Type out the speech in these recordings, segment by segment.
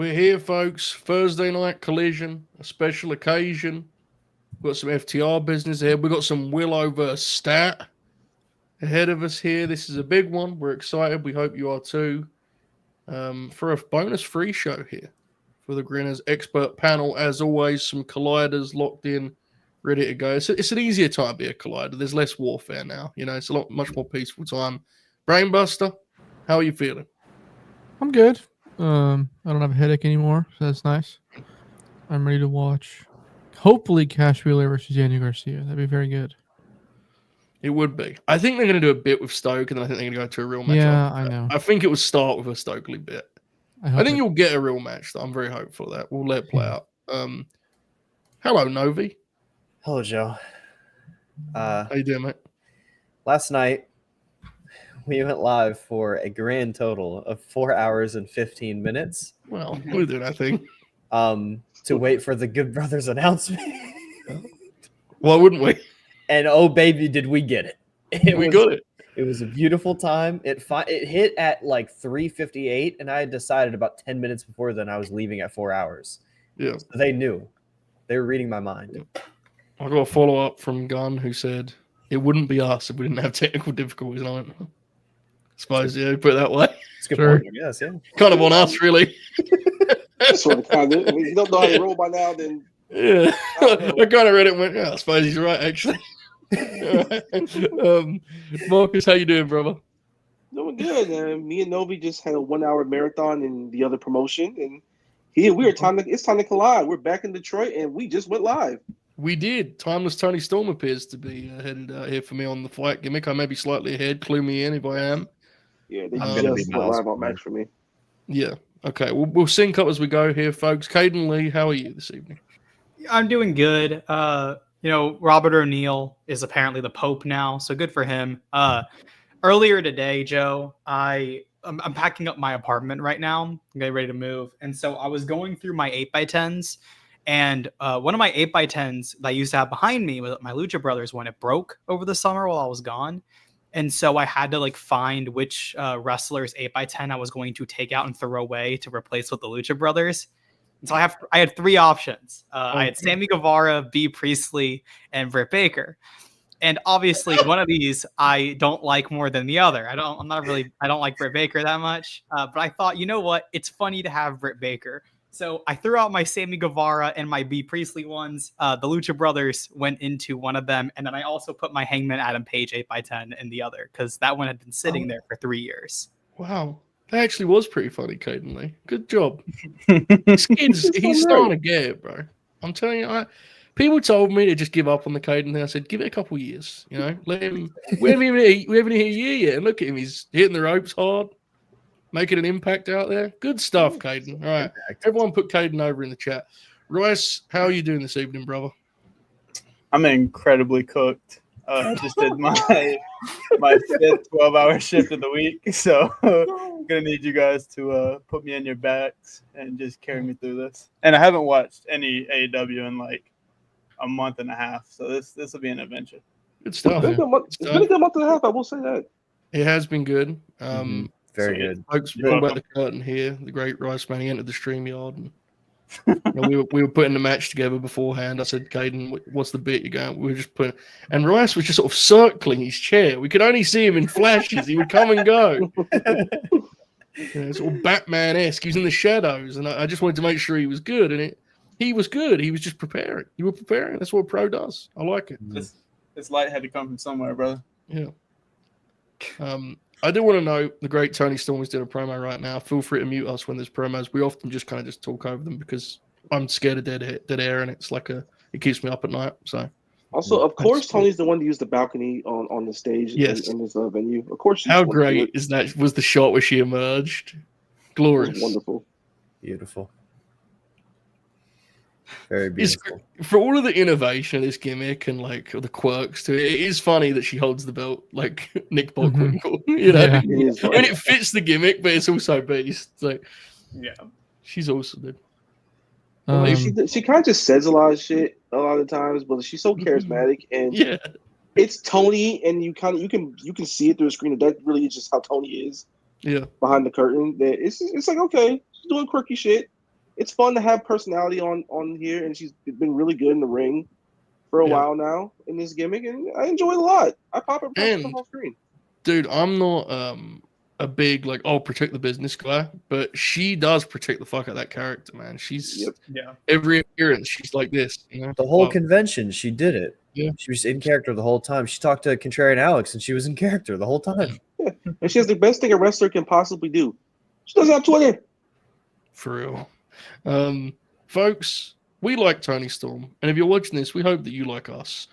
We're here, folks. Thursday night Collision, a special occasion. We've got some FTR business here. We've got some Willow versus Stat ahead of us here. This is a big one. We're excited. We hope you are too. For a bonus free show here for the Grinners expert panel. As always, some colliders locked in, ready to go. It's an easier time to be a collider. There's less warfare now. You know, it's much more peaceful time. Brainbuster, how are you feeling? I'm good. I don't have a headache anymore, so that's nice. I'm ready to watch. Hopefully, Cash Wheeler versus Yandy Garcia. That'd be very good. It would be. I think they're going to do a bit with Stoke, and then I think they're going to go to a real match. Yeah, I know. I think it will start with a Stokely bit. I think you'll get a real match. I'm very hopeful of that. We'll let it play out. Hello, Novi. Hello, Joe. How you doing, mate? Last night, we went live for a grand total of 4 hours and 15 minutes. Well, we're doing our thing. To wait for the Good Brothers announcement. Why wouldn't we? And oh, baby, did we get it. We got it. It was a beautiful time. It hit at like 3:58, and I had decided about 10 minutes before then I was leaving at 4 hours. Yeah. So they knew. They were reading my mind. Yeah. I got a follow-up from Gunn who said, it wouldn't be us if we didn't have technical difficulties. And I went, I suppose, yeah, put it that way. It's a good point. Yes, yeah. Kind of on us, really. Sort of, kind of. I mean, you don't know how to roll by now, then. Yeah. I kind of read it and went, yeah, I suppose he's right, actually. Marcus, how you doing, brother? Doing good. Me and Novi just had a 1 hour marathon in the other promotion, and here it's time to collide. We're back in Detroit, and we just went live. We did. Timeless Tony Storm appears to be headed out here for me on the fight gimmick. I may be slightly ahead. Clue me in if I am. Yeah, they just went live on match for me. Yeah. Okay. We'll sync up as we go here, folks. Caden Lee, how are you this evening? I'm doing good. Robert O'Neill is apparently the Pope now, so good for him. Earlier today, Joe, I'm packing up my apartment right now. I'm getting ready to move. And so I was going through my 8x10s, and one of my 8x10s that I used to have behind me was my Lucha Brothers one. It broke over the summer while I was gone. And so I had to find which wrestler's 8x10 I was going to take out and throw away to replace with the Lucha Brothers. And so I had three options. I had Sammy Guevara, B. Priestley, and Britt Baker. And obviously one of these I don't like more than the other. I don't like Britt Baker that much. But I thought, you know what? It's funny to have Britt Baker. So I threw out my Sammy Guevara and my B. Priestley ones. The Lucha Brothers went into one of them. And then I also put my Hangman Adam Page 8x10 in the other, because that one had been sitting there for 3 years. Wow. That actually was pretty funny, Caden Lee. Good job. This kid's, he's starting to get it, bro. I'm telling you, people told me to just give up on the Caden thing. I said, give it a couple of years. You know, let him. We haven't even hit a year yet. And look at him. He's hitting the ropes hard, making an impact out there. Good stuff, Caden. All right. Everyone put Caden over in the chat. Royce, how are you doing this evening, brother? I'm incredibly cooked. I just did my 5th 12-hour shift of the week, so I'm gonna need you guys to put me in your backs and just carry me through this. And I haven't watched any AEW in like a month and a half, so this will be an adventure. Good stuff. It's been a good month and a half, I will say that. It has been good. Very good. Folks, pull back the curtain here. The great Rice Man, he entered the StreamYard. And we were putting the match together beforehand. I said, Caden, what's the bit you're going? We were just putting, and Rice was just sort of circling his chair. We could only see him in flashes. He would come and go. Sort of Batman-esque. He was in the shadows, and I just wanted to make sure he was good. And he was good. He was just preparing. You were preparing. That's what a pro does. I like it. This light had to come from somewhere, brother. Yeah. I do want to know, the great Tony Storm is doing a promo right now. Feel free to mute us when there's promos. We often just kind of just talk over them because I'm scared of dead air, and it's like it keeps me up at night. So also, of course, Tony's the one to use the balcony on the stage in this venue. Of course, how great is that? Was the shot where she emerged? Glorious, wonderful, beautiful. Very beautiful. For all of the innovation of this gimmick and the quirks to it, it is funny that she holds the belt like Nick Bockwinkel, you know, and it fits the gimmick, but it's also beast. So, yeah, she's awesome, dude. She kind of just says a lot of shit a lot of times, but she's so charismatic, and it's Tony, and you can see it through the screen. That really is just how Tony is. Yeah, behind the curtain, that it's like, okay, she's doing quirky shit. it's fun to have personality on here, and she's been really good in the ring for a while now in this gimmick, and I enjoy it a lot. I pop it on the whole screen. Dude, I'm not a big like protect the business guy, but she does protect the fuck out of that character, man. She's every appearance she's like this, you know. The whole convention, she did it. Yeah, she was in character the whole time. She talked to Contrarian Alex, and she was in character the whole time. Yeah. And she has the best thing a wrestler can possibly do. She doesn't have Twitter. For real, folks. We like Tony Storm, and if you're watching this, we hope that you like us.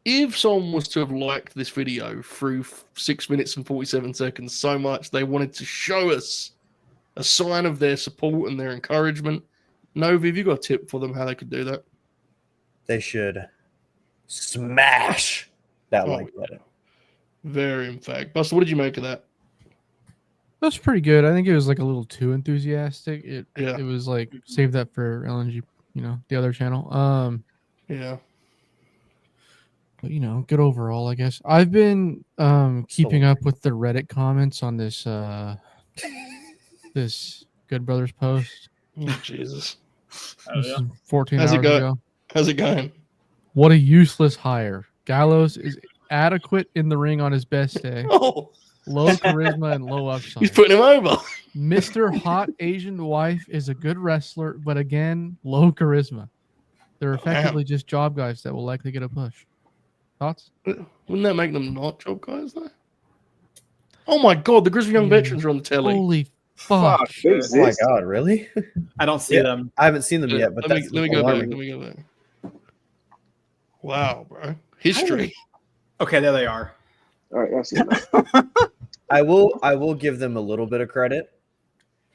If someone was to have liked this video through 6 minutes and 47 seconds so much they wanted to show us a sign of their support and their encouragement, Novi, have you got a tip for them how they could do that? They should smash that like button. Very emphatic. Buster, what did you make of that? That's pretty good. I think it was like a little too enthusiastic. It was like save that for LNG, the other channel. Yeah. But good overall, I guess. I've been keeping up with the Reddit comments on this this Good Brothers post. Oh, Jesus. This is 14 hours ago. How's it going? What a useless hire. Gallows is adequate in the ring on his best day. Oh. Low charisma and low upside. He's putting him over. Mr. Hot Asian Wife is a good wrestler, but again, low charisma. They're effectively just job guys that will likely get a push. Thoughts? Wouldn't that make them not job guys, though? Oh my God, the Grizzly Young Veterans are on the telly. Holy fuck. Oh my God, really? I don't see them. I haven't seen them yet, but let me go back. Wow, bro. History. Okay, there they are. All right, I see that. I will give them a little bit of credit.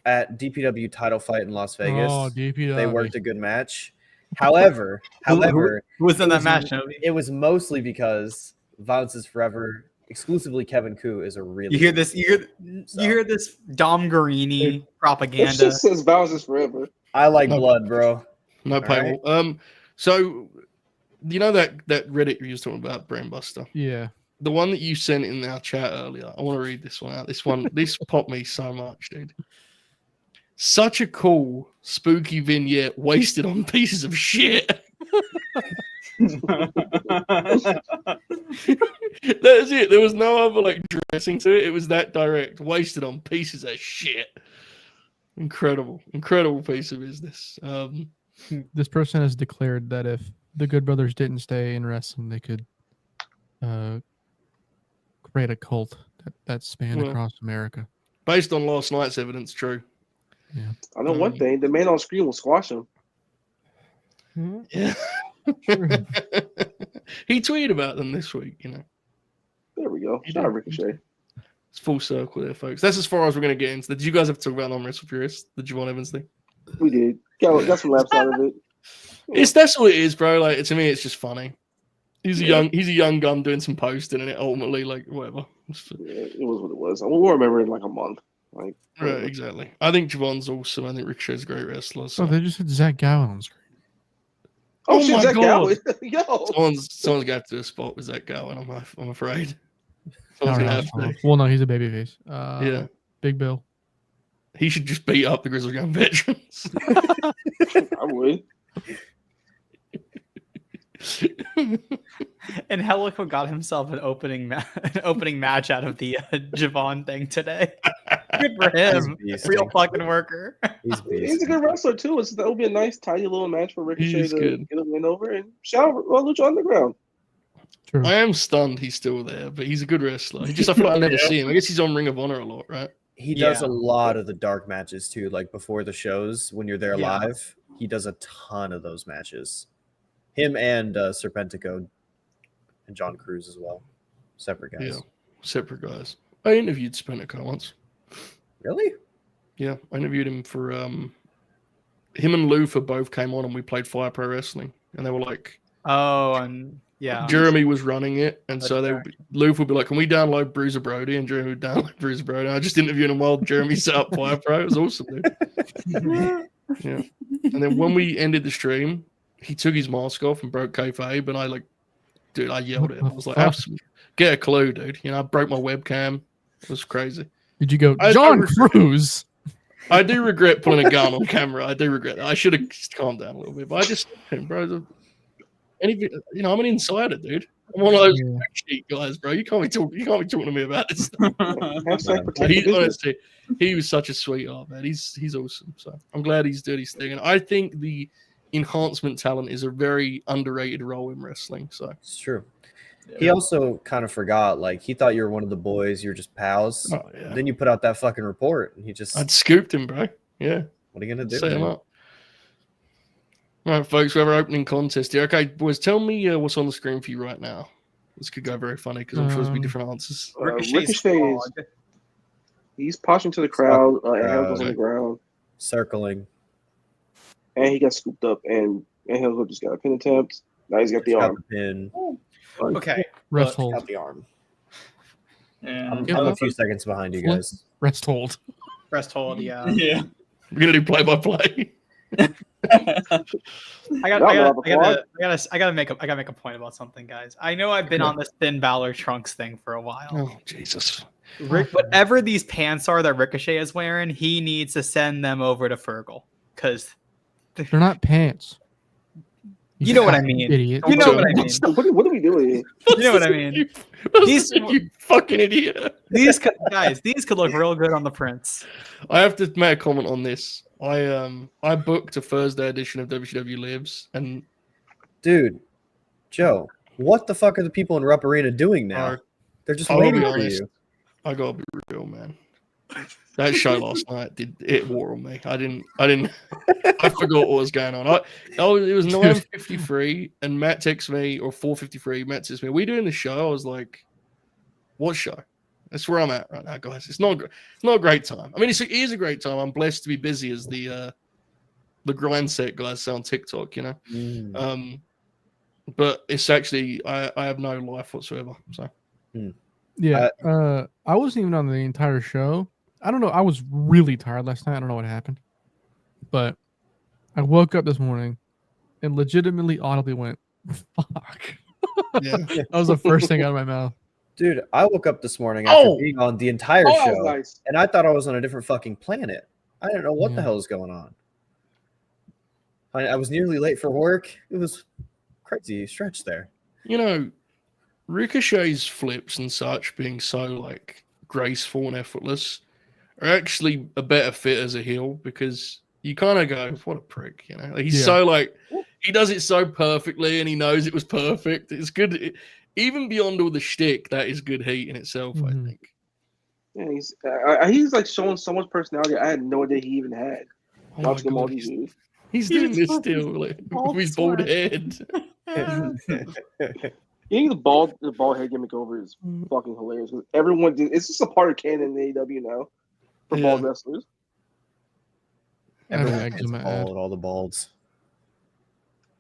At DPW title fight in Las Vegas, DPW. They worked a good match. However, who was in that match, Novi? It was mostly because Violence is Forever, exclusively Kevin Koo, is a really you hear this Dom Guarini propaganda. It just says Violence is Forever. I like blood, bro. No paywall. Right. So you know that Reddit you were talking about, Brainbuster? Yeah. The one that you sent in our chat earlier. I want to read this one out. This popped me so much, dude. Such a cool, spooky vignette wasted on pieces of shit. That is it. There was no other dressing to it. It was that direct. Wasted on pieces of shit. Incredible piece of business. This person has declared that if the Good Brothers didn't stay in wrestling, they could create a cult that spanned across America. Based on last night's evidence, true. Yeah. I know one thing: the man on screen will squash him. Yeah. He tweeted about them this week, There we go. Shout out Ricochet. It's full circle there, folks. That's as far as we're going to get into that. Did you guys have to talk about non-wrestle purists, the Javon Evans thing? We did. Got some laps out of it. That's what it is, bro. To me, it's just funny. He's a young gun doing some posting, and it ultimately, whatever. It was what it was. We'll remember it in a month. Right, exactly. I think Javon's awesome. I think Ricochet's a great wrestler. So. Oh, they just had Zack Gowen on screen. Oh my Zack God! Yo, someone's got to do a spot with Zack Gowen. I'm afraid. Well, no, he's a babyface. Yeah, Big Bill. He should just beat up the Grizzly Young Veterans. I would. And Helico got himself an opening match out of the Javon thing today. Good for him. Real fucking worker. He's a good wrestler too. That would be a nice, tiny little match for Ricochet to get a win over. And shout out Lucha Underground. True. I am stunned he's still there, but he's a good wrestler. I feel like I never see him. I guess he's on Ring of Honor a lot, right? He does a lot of the dark matches too, before the shows when you're there live. He does a ton of those matches. Him and Serpentico and John Cruz as well. Separate guys. Yeah, separate guys. I interviewed Serpentico once. Really? Yeah, I interviewed him for him and Lufa both came on and we played Fire Pro Wrestling, and they were like, oh, and yeah, Jeremy was running it, and so Lufa would be like, "Can we download Bruiser Brody?" And Jeremy would download Bruiser Brody. I just interviewed him while Jeremy set up Fire Pro. It was awesome, dude. Yeah, and then when we ended the stream, he took his mask off and broke kayfabe, and I yelled at him. I was like, "Get a clue, dude!" I broke my webcam. It was crazy. Did you go, John Cruz? I do regret pulling a gun on camera. I do regret that. I should have calmed down a little bit, but I just, bro. Anything, I'm an insider, dude. I'm one of those Yeah. sheet guys, bro. You can't be talking to me about this stuff. Hashtag protect the He, business. honestly, he was such a sweetheart, man. He's awesome. So I'm glad he's doing his thing, and I think the enhancement talent is a very underrated role in wrestling. So It's true. He also kind of forgot, like, he thought you were one of the boys. You were just pals. oh, yeah. Then you put out that fucking report, and he just, I'd scooped him, bro. Yeah, what are you gonna do? set him man? up. All right, folks, we have our opening contest here. Okay, boys, tell me what's on the screen for you right now. This could go very funny because I'm sure there's be different answers. Ricochet is he's poshing to the crowd. Angel's on the ground, Circling. and he got scooped up. And Angel just got a pin attempt. Now he's got the Got arm. the pin. Okay. Rest Got hold. the arm. Yeah. I'm Give a up. few seconds behind you Flip. guys. Rest hold. Rest hold. Yeah. Yeah. We're gonna do play-by-play. I gotta make a point about something, guys. I know I've been on this Finn Balor trunks thing for a while. Oh Jesus! Whatever these pants are that Ricochet is wearing, he needs to send them over to Fergal because They're not pants. you know what I mean. Idiot. You know what I mean. What are we doing here? You know what I mean. These- you fucking idiot! These could look real good on the prints. I have to make a comment on this. I booked a Thursday edition of WCW Lives, and Dude, Joe, what the fuck are the people in Rupp Arena doing now? Alright. They're just I'll waiting be for honest. you. I gotta be real, man. That show last night it wore on me. I forgot what was going on. It was 9:53, and Matt texts me, or 4:53. Matt texts me, "Are we doing the show?" I was like, "What show?" That's where I'm at right now, guys. It's not a great time. I mean, it is a great time. I'm blessed to be busy as the grind set guys say on TikTok, But it's actually I have no life whatsoever. So Yeah. I wasn't even on the entire show. I don't know. I was really tired last night. I don't know what happened. But I woke up this morning and legitimately audibly went, fuck. yeah, That was the first thing out of my mouth. Dude, I woke up this morning after being on the entire Oh, that show, was nice. and I thought I was on a different fucking planet. I didn't know what the Yeah. hell was going on. I was nearly late for work. It was crazy stretch there. Ricochet's flips and such being so like graceful and effortless are actually a better fit as a heel because you kind of go, what a prick, Like, he's so like he does it so perfectly and he knows it was perfect. It's good, even beyond all the shtick. That is good heat in itself, I Mhm. think. Yeah, he's like showing so much personality. I had no idea he even had. Oh my Watching him all God, these years. he's doing this still, like, with his bald head. Getting the bald head gimmick over is fucking hilarious. Everyone did. It's just a part of canon in AEW now for Yeah. bald wrestlers. I have Everyone eggs gets in my bald, ad. all the balds.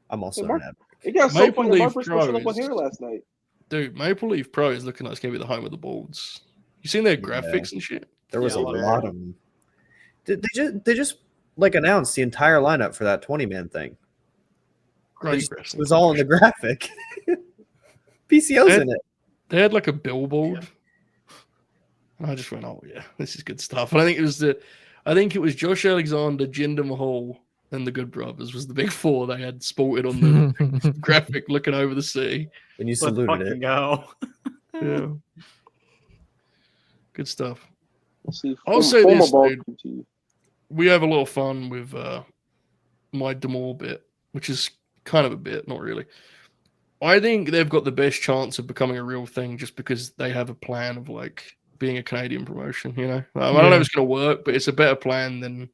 I'm also Mark- an ad. It got so Maple funny. Leaf Mark was showing up Pros. on hair last night. Dude, Maple Leaf Pro is looking like it's gonna be the home of the balds. You seen their graphics and shit? There was Yeah, a I love lot of them. They just like announced the entire lineup for that 20-man thing. Great It wrestling. was all in the graphic. PCO's in it. They had like a billboard, and I just went, "Oh yeah, this is good stuff." And I think it was Josh Alexander, Jinder Mahal, and the Good Brothers was the big four they had sported on the graphic, looking over the sea. And you Let's saluted fucking it. go. Yeah, good stuff. Let's see. I'll say former this, bald dude. QT. We have a lot of fun with my Demore bit, which is kind of a bit, not really. I think they've got the best chance of becoming a real thing just because they have a plan of like being a Canadian promotion, I don't know if it's going to work, but it's a better plan than,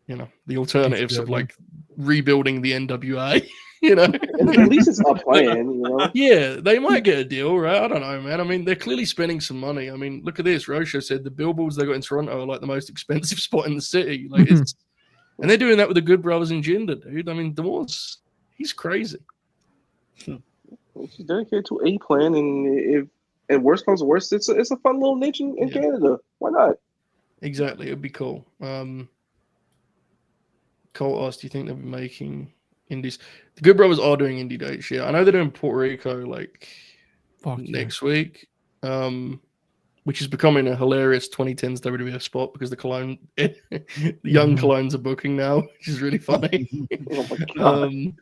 the alternatives of like rebuilding the NWA, At least it's a plan, Yeah, they might get a deal, right? I don't know, man. I mean, they're clearly spending some money. I mean, look at this. Rocha said the billboards they got in Toronto are like the most expensive spot in the city. Like, and they're doing that with the Good Brothers and Jinder, dude. I mean, he's crazy. She's dedicated to a plan, and if worst comes to worst, it's a fun little niche in Canada. Why not? Exactly, it'd be cool. Cole asked, "Do you think they'll be making indies?" The Good Brothers are doing indie dates. Yeah, I know they're doing Puerto Rico like Fuck yeah. next week. which is becoming a hilarious 2010s WWF spot because the young Colognes are booking now, which is really funny. Oh my god.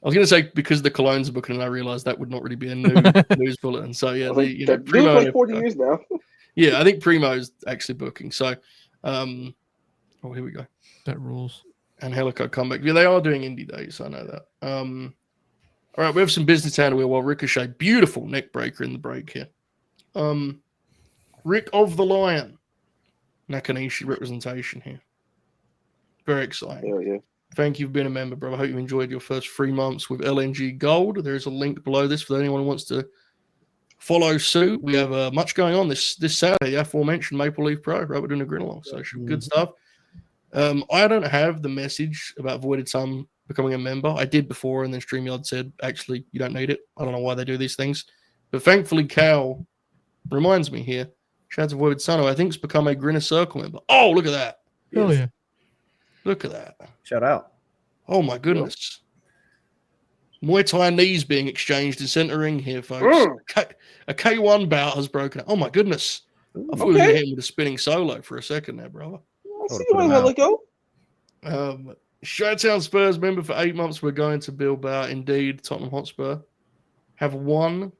I was going to say because the Colognes are booking, and I realized that would not really be a news bulletin. So yeah, Primo like 40 years now. Yeah, I think Primo's actually booking. So, here we go. That rules. And Helico comeback. Yeah, they are doing indie days. I know that. All right, we have some business to handle here while Ricochet, beautiful neck breaker in the break here. Rick of the Lion, Nakanishi representation here. Very exciting. Hell yeah. Thank you for being a member, bro. I hope you enjoyed your first 3 months with LNG Gold. There is a link below this for anyone who wants to follow suit. We have much going on this Saturday. The aforementioned Maple Leaf Pro, right? We're doing a Grinalong, so good stuff. I don't have the message about Voided Sun becoming a member. I did before, and then StreamYard said, actually, you don't need it. I don't know why they do these things. But thankfully, Cal reminds me here. Shouts of Voided Sun, who I think has become a Grinner Circle member. Oh, look at that. Hell yeah. Look at that. Shout out. Oh, my goodness. Muay Thai knees being exchanged in center ring here, folks. A K1 bout has broken. Oh, my goodness. I thought we were going to hit him with a spinning solo for a second there, brother. I see you on Helico. Showtown Spurs member for 8 months. We're going to Bilbao. Indeed, Tottenham Hotspur have won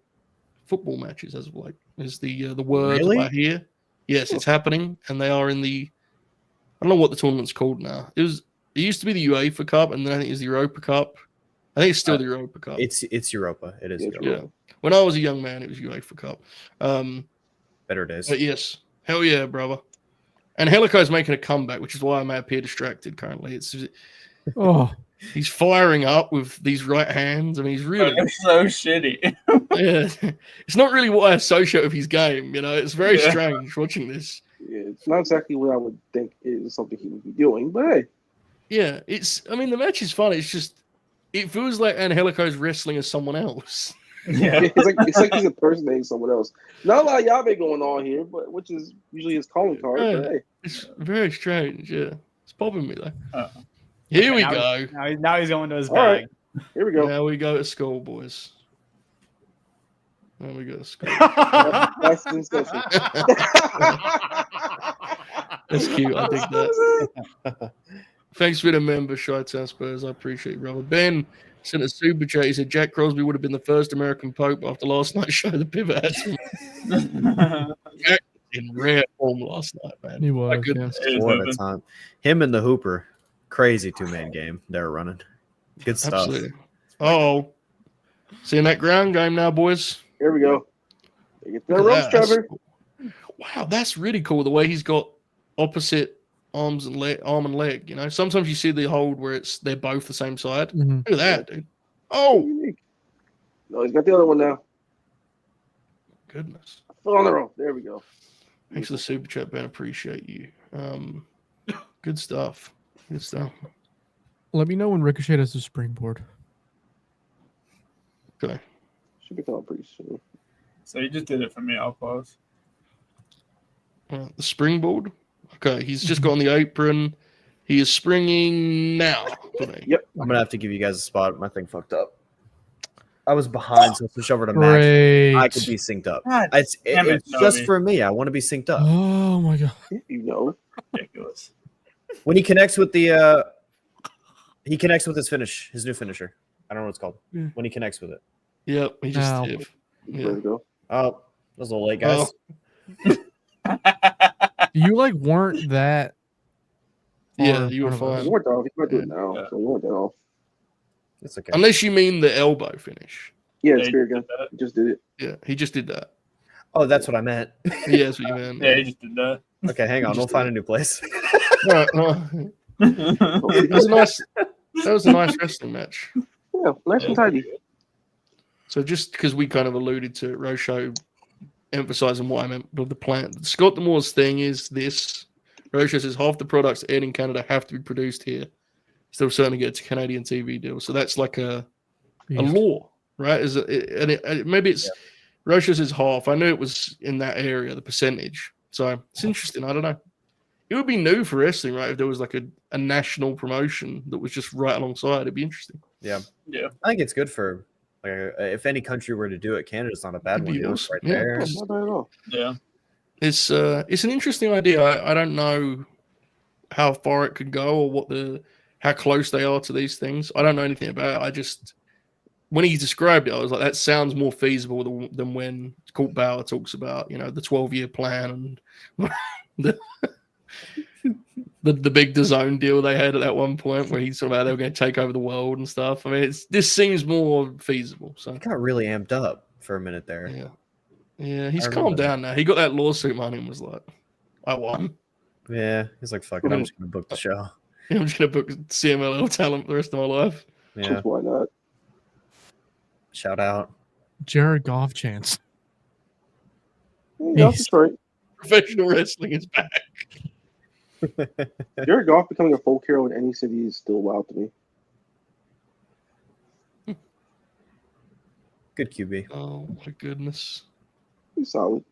football matches as of late. Is the word I hear? Yes, it's happening, and they are in the. I don't know what the tournament's called now. It used to be the UEFA Cup, and then I think it's the Europa Cup. I think it's still the Europa Cup. It's Europa. It is. Europa. Yeah. When I was a young man, it was UEFA Cup. Better days. But yes, hell yeah, brother. And Helico's making a comeback, which is why I may appear distracted currently. He's firing up with these right hands. I mean, he's really so shitty. Yeah, it's not really what I associate with his game. You know, it's very strange watching this. Yeah, it's not exactly what I would think is something he would be doing, but hey. Yeah, I mean, the match is fun. It's just, it feels like Angelico's wrestling as someone else. Yeah. It's like he's impersonating someone else. Not a lot of Yabe going on here, but which is usually his calling card. Yeah, but hey. It's very strange. Yeah, it's popping me though. Here we go. Now he's going to his All bag. Right. Here we go. Now we go to school, boys. Now we go to school. That's discussion. That's cute. I dig that. Thanks for the member, Chi-Town Spurs. I appreciate it, brother. Ben sent a super chat. He said Jack Crosby would have been the first American Pope after last night's show. The pivot had Jack in rare form last night, man. He was. What a time. Him and the Hooper. Crazy 2-man game they're running. Good stuff. Absolutely. Oh, seeing that ground game now, boys. Here we go. Get the ropes, Trevor. Wow, that's really cool. The way he's got opposite arm and leg. You know, sometimes you see the hold where they're both the same side. Mm-hmm. Look at that, dude. Oh, no, he's got the other one now. Goodness. Foot on the rope. There we go. Thanks for the super chat, Ben. Appreciate you. Good stuff. Good stuff. Let me know when Ricochet does the springboard. Okay. Should be coming pretty soon. So you just did it for me. I'll pause. The springboard. Okay, he's just got on the apron. He is springing now. Yep. I'm gonna have to give you guys a spot. My thing fucked up. I was behind, so switch over to Max. I could be synced up. It's just for me. I want to be synced up. Oh my god! You know, Ridiculous. When he connects with the, he connects with his finish, his new finisher. I don't know what it's called. Yeah. When he connects with it. Yep, he just Ow. did. there we go. Oh, that was a little late, guys. You weren't that. Yeah, far you were in front of fine. You weren't off. You might do it now. So you weren't that off. It's okay. Unless you mean the elbow finish. Yeah, Yeah, Spirit Gun. He just did it. Yeah, he just did that. Oh, that's what I meant. Yeah, that's what you meant. Yeah, he just did that. Okay, hang on. We'll find a new place. No. It was that was a nice wrestling match. Yeah, nice and tidy. So just because we kind of alluded to it, Rosho emphasizing what I meant with the plan. Scott D'Amore's thing is this. Rosho says half the products aired in Canada have to be produced here. Still certainly get a Canadian TV deal. So that's like a law, right? Maybe it's Rosho says half. I knew it was in that area, the percentage. So it's interesting. I don't know. It would be new for wrestling, right? If there was like a national promotion that was just right alongside, it'd be interesting. Yeah. Yeah. I think it's good for Like, if any country were to do it, Canada's not a bad It'd one. be You know, awesome. right Yeah. there. Yeah, not bad at all. Yeah. It's an interesting idea. I don't know how far it could go or how close they are to these things. I don't know anything about it. When he described it, I was like, that sounds more feasible than when Colt Bauer talks about, the 12-year plan and the big DAZN deal they had at that one point where he's talking about they were going to take over the world and stuff. I mean, this seems more feasible. So He got really amped up for a minute there. yeah, he's I calmed remember down now. He got that lawsuit money and was like, I won. Yeah, he's like, fuck it, I'm just gonna book the show. I'm just going to book CMLL talent for the rest of my life. Yeah, Why not? shout out. Jared Goff chance. Yeah, Detroit. Professional wrestling is back. Jared Goff becoming a folk hero in any city is still wild to me. Good QB. Oh my goodness. He's solid.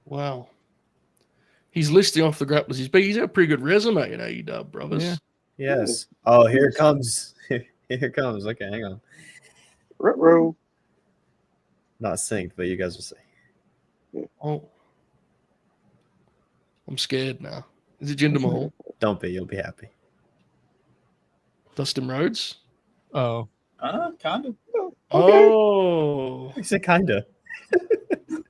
Wow. He's listing off the grapplers. He's got a pretty good resume in AEW, brothers. Yeah. Yes. Oh, here it comes. Here it comes. Okay, hang on. Ruh-roh. Not synced, but you guys will see. Oh. I'm scared now. Is it Jinder Mahal? Don't be. You'll be happy. Dustin Rhodes? Oh. Kind of. Oh. He said kinda.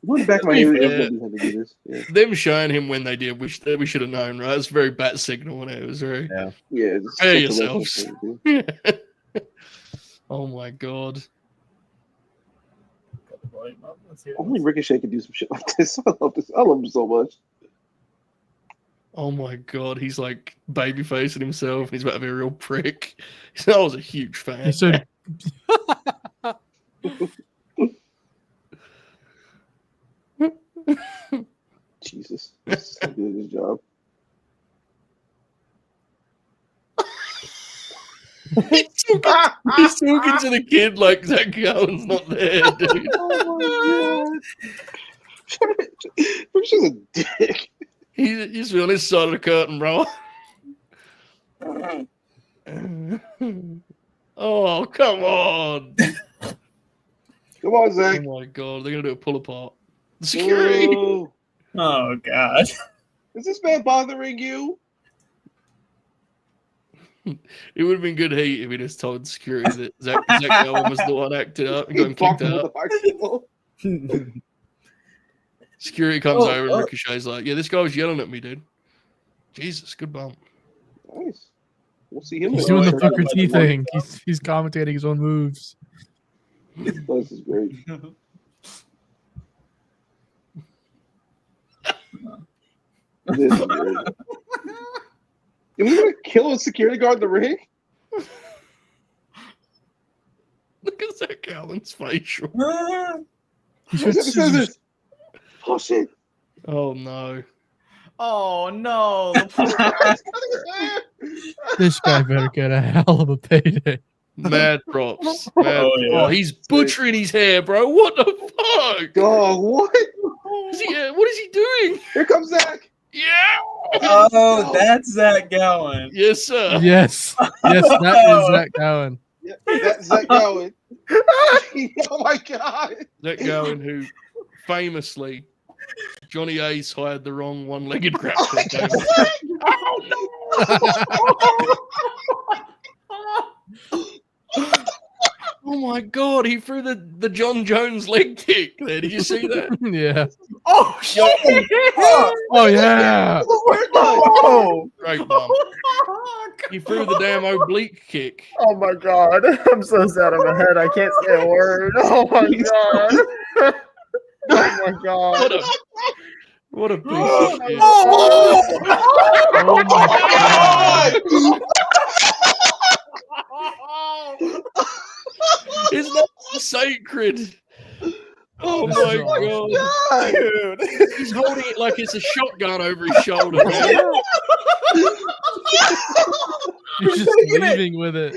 Going back in my To head, be everybody had to do this. Yeah, Them showing him when they did, we should have known, right? It's very bat signal, and it was very. yeah. Prepare it's such a yourselves. local thing, dude. Oh my god. Only Ricochet could do some shit like this. I love this. I love him so much. Oh my god. He's like baby facing himself. He's about to be a real prick. I was a huge fan. He said, Jesus, he's so good at his job. He's talking to the kid like Zack Gowen's not there, dude. Oh my god. Ricochet's a dick. He's on his side of the curtain, bro. Oh, come on. Come on, Zack. Oh my god, they're gonna do a pull apart. The security. Oh, Oh God. is this man bothering you? It would have been good heat if he just told security that Zack Gowen was the one acted up and got him Blocked kicked him with out. the bicycle. Security comes over and Ricochet's like, yeah, this guy was yelling at me, dude. Jesus, good bump. Nice. We'll see him. he's later. doing the Sure. Booker T thing. He's commentating his own moves. This is great. This is great. Are we gonna kill a security guard in the ring? Look at Zack Gowen's facial. He What's should up, scissors. scissors? Oh shit! Oh no. Oh no! This guy better get a hell of a payday. Mad props. yeah. He's butchering his hair, bro. What the fuck? Dog, what? What is he doing? Here comes Zack. Yeah. Oh, that's Zack Gowen. Yes, sir. Yes. Yes, that is Zack Gowen. Yeah, that's Zack Gowen. Oh my god! Zack Gowen, who famously Johnny Ace hired the wrong one-legged grappler. Oh my god, he threw the John Jones leg kick there. Did you see that? Yeah. Oh shit! Oh yeah. Oh, Great bump. He threw the damn oblique kick. Oh my god. I'm so sad in my head. I can't say a word. Oh my god. Oh my god. What a piece of shit. Oh my god. Isn't that sacred? Oh This my is god. Dude. He's holding it like it's a shotgun over his shoulder, man. He's just leaving with it.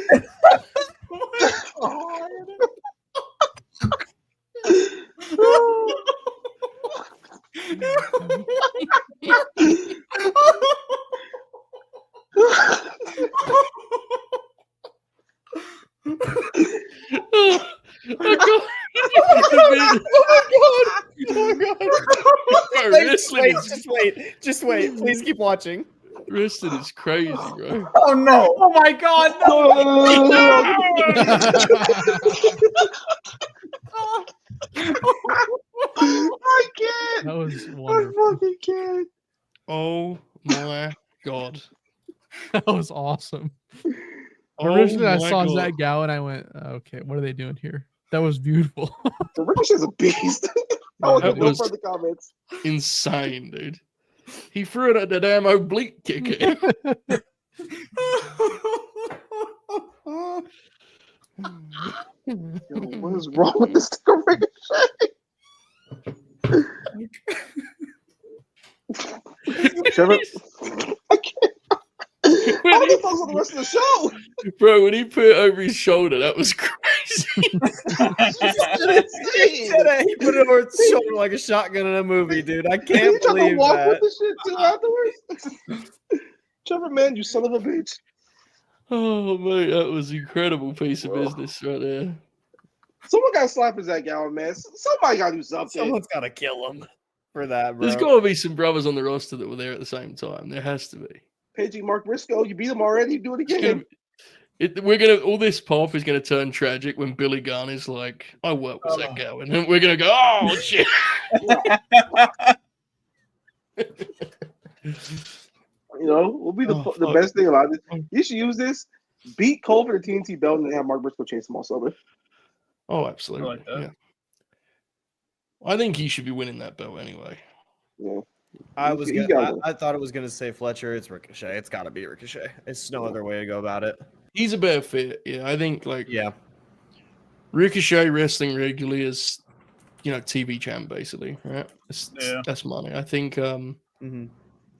Oh my god! Bro, Wait, wrestling is just wait. Please keep watching. wrestling is crazy, bro. Oh no! Oh my God! No. I can't. That was I wonderful. fucking can't. Oh my god. That was awesome. Oh Originally, I my saw God. Zack Gowen. I went, okay, what are they doing here? That was beautiful. The Ricochet's a beast. I was That no was- further comments. Insane, dude. He threw it at the damn oblique kick at him. Yo, what is wrong with this sticker Ricochet? Trevor, I can't. How the fuck's on the rest of the show? Bro, when he put it over his shoulder, that was crazy. He put it over his shoulder like a shotgun in a movie, dude. I He can't tried to believe walk that. with the shit too afterwards. Trevor, man, you son of a bitch. Oh, mate, that was an incredible piece of business right there. Someone got to slap his Zack Gowen, man. Somebody got to do something. Someone's got to kill him for that, bro. There's got to be some brothers on the roster that were there at the same time. There has to be. Paging Mark Briscoe, you beat him already. Do it It's again. all this path is gonna turn tragic when Billy Gunn is like, I work with Zack Gowen, and we're gonna go, oh shit. You know, will be the fuck. best thing about it. You should use this. Beat Cole for the TNT belt and have Mark Briscoe chase him all summer. Oh, absolutely. I like that. Yeah. I think he should be winning that belt anyway. Yeah. I I thought it was gonna say Fletcher. It's Ricochet. It's got to be Ricochet. It's no other way to go about it. He's a better fit. Yeah, I think Yeah. Ricochet wrestling regularly is, TV champ basically, right? That's money. I think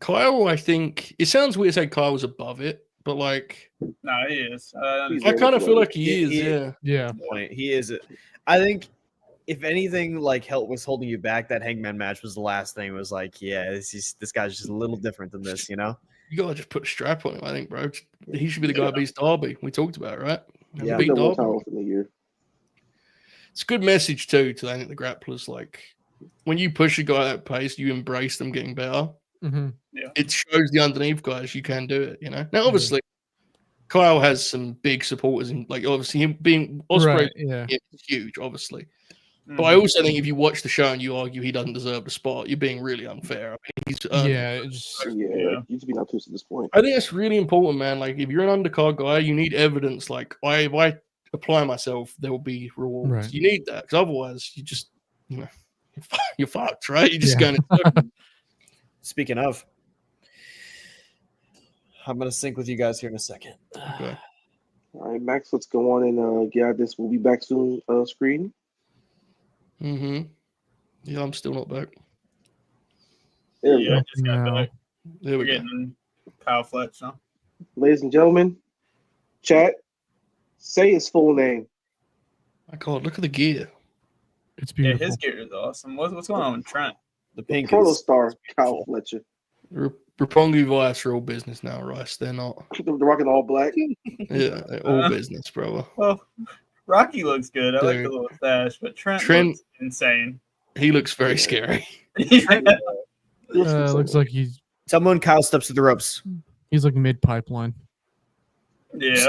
Kyle, I think it sounds weird to say Kyle's above it, but No, he is. I kind of feel like he is, yeah. Yeah. Point. He is. I think if anything was holding you back, that Hangman match was the last thing. It was like, yeah, this guy's just a little different than this, You gotta just put a strap on him, I think, bro. He should be the guy who beats Darby. We talked about it, right? Yeah. Beat One Darby. time in the year. It's a good message too to I think the grapplers. When you push a guy at that pace, you embrace them getting better. Mm-hmm. It shows the underneath guys you can do it. Now, obviously, Kyle has some big supporters, and obviously him being Ospreay Right, yeah. is huge, obviously. But I also think if you watch the show and you argue he doesn't deserve the spot, you're being really unfair. I mean, he's earned it. It's just, You to be not too at this point. I think that's really important, man. If you're an undercard guy, you need evidence. If I apply myself, there will be rewards. Right. You need that because otherwise, you just you're fucked, right? You're just Yeah. going. Speaking of, I'm gonna sync with you guys here in a second. Okay. All right, Max, let's go on and get out this. We'll be back soon. Screen. Mm-hmm. Yeah, I'm still not back. There we Yeah, go. I just got No. back. There We're we go. getting Kyle Fletch now. Ladies and gentlemen, chat, say his full name. My God, look at the gear. it's Yeah, beautiful. his gear is awesome. What's going on with Trent? The pink Proto is Star, Kyle Fletcher. Roppongi Vice are all business now, Rice. They're not. The rocking all black. Yeah, they're all business, brother. Well, Rocky looks good. I like the Dude. little stash, but Trent looks insane. He looks very scary. Looks like he's someone. Kyle steps to the ropes. like mid pipeline. Yeah,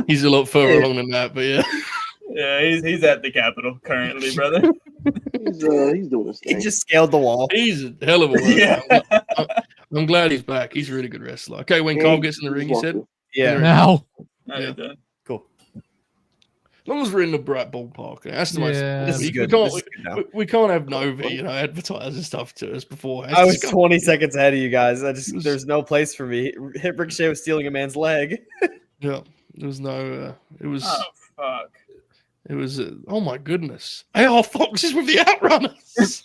He's a lot further along than that, but yeah. yeah, he's at the Capitol currently, brother. He's doing his He thing. just scaled the wall. He's a hell of a worker. Yeah. I'm glad he's back. He's a really good wrestler. Okay, when And Cole gets in the he's ring, you said, walking. Yeah. Now, Yeah. Yeah. Cool. as long as we're in the bright ballpark, that's the most. Yeah. This is we good. can't, This is good now. we can't have Novi, advertising stuff to us before. I was 20 seconds ahead of you guys. There's no place for me. Ricochet was stealing a man's leg. Yeah, there was no. It was. Oh fuck. It was. Oh my goodness! AR Fox is with the Outrunners.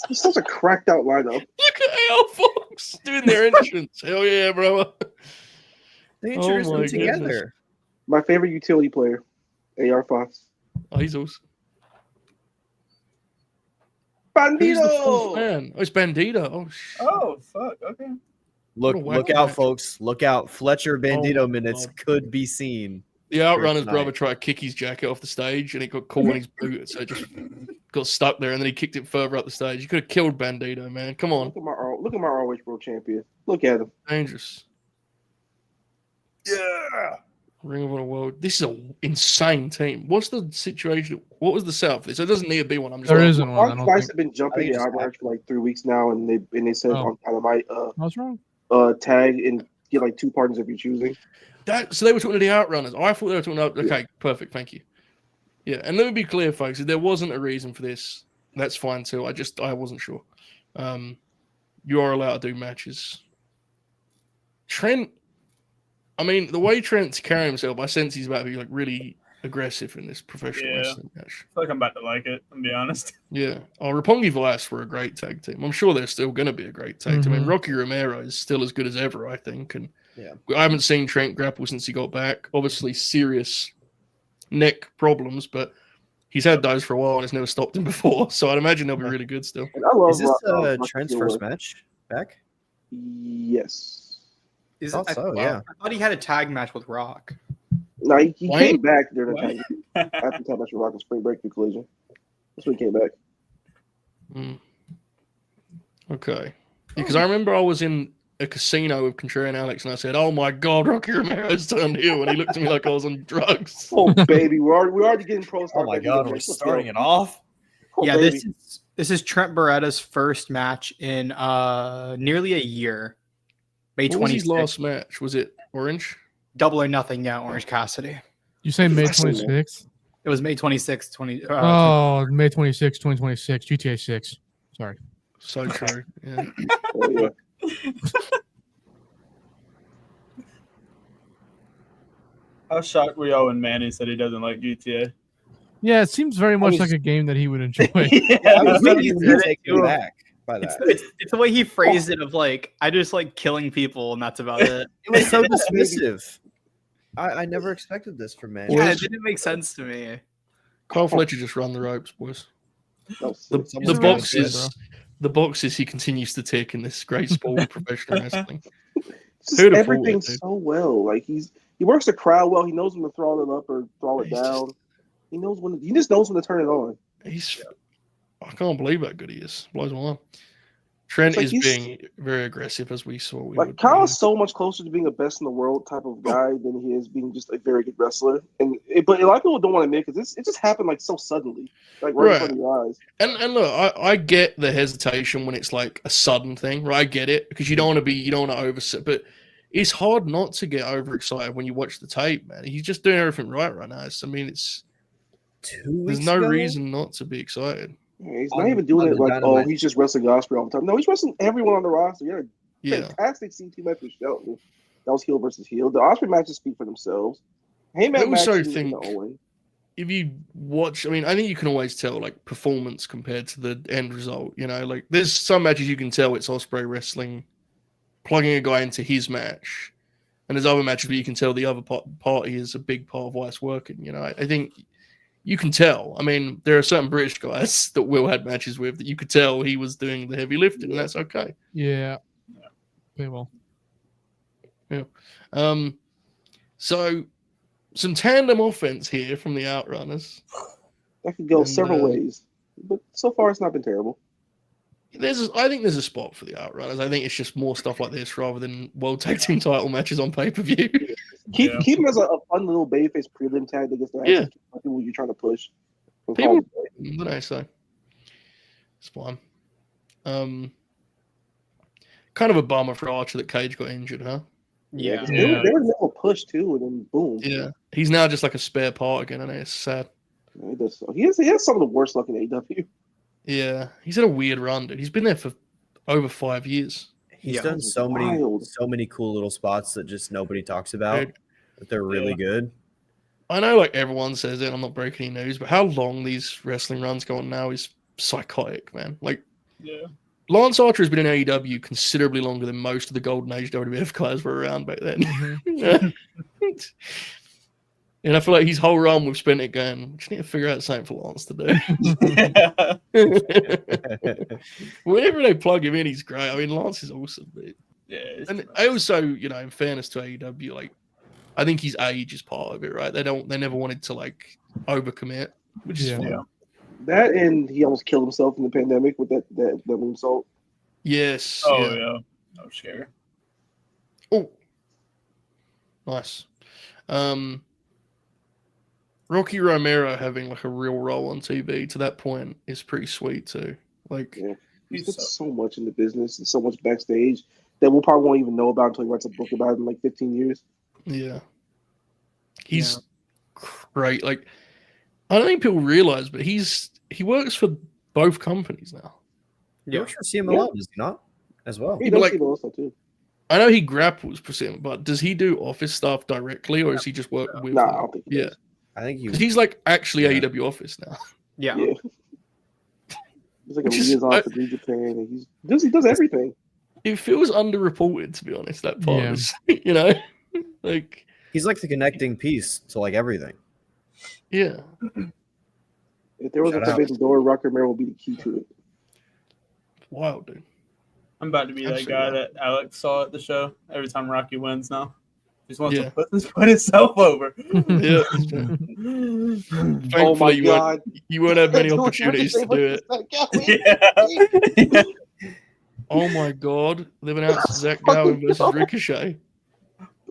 It's such a cracked out lineup. Look at AR Fox doing their entrance. Hell yeah, bro! They Oh introduced my them together. goodness. My favorite utility player, AR Fox. Oh, he's awesome. Who's the fourth Bandito! man? Oh, it's Bandito. Oh, Oh fuck. Okay. Look What a out, whack match. folks. Look out. Fletcher Bandito Oh my minutes God. could be seen. The Outrunner's Tonight. brother tried to kick his jacket off the stage, and it got caught in his boot, so it just got stuck there, and then he kicked it further up the stage. You could have killed Bandito, man. Come on. Look at my ROH World Champion. Look at him. Dangerous. Yeah. Ring of Honor World. This is an insane team. What's the situation? What was the setup for this? So it doesn't need to be one. I'm just There isn't one. I don't Twice think. have been jumping the eyebrows for like 3 weeks now, and they said Oh. I might What's wrong? tag and get like 2 partners if you're choosing. So they were talking to the Outrunners. I thought they were talking about. Okay, perfect. Thank you. Yeah, and let me be clear, folks. If there wasn't a reason for this, that's fine too. I wasn't sure. You are allowed to do matches. Trent. I mean, the way Trent's carrying himself, I sense he's about to be like really aggressive in this professional wrestling match. I feel like I'm about to like it, to be honest. Yeah. Roppongi Vice were a great tag team. I'm sure they're still going to be a great tag team. I mean, Rocky Romero is still as good as ever, I think. And I haven't seen Trent grapple since he got back. Obviously, serious neck problems, but he's had those for a while and it's never stopped him before. So I'd imagine they'll be really good still. And I love Is this Trent's first match back? Yes. I Thought so, yeah. I thought he had a tag match with Rock. No, he Why? came back during the tag after tag match with Rock and Spring Breakthrough Collision. That's when he came back. Okay. Because I remember I was in a casino with Contrarian and Alex and I said, "Oh my God, Rocky Romero's turned heel," and he looked at me like I was on drugs. Oh baby, we're already getting pro. Oh my God, we're starting it off. Oh, Yeah, baby. this is Trent Beretta's first match in nearly a year. May What was his 26th. last match? Was it Orange? Double or Nothing, yeah, Orange Cassidy. You say May I've seen 26th? It was May 26th, May 26th, 2026, GTA 6. Sorry. So true. Yeah. Oh, yeah. How shocked were y'all when Manny said he doesn't like GTA? Yeah, it seems very much like a game that he would enjoy. I was Really really good. taken back by that. It's the way he phrased it of like, I just like killing people and that's about it. It was so dismissive. I never expected this from Manny. Yeah, it didn't make sense to me. Kyle Fletcher just run the ropes, boys. The Someone's gonna boxes he continues to tick in this great sport of professional wrestling. Just Who'd have everything thought it, dude? so well. Like he works the crowd well. He knows when to throw it up or throw it He's down. He just knows when to turn it on. I can't believe how good he is. Blows my mind. Trent It's like is he's- being very aggressive, as we saw. Like Kyle is so much closer to being a best in the world type of guy than he is being just a very good wrestler. But a lot of people don't want to admit because it just happened like so suddenly, like right in front of your eyes. And look, I get the hesitation when it's like a sudden thing, right? I get it because you don't want to overset, but it's hard not to get overexcited when you watch the tape, man. He's just doing everything right now. I mean, it's 2 weeks there's no ago? reason not to be excited. He's not even doing it like, Dynamite. he's just wrestling Osprey all the time. No, he's wrestling everyone on the roster. Yeah, Yeah. fantastic CT match with Shelton. That was heel versus heel. The Osprey matches speak for themselves. Heyman I also match think- Owen. If you watch, I mean, I think you can always tell like performance compared to the end result. You know, like there's some matches you can tell it's Osprey wrestling, plugging a guy into his match, and there's other matches where you can tell the other party is a big part of why it's working. You know, I think you can tell. I mean, there are certain British guys that Will had matches with that you could tell he was doing the heavy lifting, and that's okay. Yeah. Okay, well. So some tandem offense here from the Outrunners. That could go And, several ways. But so far, it's not been terrible. I think there's a spot for the Outrunners. I think it's just more stuff like this rather than World Tag Team title matches on pay-per-view. Keep him as a fun little babyface prelim tag that gets to Yeah. people you're trying to push. People, what do I say? It's fine. Kind of a bummer for Archer that Cage got injured, huh? Yeah. They were in the middle of a push too, and then boom. Yeah. He's now just like a spare part again, and it's sad. He has some of the worst luck in AEW. Yeah. He's had a weird run, dude. He's been there for over 5 years. He's Yeah. done so Wild. many cool little spots that just nobody talks about. Dude. But they're really good. I know like everyone says it, I'm not breaking any news, but how long these wrestling runs go on now is psychotic, man. Like Yeah. Lance Archer has been in AEW considerably longer than most of the Golden Age WWF guys were around back then. And I feel like his whole run we've spent it going, we just need to figure out something for Lance to do. Whenever they plug him in, he's great. I mean, Lance is awesome, dude. Yeah. And I also, in fairness to AEW, like, I think his age is part of it, right? They never wanted to like overcommit, which is fine. Yeah. That and he almost killed himself in the pandemic with that moonsault. Yes. Oh yeah. Oh scary. Oh, nice. Rocky Romero having like a real role on TV to that point is pretty sweet too. Like, Yeah. He's put so much in the business and so much backstage that we'll probably won't even know about until he writes a book about it in like 15 years. yeah, he's great. Like, I don't think people realize, but he works for both companies now. He works for CMLL, does he not? As well. He Yeah, does but, see the stuff too. I know he grapples for CM, but does he do office stuff directly, or is he just working with? Nah, them? I don't think he does. I think because he's like actually AEW office now. Yeah. Yeah. He's like a Which is- liaison for New Japan, and he does everything. It feels underreported, to be honest. That part, Yeah. is, you know, like he's like the connecting piece to like everything. yeah. If there was Shout a out. forbidden door, Rocky Romero will be the key to it. Wild, dude. I'm about to be that Absolutely. guy that Alex saw at the show every time Rocky wins now. Just wants Yeah. to put himself over. Yeah. Oh my Thankfully, god! you won't have many Do what opportunities you to do it. Yeah. Oh my god, they've announced Zack Gowen versus Ricochet.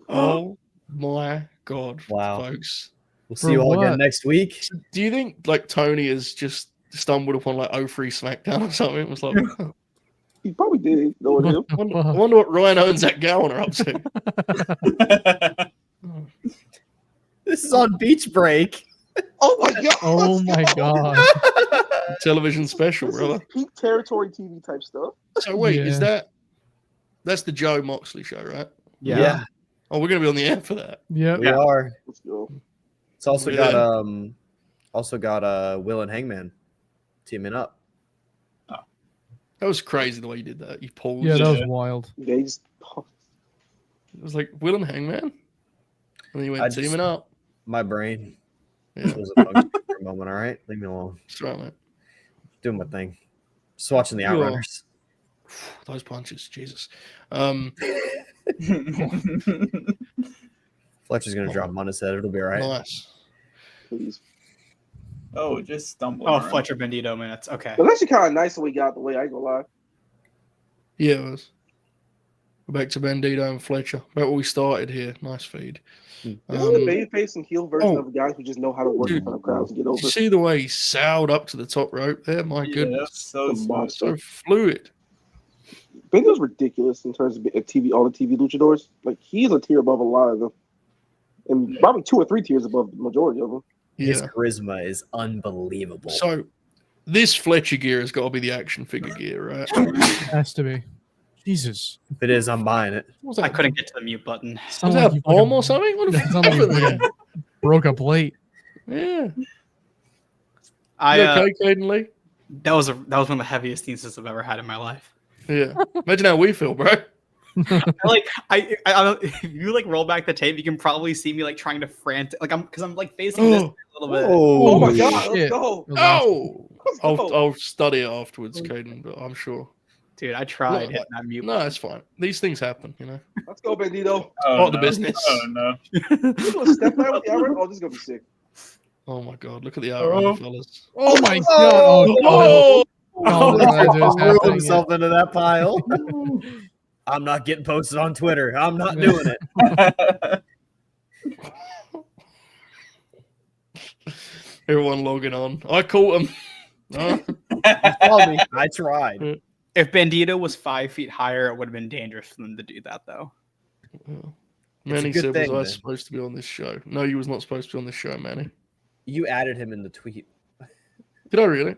Oh my god, Wow. folks. We'll For see you all what? again next week. Do you think like Tony has just stumbled upon like 03 SmackDown or something? It was like, oh, He probably did. Know him. I wonder what Rhino and Zack Gowen are up to. This is on beach break. Oh my god! Oh my god. Television special, This brother. is peak territory TV type stuff. So wait, is Yeah. that's the Joe Moxley show, right? Yeah, Oh, we're gonna be on the air for that. Yep. we are. Let's go. It's also Yeah. got Will and Hangman teaming up. That was crazy the way you did that. You paused. Yeah, that was Yeah. wild. They just It was like Will and Hangman, and then you I went just- teaming up. My brain Yeah, was a function for a moment. All right, leave me alone. that's right, mate. Doing my thing. Just watching the You are. Outrunners. Those punches, Jesus. Fletcher's gonna drop him on his head. It'll be all right. Nice. please. Oh, just stumbling. Oh, around. Fletcher Bendito minutes. Okay. But that's actually kind of nice that we got the way. I ain't gonna lie. Yeah, it was. We're back to Bandito and Fletcher. About where we started here. Nice feed. This is the Um, babyface and heel version oh. of guys who just know how to work in Dude. front of crowds and get Did over. you see the way he sailed up to the top rope there? My Yeah, goodness. that's so The smooth. monster. So fluid. Benito's ridiculous in terms of TV, all the TV luchadors. Like he's a tier above a lot of them, and probably 2 or 3 tiers above the majority of them. His Yeah. charisma is unbelievable. So this Fletcher gear has got to be the action figure gear, right? Has to be. Jesus. If it is, I'm buying it. What was I that? couldn't get to the mute button. Was Sound that like a you bomb fucking- or something? What the Yeah, fuck sound like you happened fucking broke a plate. there? Yeah. I You okay, Caden Lee? that was one of the heaviest sneezes I've ever had in my life. Yeah. Imagine how we feel, bro. I don't, if you like roll back the tape, you can probably see me like trying to frantic, like I'm like facing this a little bit. Oh my god, let's shit. go! It was awesome. Oh! Let's go. I'll study it afterwards, Caden, but I'm sure. Dude, I tried No, hitting that mute. No, it's fine. These things happen, you know. Let's go, Bandito. Oh, Part of the no. business. Oh no. You do a step ladder with the hour? Oh, this is gonna be sick. Oh my god, look at the outrun, fellas. Oh my god. Oh, Oh! oh, that just Threw happening. himself into that pile. I'm not getting posted on Twitter. I'm not doing it. Everyone logging on. I caught him. Follow me. I tried. If Bandito was 5 feet higher, it would have been dangerous for them to do that, though. Manny good said, thing, was I man. supposed to be on this show? No, you was not supposed to be on this show, Manny. You added him in the tweet. Did I really?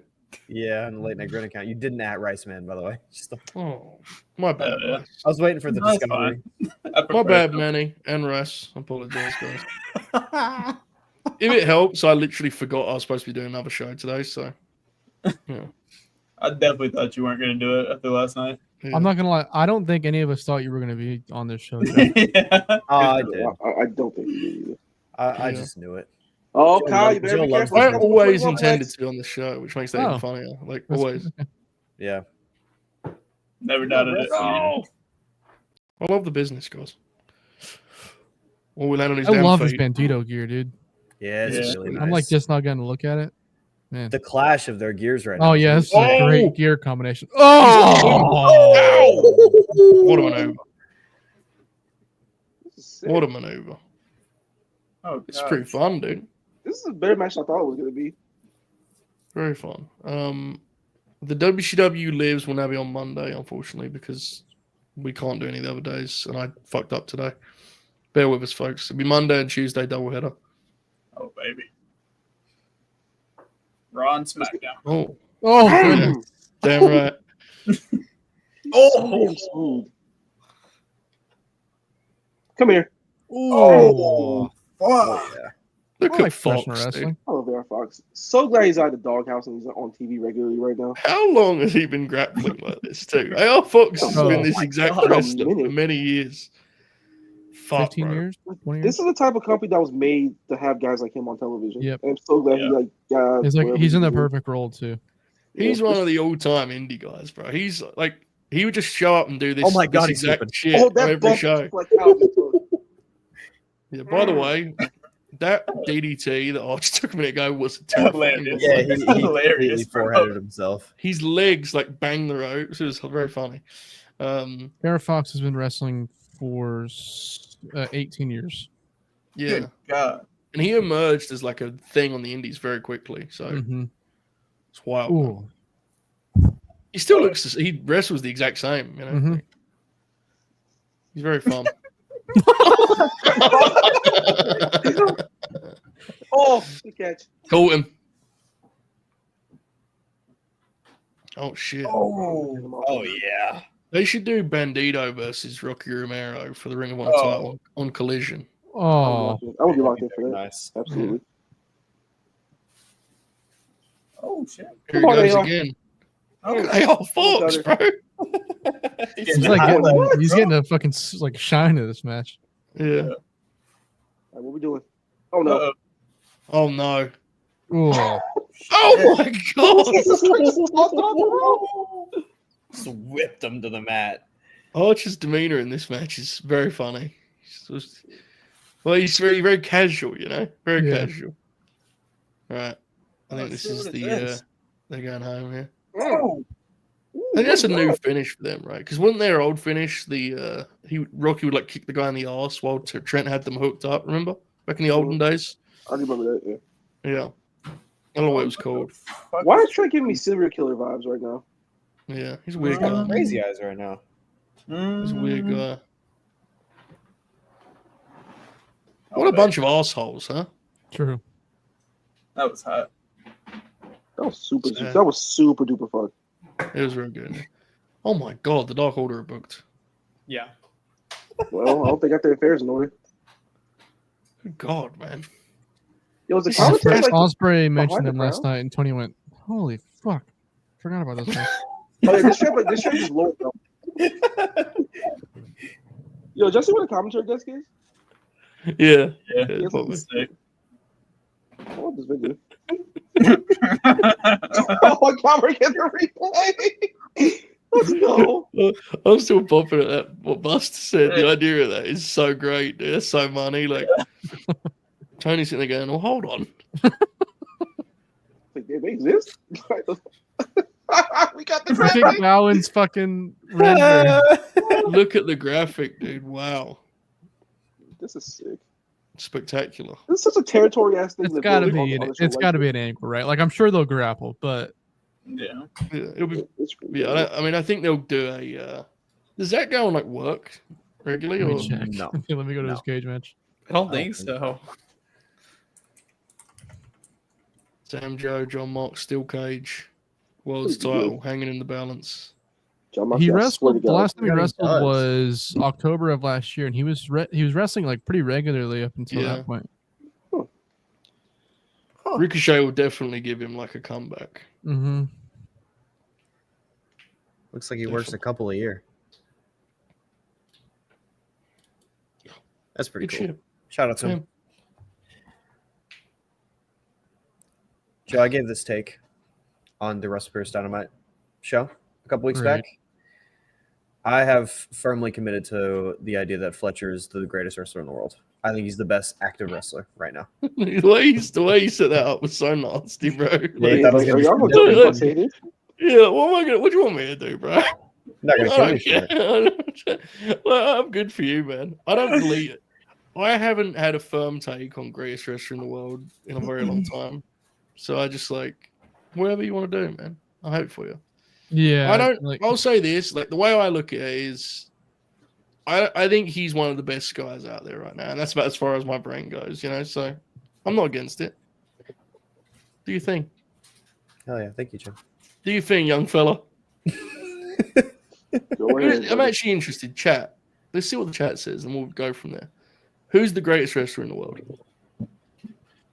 Yeah, on the late night Grin account. You didn't at Rice Man, by the way. Just Oh, my bad. Yeah. Rice. I was waiting for the That's discovery. I My prefer bad, it. Manny and Russ. I apologize, guys. If it helps, I literally forgot I was supposed to be doing another show today, so yeah. I definitely thought you weren't going to do it after last night. Yeah. I'm not gonna lie. I don't think any of us thought you were gonna be on this show. today. Yeah. I did. I don't think you did either. I Yeah. just knew it. Oh, Joe Kyle, you loves- better Joe be loves careful. I this. always intended to be on this show, which makes that Oh. even funnier. Like always. Yeah. Never doubted it. Oh! I love the business, guys. Or we land on his I damn love his feet. Bandito gear, dude. Yeah, it's Yeah. really nice. I'm like just not getting to look at it. Man. the clash of their gears right now. Oh is yeah, really this is a Oh! great gear combination. Oh, What a maneuver. This is sick. What a maneuver. Oh, It's gosh. pretty fun, dude. This is a better match than I thought it was going to be. Very fun. The WCW lives will now be on Monday, unfortunately, because we can't do any of the other days, and I fucked up today. Bear with us, folks. It'll be Monday and Tuesday doubleheader. Oh, baby. Raw and SmackDown. Oh, oh, yeah. goodness. Damn right. So damn smooth. Come here. Oh, Oh, yeah. Look I at like Fox, professional dude. wrestling. I love AR Fox. So glad he's out of the doghouse and he's on TV regularly right now. How long has he been grappling like this, too? AR Fox has Oh been this my exact God, a wrestler for minute. many years. Fuck, 15 bro. years, 20 years. This is the type of company that was made to have guys like him on television. Yep. And I'm so glad he Yeah. like got He's like wherever he's in the doing. perfect role too. He's Yeah. one of the all-time indie guys, bro. He's like, he would just show up and do this, Oh my God, this he's exact flipping. shit Oh, on that every bump show. like how he took. Yeah, by the way, that DDT that I just took a minute ago was terrifying. Hilarious. Yeah, he Hilarious, completely bro. foreheaded himself. His legs like banged the ropes. It was very funny. AR Fox has been wrestling for 18 years. Yeah, Good God. and he emerged as like a thing on the indies very quickly. So Mm-hmm. it's wild. man. Ooh. He still looks. He wrestles the exact same. You know, Mhm. he's very fun. Oh, good catch. Caught him. Oh shit! Oh yeah. They should do Bandito versus Rocky Romero for the Ring of Honor Oh. title on Collision. Oh, I would be locked in for that. Nice. Absolutely. Oh, shit. Here Come on, he goes AR. again. Oh, Hey, oh, Fox, bro. he's like he's getting a fucking like shine in this match. Yeah. All right, what we doing? Oh no. Uh-oh. Oh no. Oh, Oh my god. Jesus Christ, he tossed it off the rope. Just whipped him to the mat. Archer's demeanor in this match is very funny. He's very, very casual, you know? Very Yeah. casual. All right. I think this is what the, it is. they're going home here. Oh. I think that's a new finish for them, right? Because wasn't their old finish Rocky would like kick the guy in the arse while Trent had them hooked up, remember? Back in the olden days? I remember that, yeah. Yeah. I don't know what it was called. Why is Trey giving me serial killer vibes right now? Yeah, he's a weird guy. Crazy eyes right now. He's a weird guy. Oh, What a bunch of assholes, huh? true. That was hot. That was super. Sad. That was super duper fun. It was very good. Oh my god, the Dark Order are booked. Yeah. Well, I don't think I got their affairs in order. Good god, man. Yo, was the This is commentary fresh. like? Osprey mentioned the him last crowd? night, and Tony went, "Holy fuck, forgot about this guy." Oh, yeah, this trip is low. Though. Yo, did y'all see what the commentary desk is? Yeah. Yeah. Yeah, probably. Sick. I love this video. Oh my god, we're getting a replay. Let's go. I'm still popping at that. What Buster said. The idea of that is so great, dude. That's so money. Like, Tony's sitting there going, "Oh, hold on." Like, they exist? We got the Look at graphic. Bowens fucking render. Look at the graphic, dude. Wow. This is sick. Spectacular. This is such a territory ass thing. It's to got to build on be. the other show It's like got to this. be an angle, right? Like I'm sure they'll grapple, but Yeah. Yeah, it'll be. It's really Yeah, I mean, I think they'll do a. Does that go on like work regularly let or? me check. no. Okay, let me go to No. this cage match. I don't think think so. Sam Joe, John Mox, Steel Cage, World's Pretty good. title hanging in the balance. John He Moxley, I swear to wrestled. The God. last time he Yeah, he wrestled does. was October of last year, and he was wrestling like pretty regularly up until Yeah. that point. Ricochet will definitely give him like a comeback. Mm-hmm. Looks like he works a couple a year. That's pretty Good cool. shit. Shout out to Yeah. him. Joe, I gave this take on the WrestlePierce Dynamite show a couple weeks Right. back. I have firmly committed to the idea that Fletcher is the greatest wrestler in the world. I think he's the best active wrestler right now. The way you set that up was so nasty, bro. Yeah, that was Are y'all gonna gonna be tell me to say this? Yeah, what do you want me to do, bro? not gonna kill me for it. Well, I'm good for you, man. I don't believe it. I haven't had a firm take on greatest wrestler in the world in a very long time. So I just like whatever you want to do, man. I hope for you. Yeah, I don't. like I'll say this: like the way I look at it is, I think he's one of the best guys out there right now, and that's about as far as my brain goes. So I'm not against it. Do you think? Hell yeah, thank you, Jim. Do you think, young fella? Go ahead. I'm actually interested. Chat. Let's see what the chat says, and we'll go from there. Who's the greatest wrestler in the world?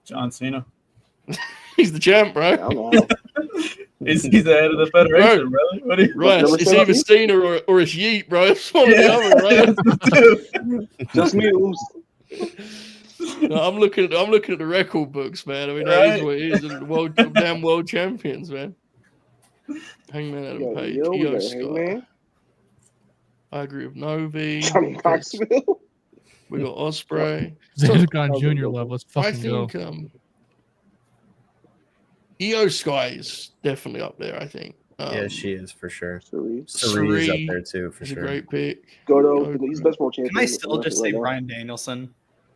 John Cena. He's the champ, bro. He's the head of the federation, bro. What do you Right, it's either Cena or it's Yeet, bro. It's one or the other, right? Just me. No, I'm looking at the record books, man. I mean, that is what it is. And damn world champions, man. Hangman Adam Page, Io Sky. I agree with Novi. Johnny Knoxville. We got Osprey. Xanagon Jr. level. Let's I fucking think go. Io Sky is definitely up there. I think. Yeah, she is for sure. Suri. Suri is up there too, for He's sure. a great pick. Goto. He's best world champion. Can I still just say right now. Bryan Danielson?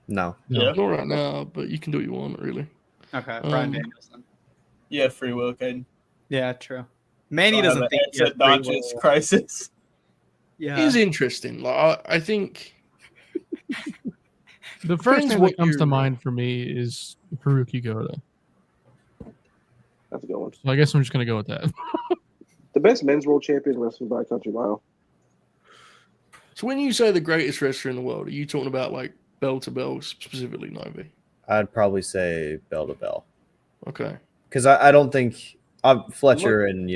No. Yeah. Not right now, but you can do what you want, really. Okay, Bryan Danielson. Yeah, free will, Caden. Yeah, true. Manny doesn't think it's a Doncic crisis. Yeah. He's interesting. Like, I think The first Depends thing what that comes to you're- mind for me is Haruki Goto. That's a good one. So I guess I'm just gonna go with that. The best men's world champion wrestling by a country mile. so. When you say the greatest wrestler in the world, are you talking about like bell to bell, specifically Novi? I'd probably say bell to bell. Okay. Because I don't think Fletcher and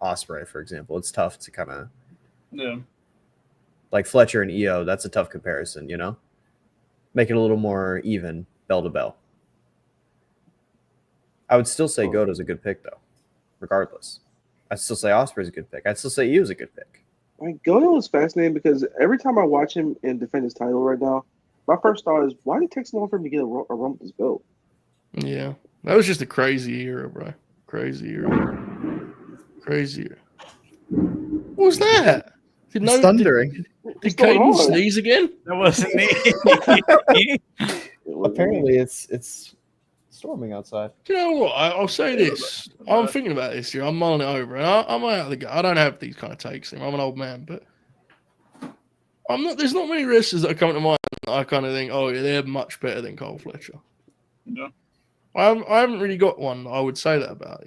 Osprey, for example, it's tough to kind of Yeah. like Fletcher and Io. That's a tough comparison, Make it a little more even, bell to bell. I would still say Goto's a good pick, though, regardless. I'd still say Osprey's a good pick. I'd still say Io's a good pick. Like, Goto is fascinating because every time I watch him and defend his title right now, my first thought is, why did it take so long for him to get a run with this belt? Yeah, that was just a crazy era, bro. Crazy era. Crazy era. What was that? It's thundering. Did Caden sneeze again? That wasn't me. Apparently, it's storming outside. Do you know what? I'll say this. I'm thinking about this here. I'm mulling it over, and I'm out of the game. I don't have these kind of takes. I'm an old man, but I'm not. There's not many wrestlers that are coming to mind. I kind of think, oh yeah, they're much better than Cole Fletcher. No. I haven't really got one I would say that about.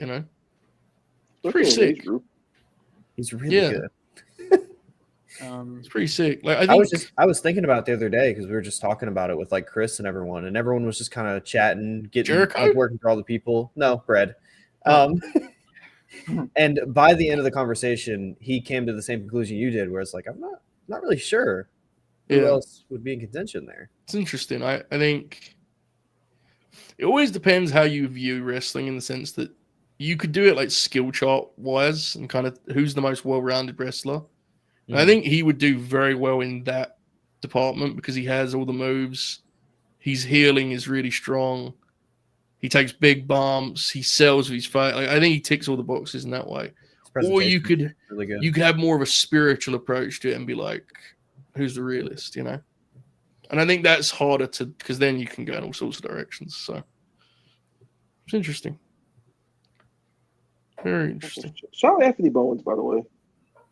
Pretty sick. He's really good. It's pretty sick. Like I was thinking about it the other day because we were just talking about it with like Chris and everyone was just kind of chatting, getting working for all the people. No, Brad. And by the end of the conversation, he came to the same conclusion you did, where it's like, I'm not really sure who else would be in contention there. It's interesting. I think it always depends how you view wrestling, in the sense that you could do it like skill chart wise and kind of who's the most well-rounded wrestler. And I think he would do very well in that department because he has all the moves. His healing is really strong. He takes big bumps. He sells with his fight. Like, I think he ticks all the boxes in that way. Or you could have more of a spiritual approach to it and be like, who's the realist, And I think that's harder because then you can go in all sorts of directions. So it's interesting. Very interesting. Shout out Anthony Bowens, by the way.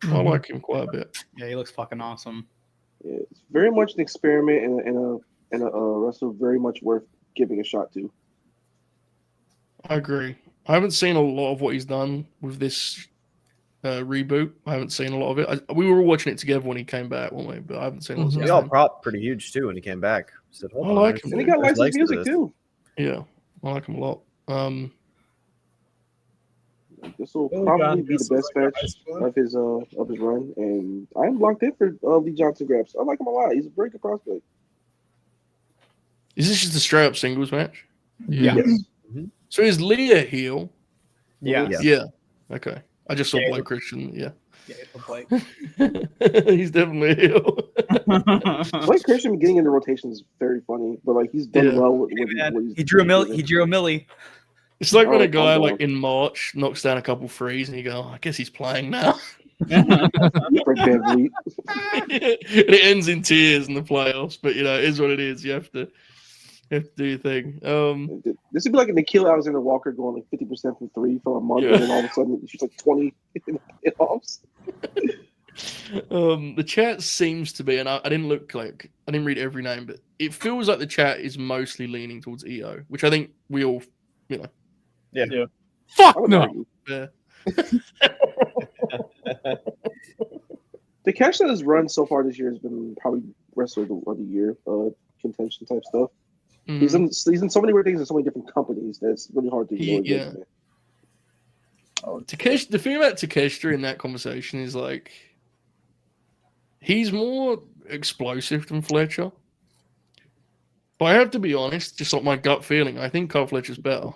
I like him quite a bit. Yeah, he looks fucking awesome. Yeah, it's very much an experiment and a wrestler very much worth giving a shot to. I agree. I haven't seen a lot of what he's done with this reboot. I haven't seen a lot of it. We were all watching it together when he came back, weren't we? But I haven't seen lots of We all prop pretty huge too when he came back. Said, I like him. And he got licensed music too. Yeah, I like him a lot. This will probably be the best match of his run, and I'm locked in for Lee Johnson Grabs. I like him a lot. He's a very good prospect. Is this just a straight up singles match? Yeah. Yes. So is Lee a heel? Yeah. Yeah. Okay. I just saw Yeah, Blake Christian. Yeah, for Blake. he's definitely a heel. Blake Christian getting into rotation is very funny, but like he's done well with what he's He drew a given. He drew a millie. It's like when a guy calm like down. in March knocks down a couple threes, and you go, oh, "I guess he's playing now." For Beverly. And it ends in tears in the playoffs, but it is what it is. You have to do your thing. This would be like a Nikhil Alexander Walker going like 50% from three for a month, Yeah. and then all of a sudden she's like 20 in the playoffs. The chat seems to be, and I didn't read every name, but it feels like the chat is mostly leaning towards EO, which I think we all, Yeah. Fuck I would no. argue. yeah. The catch that has run so far this year has been probably wrestler of the year, contention type stuff. He's in so many weird things in so many different companies that it's really hard to ignore. Yeah. Takeshi, the thing about Takeshita in that conversation is like he's more explosive than Fletcher. But I have to be honest, just like my gut feeling, I think Kyle Fletcher's better.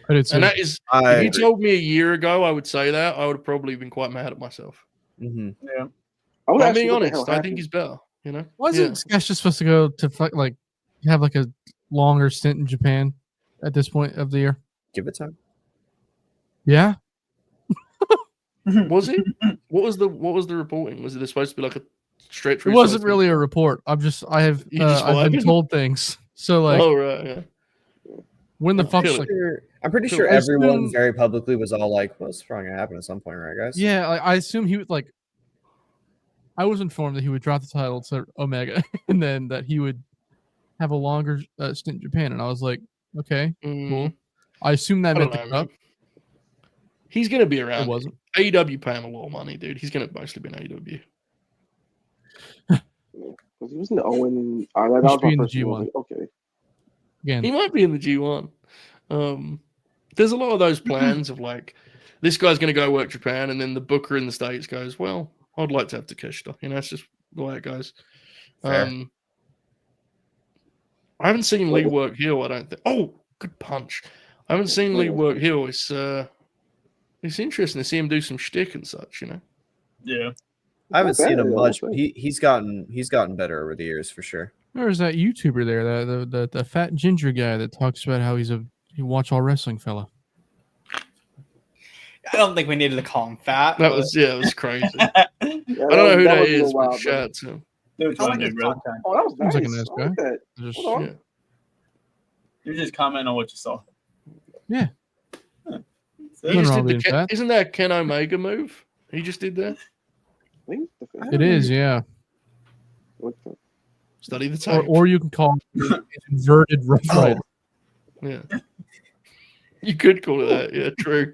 I did too. And that is, if you told me a year ago I would say that, I would have probably been quite mad at myself. Mm-hmm. Yeah. I'm being honest, I think he's better. Wasn't Sketch just supposed to go to like have like a longer stint in Japan at this point of the year? Give it time. Yeah. Was it? What was the reporting? Was it supposed to be like a straight It through? wasn't really a report. I've I've been told things. So like, oh right, yeah. when the fuck's Kill like, I'm pretty Kill sure it. everyone very publicly was all like, "Well, it's probably gonna happen at some point, right, guys?" yeah, I assume he would like. I was informed that he would drop the title to Omega, and then that he would have a longer stint in Japan. And I was like, okay, cool. I assume that I meant don't the know, cup. man. He's gonna be around. It wasn't. AEW pay him a lot of money, dude. He's gonna mostly be in AEW. Because he was in the Owen, and that He was should be my in the first thing. I was G1. like, okay. Again, He might be in the G1. There's a lot of those plans of like, this guy's going to go work Japan, and then the booker in the States goes, well, I'd like to have Takeshita. It's just the way it goes. Fair. I haven't seen Lee work heel, I don't think. Oh, good punch. I haven't seen Lee work heel. It's interesting to see him do some shtick and such, Yeah. I haven't seen him bad, much, though. but he's gotten better over the years for sure. there's that YouTuber there, the fat ginger guy that talks about how he watch all wrestling fella. I don't think we needed to call him fat. That was crazy. Yeah, I don't know who that was a is, little but wild, shout out to him. They were trying to, bro. Oh, that was nice. Seems like a nice I like that. Just, Hold on. Yeah. You just comment on what you saw. Yeah. He Nothing just wrong did with the that. Isn't that a Ken Omega move? He just did that. I think It is, yeah. What the- Study the tape. Or you can call it an inverted Rough Rider. Yeah. You could call it that. Yeah, true.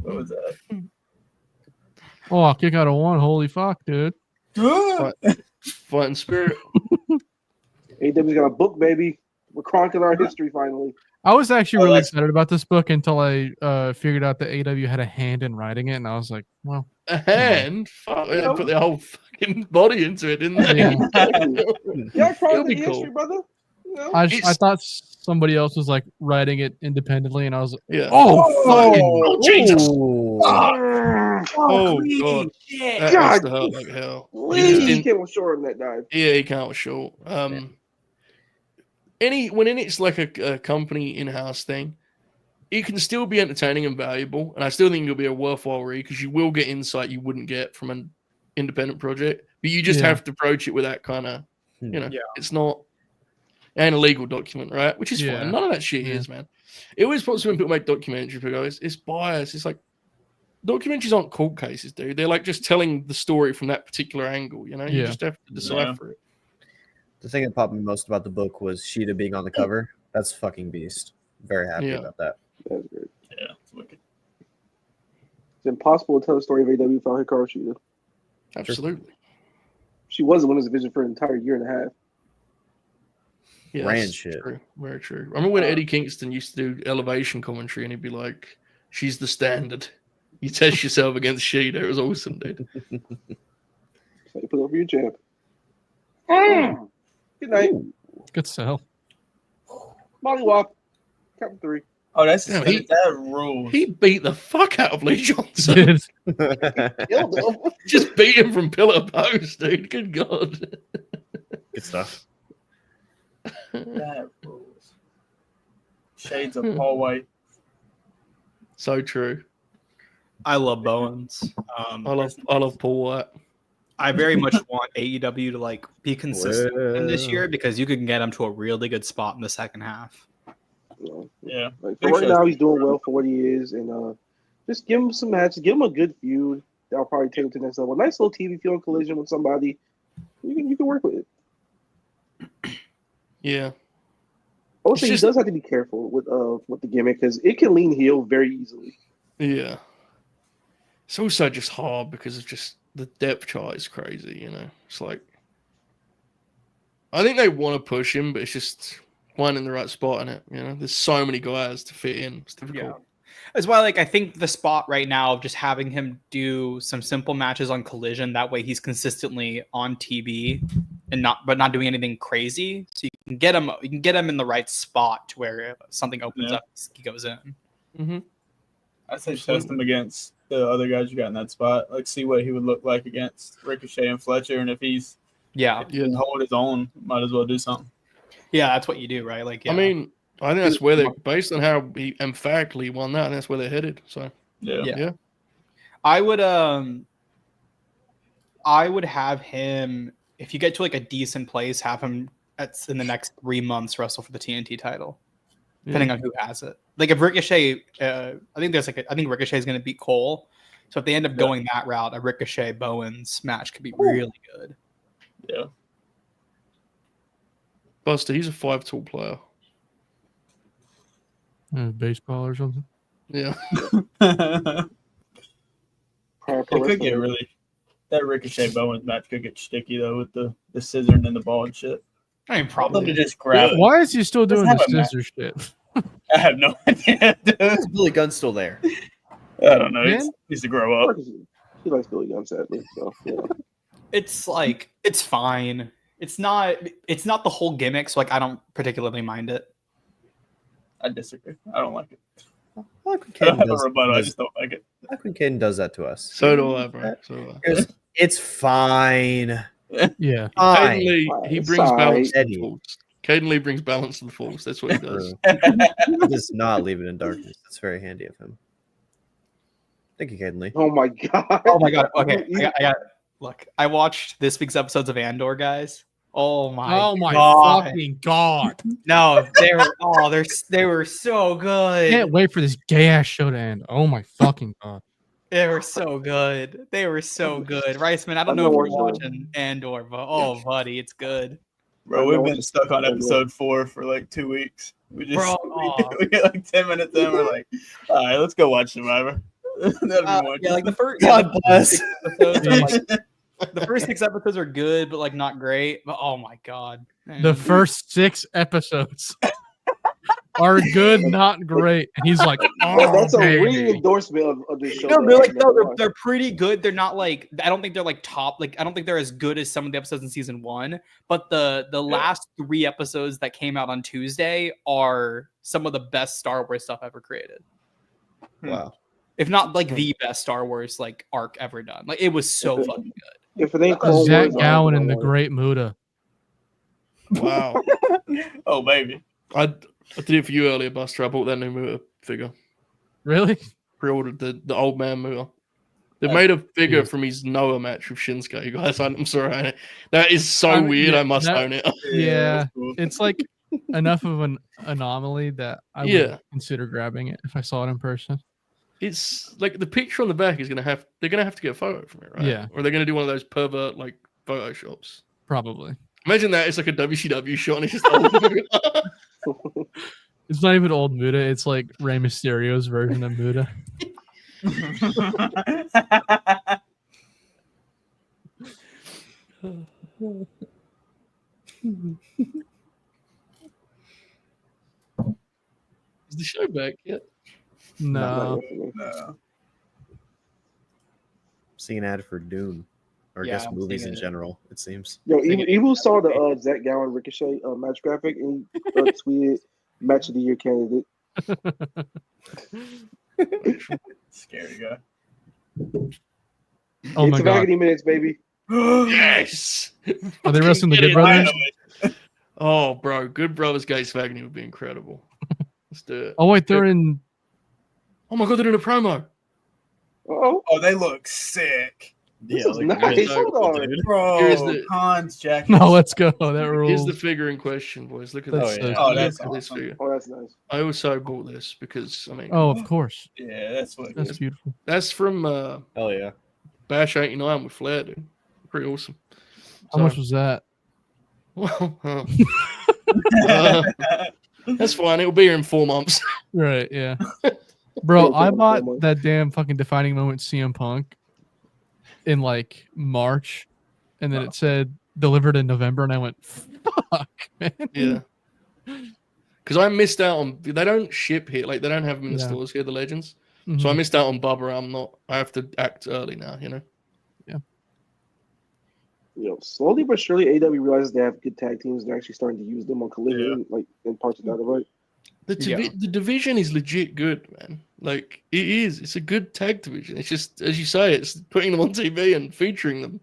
What was that? Oh, kick out of one. Holy fuck, dude. Fighting spirit. AEW's got a book, baby. We're chronicling our history finally. I was actually really that's- excited about this book until I figured out that AEW had a hand in writing it, and I was like, well, A hand? Fuck, they put their whole fucking body into it, didn't they? Yeah. Yeah, It'll chronicling be the cool. history, brother. You know? I It's- thought somebody else was like writing it independently, and I was like, Yeah. oh, fucking. Oh, Jesus. Ooh. Oh, God. That God. has to hurt like hell. He just Please, didn't- came short on that dive. Yeah, he can't was short. When it's like a company in-house thing, it can still be entertaining and valuable, and I still think it'll be a worthwhile read because you will get insight you wouldn't get from an independent project. But you just Yeah. have to approach it with that kind of, Yeah. it's not an illegal document, right? Which is Yeah. fine. None of that shit Yeah. is, man. It always puts when people make documentaries, people go, it's biased. It's like documentaries aren't court cases, dude. They're like just telling the story from that particular angle. You Yeah. just have to decipher it. The thing that popped me most about the book was Sheeta being on the cover. That's fucking beast. Very happy Yeah. about that. That's great. Yeah. It's wicked. It's impossible to tell the story of AEW without Hikaru Shida. Absolutely. She was the women's division for an entire year and a half. Yeah, Ran that's shit. True. Very true. I remember when Eddie Kingston used to do elevation commentary, and he'd be like, "She's the standard. You test yourself against Sheeta." It was awesome, dude. So you put over your champ. Good night. Good sell. Molly Wop. Count 3. Oh, that's Damn, suspended. That rules. He beat the fuck out of Lee Johnson. Dude, Killed him. Just beat him from pillar to post, dude. Good God. Good stuff. That rules. Shades of Paul White. So true. I love Bowens. I love Paul White. I very much want AEW to like be consistent in this year because you can get him to a really good spot in the second half. Yeah. Like, for right now, he's doing well for what he is, and just give him some matches, give him a good feud. That'll probably take him to the next level. A nice little TV feud on Collision with somebody. You can work with it. Yeah. Also, he does have to be careful with the gimmick because it can lean heel very easily. Yeah. It's also just hard because of just the depth chart is crazy, you know. It's like I think they want to push him, but it's just finding the right spot in it. You know, there's so many guys to fit in. It's difficult. Yeah. That's why, like, I think the spot right now of just having him do some simple matches on Collision, that way he's consistently on TV and not doing anything crazy. So you can get him in the right spot to where if something opens up, he goes in. Mm-hmm. I say test him against the other guys you got in that spot. Like, see what he would look like against Ricochet and Fletcher, and if he can hold his own, might as well do something. Yeah, that's what you do, right? Like, yeah. I mean, I think that's where they're based on how he emphatically won that. And that's where they're headed. So yeah. I would have him, if you get to like a decent place, have him in the next 3 months wrestle for the TNT title, depending on who has it. Like if Ricochet, I think Ricochet is going to beat Cole. So if they end up going that route, a Ricochet Bowens match could be really good. Yeah. Buster, he's a 5-tool player. Baseball or something. Yeah. It could get really. That Ricochet Bowens match could get sticky though with the scissor and the ball and shit. I mean, probably to just grab it. Why is he still doing the scissor shit? I have no idea. Is Billy Gunn still there? I don't know. He needs to grow up. He likes Billy Gunn, sadly. So yeah. It's like it's fine. It's not the whole gimmick, so like I don't particularly mind it. I disagree. I don't like it. I like when I don't have a Caden rebuttal. I just don't like it. I like when Caden does that to us. So do I, bro. So do I. It's fine. Yeah. Caden Lee, he brings balance to the Eddie. Force. Caden Lee brings balance to the Force. That's what he does. He does not leave it in darkness. That's very handy of him. Thank you, Caden Lee. Oh my god. Oh my god. Okay, I got. Look, I watched this week's episodes of Andor, guys. Oh my god. Fucking god! No, they were so good. Can't wait for this gay ass show to end. Oh my fucking god! They were so good. They were so good. Riceman, I don't know if you're watching Andor, but oh buddy, it's good. Bro, we've been stuck on episode 4 for like 2 weeks. We just we get like 10 minutes in, we're like, all right, let's go watch Survivor. Yeah, like the first God bless. the first 6 episodes are good, but like not great. But oh my god, man. The first 6 episodes are good, not great. And he's like, oh, That's a baby. ringing endorsement of this show. No, they're pretty good. They're not like I don't think they're like top. Like I don't think they're as good as some of the episodes in season 1. But the last 3 episodes that came out on Tuesday are some of the best Star Wars stuff ever created. Wow. If not like the best Star Wars like arc ever done. Like it was so fucking good. If it ain't Clone Zack Wars, Gowen and the Great Muda. Wow. Oh, baby. I did it for you earlier, Buster. I bought that new Muta figure. Really? Pre-ordered the old man Muta. They made a figure from his Noah match with Shinsuke. You guys, I'm sorry. That is so weird. I must own it. Yeah. It's like enough of an anomaly that I would consider grabbing it if I saw it in person. It's like the picture on the back is they're gonna have to get a photo from it, right? Yeah. Or they're gonna do one of those pervert like photoshops. Probably. Imagine that it's like a WCW shot and it's just old. It's not even old Muda. It's like Rey Mysterio's version of Muda. Is the show back yet? No. Seeing an ad for Dune, or I guess movies in general. It seems. Yo, Evil saw the Zack Gowen Ricochet match graphic and he tweeted match of the year candidate. Scary guy. Oh my It's god. agony minutes, baby. Yes. Are they wrestling the Get Good it, Brothers? man. Oh, bro, Good Brothers Gates of Agony would be incredible. Let's do it. Oh wait, they're in. Oh my god, they're doing a promo. Oh, Oh, they look sick. this Yeah, is like, nice. really Hold cool, on. dude. Bro, Here's the- Khan's jacket. No, let's go. That Here's rules. the figure in question, boys. Look at That's this. so Oh, cool. that's Look at this awesome. figure. Oh, that's nice. I also bought this because I mean, Oh, of course. Yeah, that's what. That's beautiful. that's from Hell yeah. Bash '89 with Flair, dude. Pretty awesome. How much was that? Well, that's fine. It'll be here in 4 months. Right, yeah. Bro, I bought Promo. that damn fucking defining moment CM Punk in like March, and then it said delivered in November, and I went, fuck, man. Yeah. Because I missed out on. They don't ship here. Like they don't have them in the Yeah. stores here. The Legends. Mhm. So I missed out on Bubba. I have to act early now. You know. Slowly but surely, AEW realizes they have good tag teams. They're actually starting to use them on Collision, like in parts of Dynamite. The division is legit good, man. Like it is. It's a good tag division. It's just as you say, it's putting them on TV and featuring them.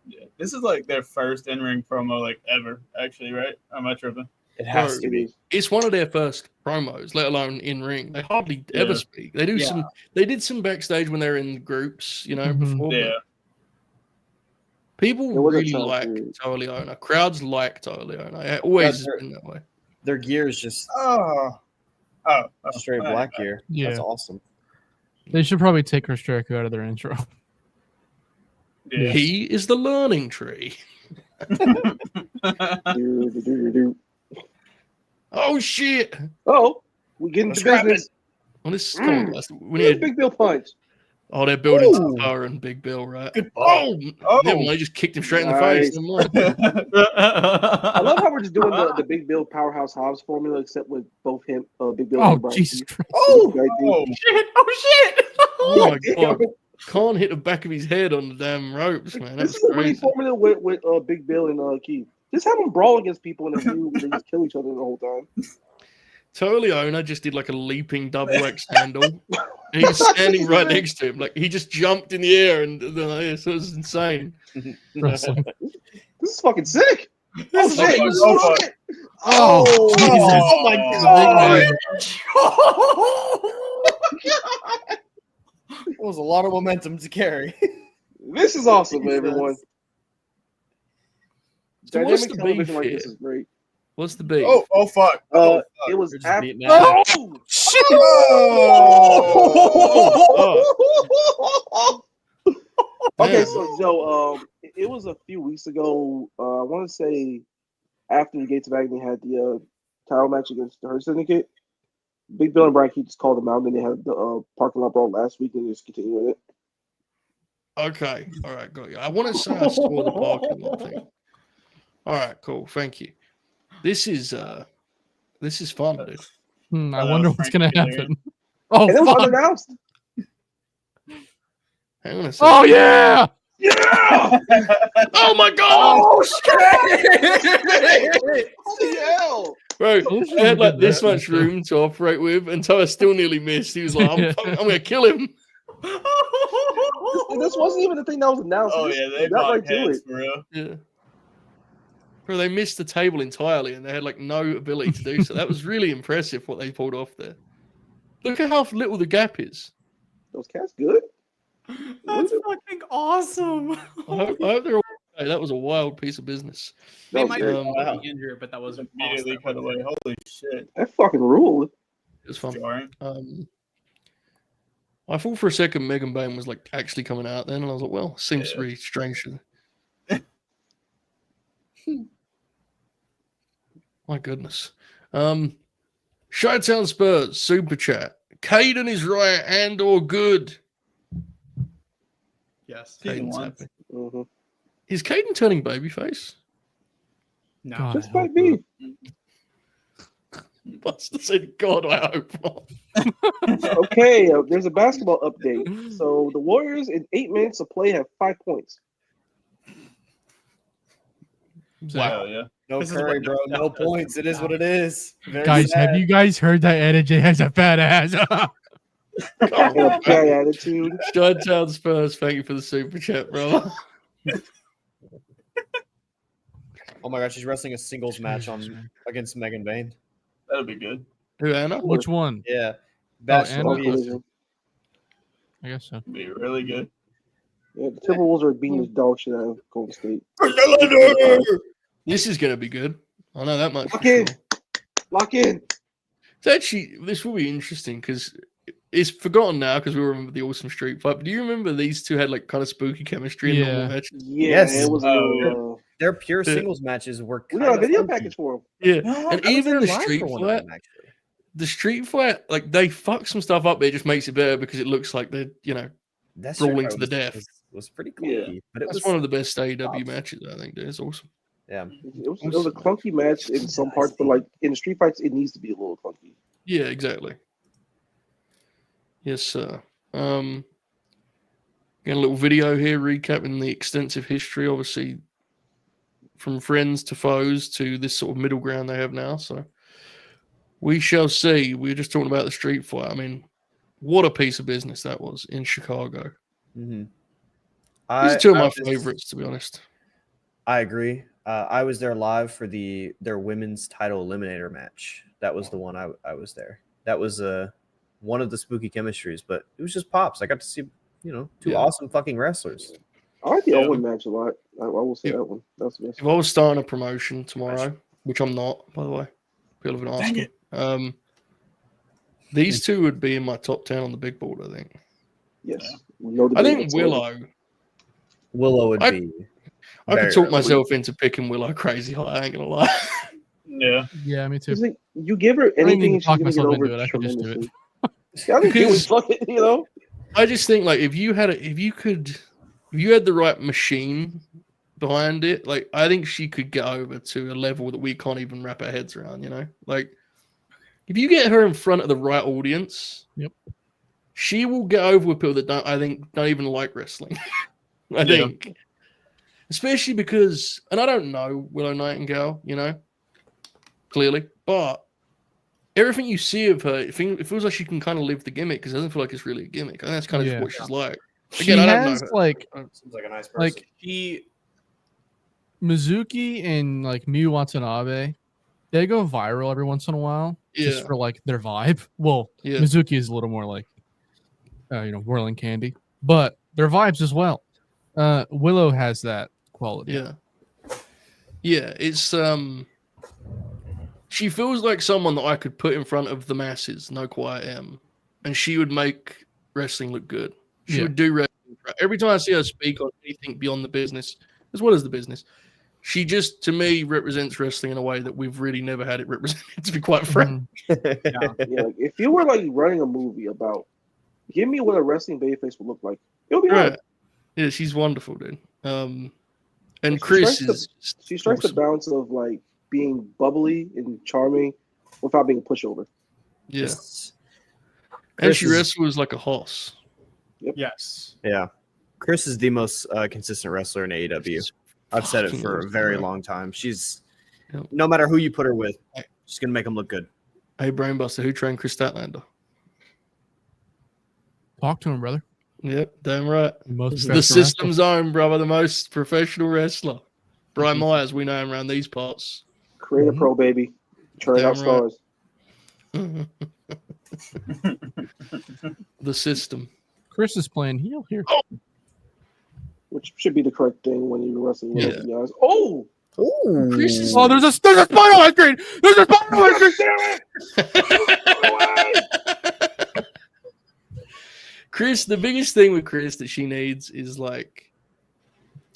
Yeah, this is like their first in-ring promo like ever. Actually, right? Am I tripping? It has Bro, to be. It's one of their first promos, let alone in ring. They hardly Yeah. ever speak. They do Yeah. some. They did some backstage when they were in groups, you know, Mhm. before. but Yeah. People It was a really tough like period. Totally Owner. Crowds like Totally Owner. It always has they're- been that way. Their gear is just Oh. straight all right. black gear. Yeah. That's awesome. They should probably take Chris Jericho out of their intro. Yeah. He is the learning tree. Do. Oh shit! Oh, we get into Scrap business. Well, this is come on, guys. We Here's need. Big Bill punch. Oh, they're building Ooh. Tara and Big Bill, right? Good Oh, Oh. never mind. They just kicked him straight in the face. Nice. Never mind. I love how we're just doing the Big Bill Powerhouse Hobbs formula, except with both him, Big Bill Oh, and Brian Jesus Keith. Christ. Oh. Shit! Oh shit! Oh my god! Khan hit the back of his head on the damn ropes, man. That This was is a winning crazy. formula with Big Bill and Keith. Just have them brawl against people in a feud where they just kill each other the whole time. Totally Owner just did like a leaping double X handle. And he's standing right next to him. Like he just jumped in the air and so it was insane. Wrestling. This is fucking sick. Oh is shit! fucking You so saw fun. it? Oh, Jesus. Oh my He's a god! big man. It was a lot of momentum to carry. This is awesome, everyone. So what's Dynamic the television beef like here? this is great. What's the beef? Oh fuck. Oh, fuck. It was They're just after. beating out. Oh! Shit! Okay, Damn. so Joe, it was a few weeks ago. I want to say after the Gates of Agony had the title match against the Hurt Syndicate. Big Bill and Brian Keith just called them out, and then they had the parking lot brawl last week, and they just continue with it. Okay. All right, got you. I want to say I saw the parking lot thing. All right, cool. Thank you. This is fun, dude. I wonder what's Frank gonna Kazarian. happen. Oh, And it was fuck. unannounced. Hang on a second. Oh yeah! Yeah! Oh my god! Holy hell! Bro, Collision I had like did this that, much so- room to operate with, and so I still nearly missed. He was like, Yeah. I'm gonna kill him. This wasn't even the thing that was announced. Oh This- yeah, they got got right to heads it. for real. Yeah. Bro, they missed the table entirely, and they had like no ability to do so. That was really impressive what they pulled off there. Look at how little the gap is. Those cats good. That's fucking awesome. I hope they're all okay. That was a wild piece of business. They That might was be great. Wow. injured, but that was Immediately awesome. cut away. Holy shit. That fucking ruled. It was fun. Jarring. I thought for a second Megan Bain was like actually coming out then, and I was like, well, seems Yeah. really strange. My goodness. Showtown Spurs, Super Chat. Caden is right and or good. Yes. Season Caden's one. happy. Mhm. Is Caden turning babyface? No. God. This might be. Buster said, God, I hope not. Okay, there's a basketball update. So the Warriors in 8 minutes of play have 5 points. Zach, Wow, yeah. No This is Curry, what- bro. No points. It is what it is. Very Guys, have sad. you guys heard that LNG has a fat ass? And a bad attitude. Chi-Town Spurs, thank you for the super chat, brother. Oh my gosh, she's wrestling a singles match Jesus, man. against Megan Vane. That'll be good. Who, Anna? Which one? Yeah. Anna? Oh, Bachelor. Collision. I guess so. Be really good. Yeah, the Timberwolves are beating the dog shit out of Golden State. This is going to be good. I know that much. Lock for in. sure. Lock in. It's actually, this will be interesting because it's forgotten now because we remember the awesome street fight. But do you remember these two had like kind of spooky chemistry in Yeah. normal matches? Yeah, Yes. it was a little. Their pure Yeah. singles matches were We kind got a of video funky. package for them. Yeah. No, And I was even there the live street for one of fight, them, actually. the street fight, like they fuck some stuff up, but it just makes it better because it looks like they're, That brawling street to the fight death. was pretty Yeah. clunky, but it that's was one of the best AEW tops. matches, I think. Dude. It's awesome. yeah. It was a clunky match in some parts, but like in the street fights, it needs to be a little clunky. Yeah, exactly. Yes, sir. Got a little video here recapping the extensive history, obviously, from friends to foes to this sort of middle ground they have now. So we shall see. We were just talking about the street fight. I mean, what a piece of business that was in Chicago. Mm-hmm. These are two of my favorites, to be honest. I agree. I was there live for their women's title eliminator match. That was the one I was there. That was one of the spooky chemistries, but it was just pops. I got to see, two awesome fucking wrestlers. I like the Owen match a lot. I will say that one. That's the best. If I was starting a promotion tomorrow, which I'm not, by the way, people have been asking. These two would be in my top 10 on the big board, I think. Yes. I think Willow Would I be. I could very talk early. myself into picking Willow crazy high, I ain't gonna lie. Yeah. Yeah, me too. It's like, you give her I don't anything, need and to talk she's gonna myself get into over it. I could just do it. tremendously. Yeah, I think it was fucking, I just think like if you had the right machine behind it, like I think she could get over to a level that we can't even wrap our heads around, Like if you get her in front of the right audience, Yep, she will get over with people that don't even like wrestling. I think. Especially because, and I don't know Willow Nightingale, clearly, but everything you see of her, it feels like she can kind of live the gimmick because it doesn't feel like it's really a gimmick. I think that's kind of just what she's like. She Again, I don't has know. Seems like a nice person. like Mizuki and like Miyu Watanabe, they go viral every once in a while just for like their vibe. Well, Yeah. Mizuki is a little more like, whirling candy, but their vibes as well. Willow has that quality. Yeah, it's she feels like someone that I could put in front of the masses, no quiet M, and she would make wrestling look good. She would do wrestling. Every time I see her speak on anything beyond the business, as well as the business, she just, to me, represents wrestling in a way that we've really never had it represented, to be quite frank. Mm-hmm. Yeah, like, if you were like running a movie about, give me what a wrestling babyface would look like, it would be Right. right. Yeah, she's wonderful, dude. And She Kris strikes is She strikes awesome. the balance of like being bubbly and charming without being a pushover. Yeah. Just- And Kris she is- wrestles like a hoss. Yes. Yeah. Chris is the most consistent wrestler in AEW. I've said it Fucking for a awesome, very bro. long time. She's, Yep. no matter who you put her with, she's going to make them look good. Hey, Brainbuster, who trained Kris Statlander? Talk to him, brother. Yep, damn right. Most The system's own, brother, the most professional wrestler. Brian Mm-hmm. Myers, we know him around these parts. Create a Mhm. pro baby, turn Damn out right. stars. The system. Chris is playing heel here. Which should be the correct thing when you're wrestling with Yeah. other guys. Oh, Chris is- Oh, there's a spider on my screen. There's a spider on my screen. Chris, the biggest thing with Chris that she needs is like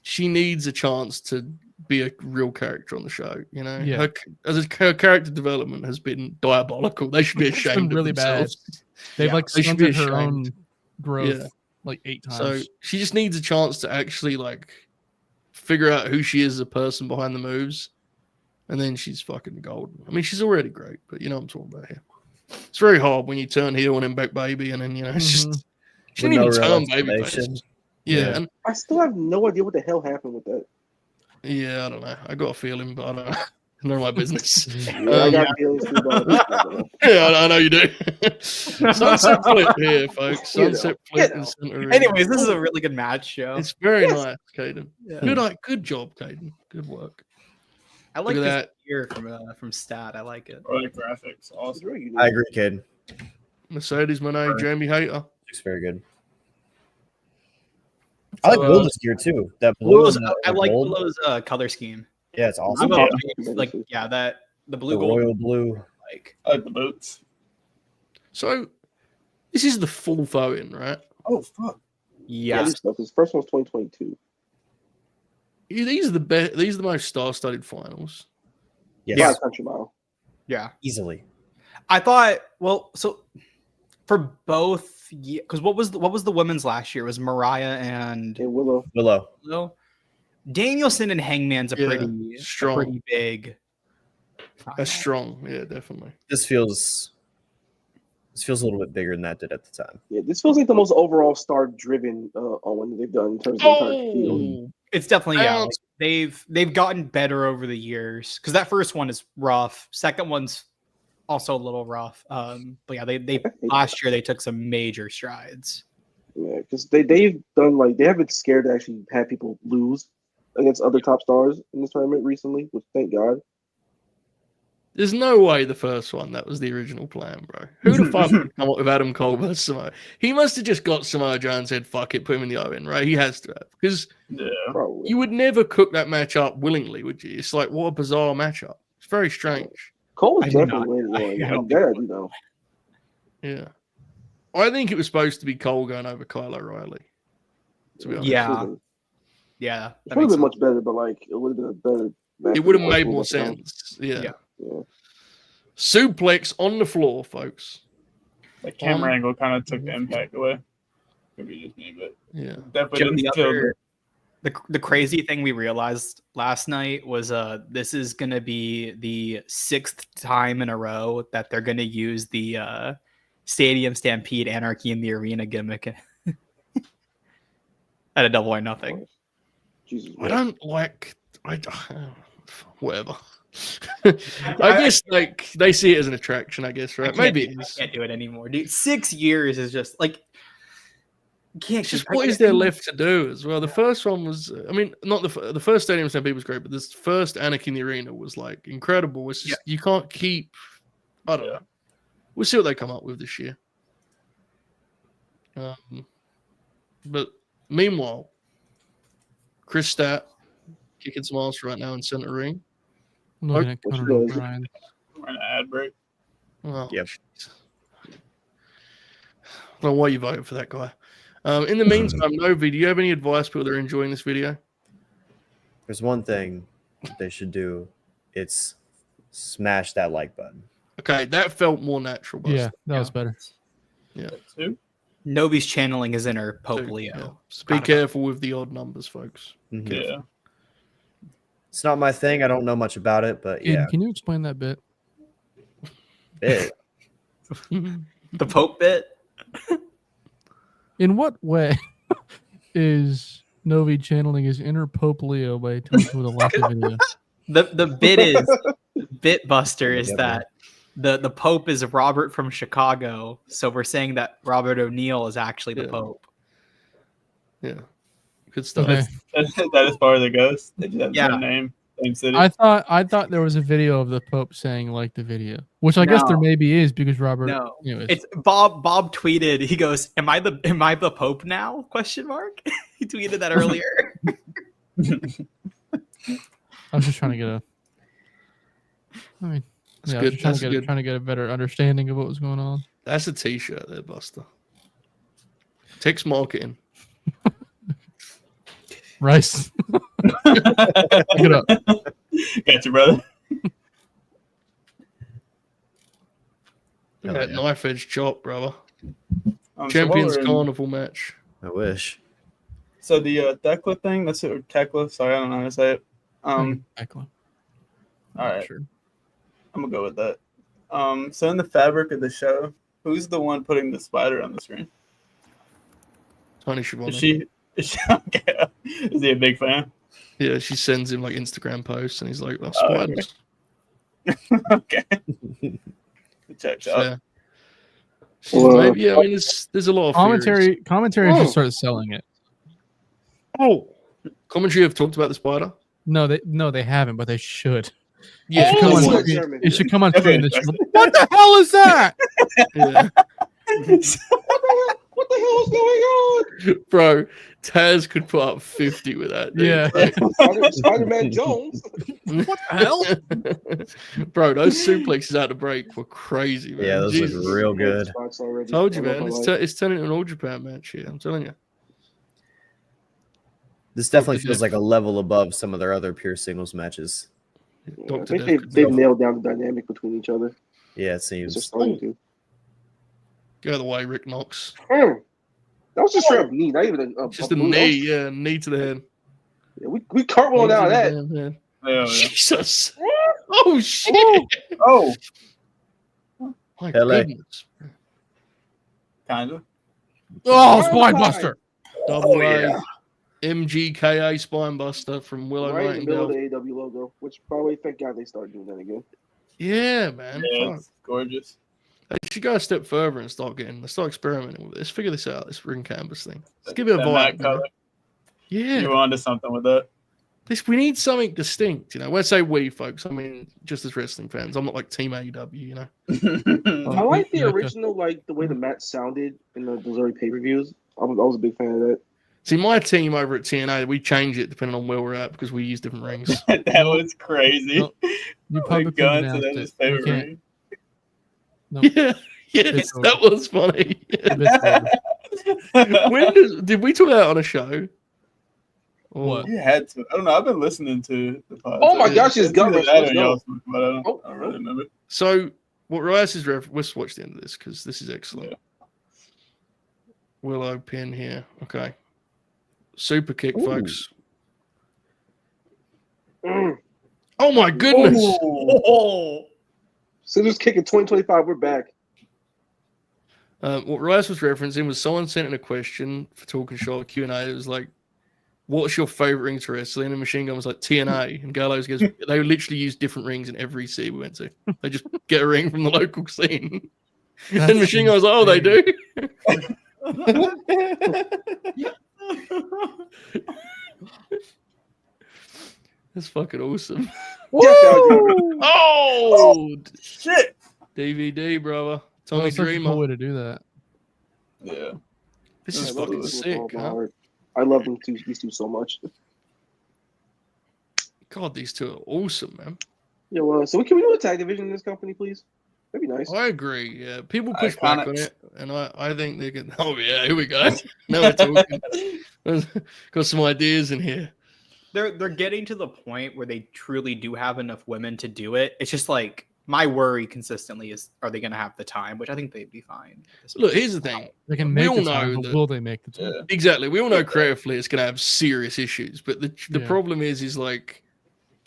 she needs a chance to be a real character on the show. Yeah. Her character development has been diabolical. They should be It's been ashamed really of bad. themselves. They've like They should be stunted her ashamed. own growth Yeah. like 8 times. So she just needs a chance to actually like figure out who she is as a person behind the moves, and then she's fucking golden. I mean, she's already great, but you know what I'm talking about here. It's very hard when you turn heel and then back baby, and then it's just she With didn't no even real turn baby explanation. face. Yeah, Yeah. and I still have no idea what the hell happened with that. yeah, I don't know. I got a feeling, but I don't know. None of my business. I got feelings too about it. Yeah, I know you do. Sunset Flip here, folks. Sunset Flip in center ring. Anyways, this is a really good match, Joe. It's very nice, Caden. Yeah. Good job, Caden. Good work. I like Look this at gear from Stat. I like it. Or the graphics. Awesome. I agree, kid. Mercedes Monet, Jamie Hater. Looks very good. I like Willow's gear too. That blue. Willow's, and I like gold. Willow's color scheme. Yeah, it's awesome. I'm Yeah. that the blue The gold royal blue. like. I like the boots. So, this is the full voting, right? Oh fuck. Yeah. This first one's 2022. These are the best. These are the most star-studded finals. Yes, Yeah, country mile. Yeah. easily. I thought, well, so for both, because what was the women's last year? It was Mariah and And Willow. Willow. Danielson and Hangman's a Yeah, pretty strong. pretty big. That's strong. Yeah, definitely. This feels a little bit bigger than that did at the time. Yeah, this feels like the most overall star-driven one they've done in terms of the entire field. It's definitely Um, they've gotten better over the years because that first one is rough. Second one's also a little rough. But yeah, they last year they took some major strides. Yeah, because they've done they haven't scared to actually have people lose against other top stars in this tournament recently, which thank God. There's no way the first one that was the original plan, bro. Who the fuck would come up with Adam Cole versus Samoa? He must have just got Samoa Joe and said, "Fuck it, put him in the Owen," right? He has to have because Yeah. Probably. you would never cook that match up willingly, would you? It's like what a bizarre matchup. It's very strange. Cole was I do definitely not- winning I don't one. That you know. Yeah, I think it was supposed to be Cole going over Kyle O'Reilly. To be honest, Yeah. Yeah, It that would have makes been much better, but it would have been a better match. it would have than made what more was done. sense. Yeah. Yeah. Yeah. Suplex on the floor, folks. The camera angle kind of took the impact away. Maybe just me, but Yeah. definitely Joe, didn't feel good. the crazy thing we realized last night was this is gonna be the 6th time in a row that they're gonna use the Stadium Stampede Anarchy in the Arena gimmick at a Double or Nothing. Jesus. I don't like. Whatever. I guess they see it as an attraction. I guess right. Maybe it I is. can't do it anymore, dude. 6 years is just like you can't. It's just what is there left to do as well? The first one was. I mean, not the first Stadium Stampede was great, but this first Anarchy in the Arena was like incredible. It's just you can't keep. I don't know. We'll see what they come up with this year. But meanwhile, Kris Stat kicking some ass right now in center ring. I'm looking at What's Conan yours? O'Brien. We're in an ad break. Oh, Yep. jeez. I don't know why you voted for that guy. In the meantime, Novi, do you have any advice for people that are enjoying this video? There's one thing they should do. It's smash that like button. Okay, that felt more natural. Buster. Yeah, that was better. Two. Novi's channeling his inner Pope Dude, Leo. yeah. So be careful with the odd numbers, folks. Mhm. Yeah. It's not my thing. I don't know much about it, but Aiden, yeah, can you explain that bit? it. The Pope bit. In what way is Novi channeling his inner Pope Leo by telling people to like the video? The bit is bit buster is Yeah, that the Pope is Robert from Chicago, so we're saying that Robert O'Neill is actually the Yeah. Pope. Yeah, good stuff. Okay. That is far as it goes. They just have the Yeah. same name, same city. I thought there was a video of the Pope saying like the video, which I guess there No. maybe is because Robert. No. Anyways. It's Bob tweeted. He goes, "Am I the Pope now?" Question mark. He tweeted that earlier. I was just trying to get a. I mean, That's yeah, I good. was just That's good. trying to get a better understanding of what was going on. That's a T-shirt there, Buster. Text marketing. Rice. Look it up. Got you, brother. Hell That yeah. knife edge chop, brother. So Champions while we're in- Carnival match. I wish. So the Tekla thing, that's it, or Tekla. Sorry, I don't know how to say it. All right, Sure. I'm gonna go with that. So in the fabric of the show, who's the one putting the spider on the screen? Tony Schiavone. Is she okay. Is he a big fan? Yeah, she sends him like Instagram posts, and he's like, "Oh, spiders." Okay. It checks out. Fair. Maybe, yeah, I mean, there's a lot of theories. Commentary should start selling it. Oh, commentary have talked about the spider. No, they haven't, but they should. Yeah, it should come on Oh, screen. German. It should come on screen. Definitely. What the hell is that? yeah. What the hell is going on? Bro, Taz could put up 50 with that. Dude. Yeah. Like, Spider-Man Jones. What the hell? Bro, those suplexes out the break were crazy, man. Yeah, those Jesus. look real good. Told you, man. It's turning into an All Japan match here. I'm telling you. This definitely feels like a level above some of their other pure singles matches. I think they've nailed down the dynamic between each other. Yeah, it They're seems. starting to. Get out of the way, Rick Knox. That was just straight up knee, not even a Just a boot. knee, yeah, knee to the head. Yeah, we cartwheeled out of that. Man. Yeah. Jesus. Oh, shit. Oh, My LA. goodness. kind of. Oh, Spinebuster. Double yeah. A. MGKA Spinebuster from Willow Right in the middle of Nightingale. the AEW logo, which probably thank God they started doing that again. Yeah, man. Yeah, Fuck. it's gorgeous. They should go a step further and start experimenting with this. Figure this out, this ring canvas thing. Let's give it a That vibe. matte man. color. Yeah. You were onto something with that. We need something distinct, you know. When I say we, folks, I mean just as wrestling fans. I'm not like Team AEW, you know. I like the Yeah, okay. original, like the way the match sounded in those early pay-per-views. I was a big fan of that. See, my team over at TNA, we change it depending on where we're at because we use different rings. That was crazy. No, you Like publicly guns and announced then it. his You favorite can't- ring. No, Yeah, yes, It's that was funny. it's over. When did we talk that on a show? Or- What? You had to. I don't know. I've been listening to the podcast. Oh my gosh, his gut rush. Let's I go. don't really remember. So, what Rice is let's watch the end of this because this is excellent. Yeah. Willow pin here. Okay. Super kick, Ooh. folks. Mm. Oh my goodness. Oh. Scissors kick in 2025. We're back. What Rice was referencing was someone sent in a question for Talking Short Q&A. It was like, what's your favorite ring to wrestle in? And Machine Gun was like TNA. And Gallows goes, they literally use different rings in every city we went to. They just get a ring from the local scene. And Machine Gun was like, oh, they do? That's fucking awesome. Oh! Shit. DVD, brother. Tommy That's such a Dreamer. cool way to do that. Yeah. This is I love fucking this sick, huh? I love them two, these two so much. God, these two are awesome, man. Yeah, well, so can we do a tag division in this company, please? That'd be nice. I agree. Yeah, people push back on Iconics. it, and I think they can. Oh yeah, here we go. Now we're talking. Got some ideas in here. They're getting to the point where they truly do have enough women to do it. It's just like my worry consistently is, are they going to have the time? Which I think they'd be fine. Look, here's the thing. They can We make all the know time, but that- will they make the time? Yeah. Exactly. We all know creatively it's going to have serious issues, but the Yeah. problem is like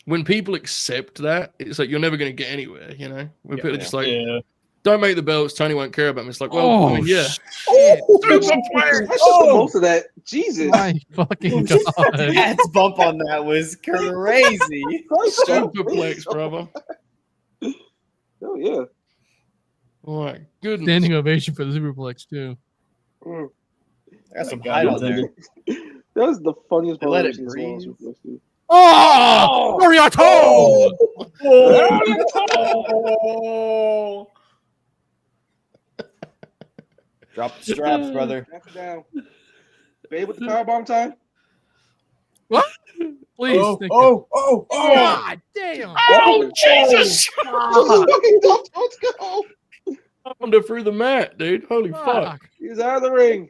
when people accept that, it's like you're never going to get anywhere. You know, when Yeah. people are just like, Yeah. don't make the belts. Tony won't care about them. It's like, well, Oh, I mean, yeah. That's just the most of that. Jesus. My fucking god. Cat's bump on that was crazy. Superplex, brother. Oh yeah. All right, goodness. Standing ovation for the Superplex too. Mm. That's some God, height on it's there. That was the funniest They part let I've it seen in breathe. so long. Oh, Moriarty! Oh. Drop the straps, brother. Back it down. Babe with the powerbomb time. Please. Oh, thank you. oh. God damn. Oh, Jesus! Just fucking don't go. Under through the mat, dude. Holy fuck. Fuck. He's out of the ring.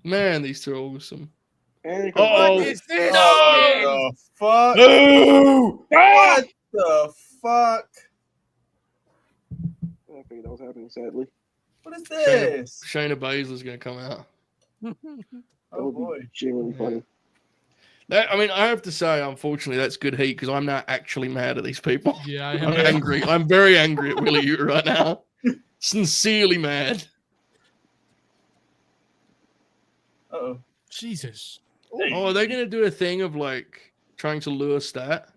Man, these two are awesome. And he comes Oh, back. is this? What the fuck? No! What the fuck? I think that was happening, sadly. What is this? Shayna Baszler's going to come out. That Oh would boy. be genuinely funny. I mean, I have to say, unfortunately, that's good heat because I'm not actually mad at these people. Yeah, I I'm am. angry. I'm very angry at Willie Ute right now. Sincerely mad. Uh-oh. Jesus. Oh, are they going to do a thing of like trying to lure Stat?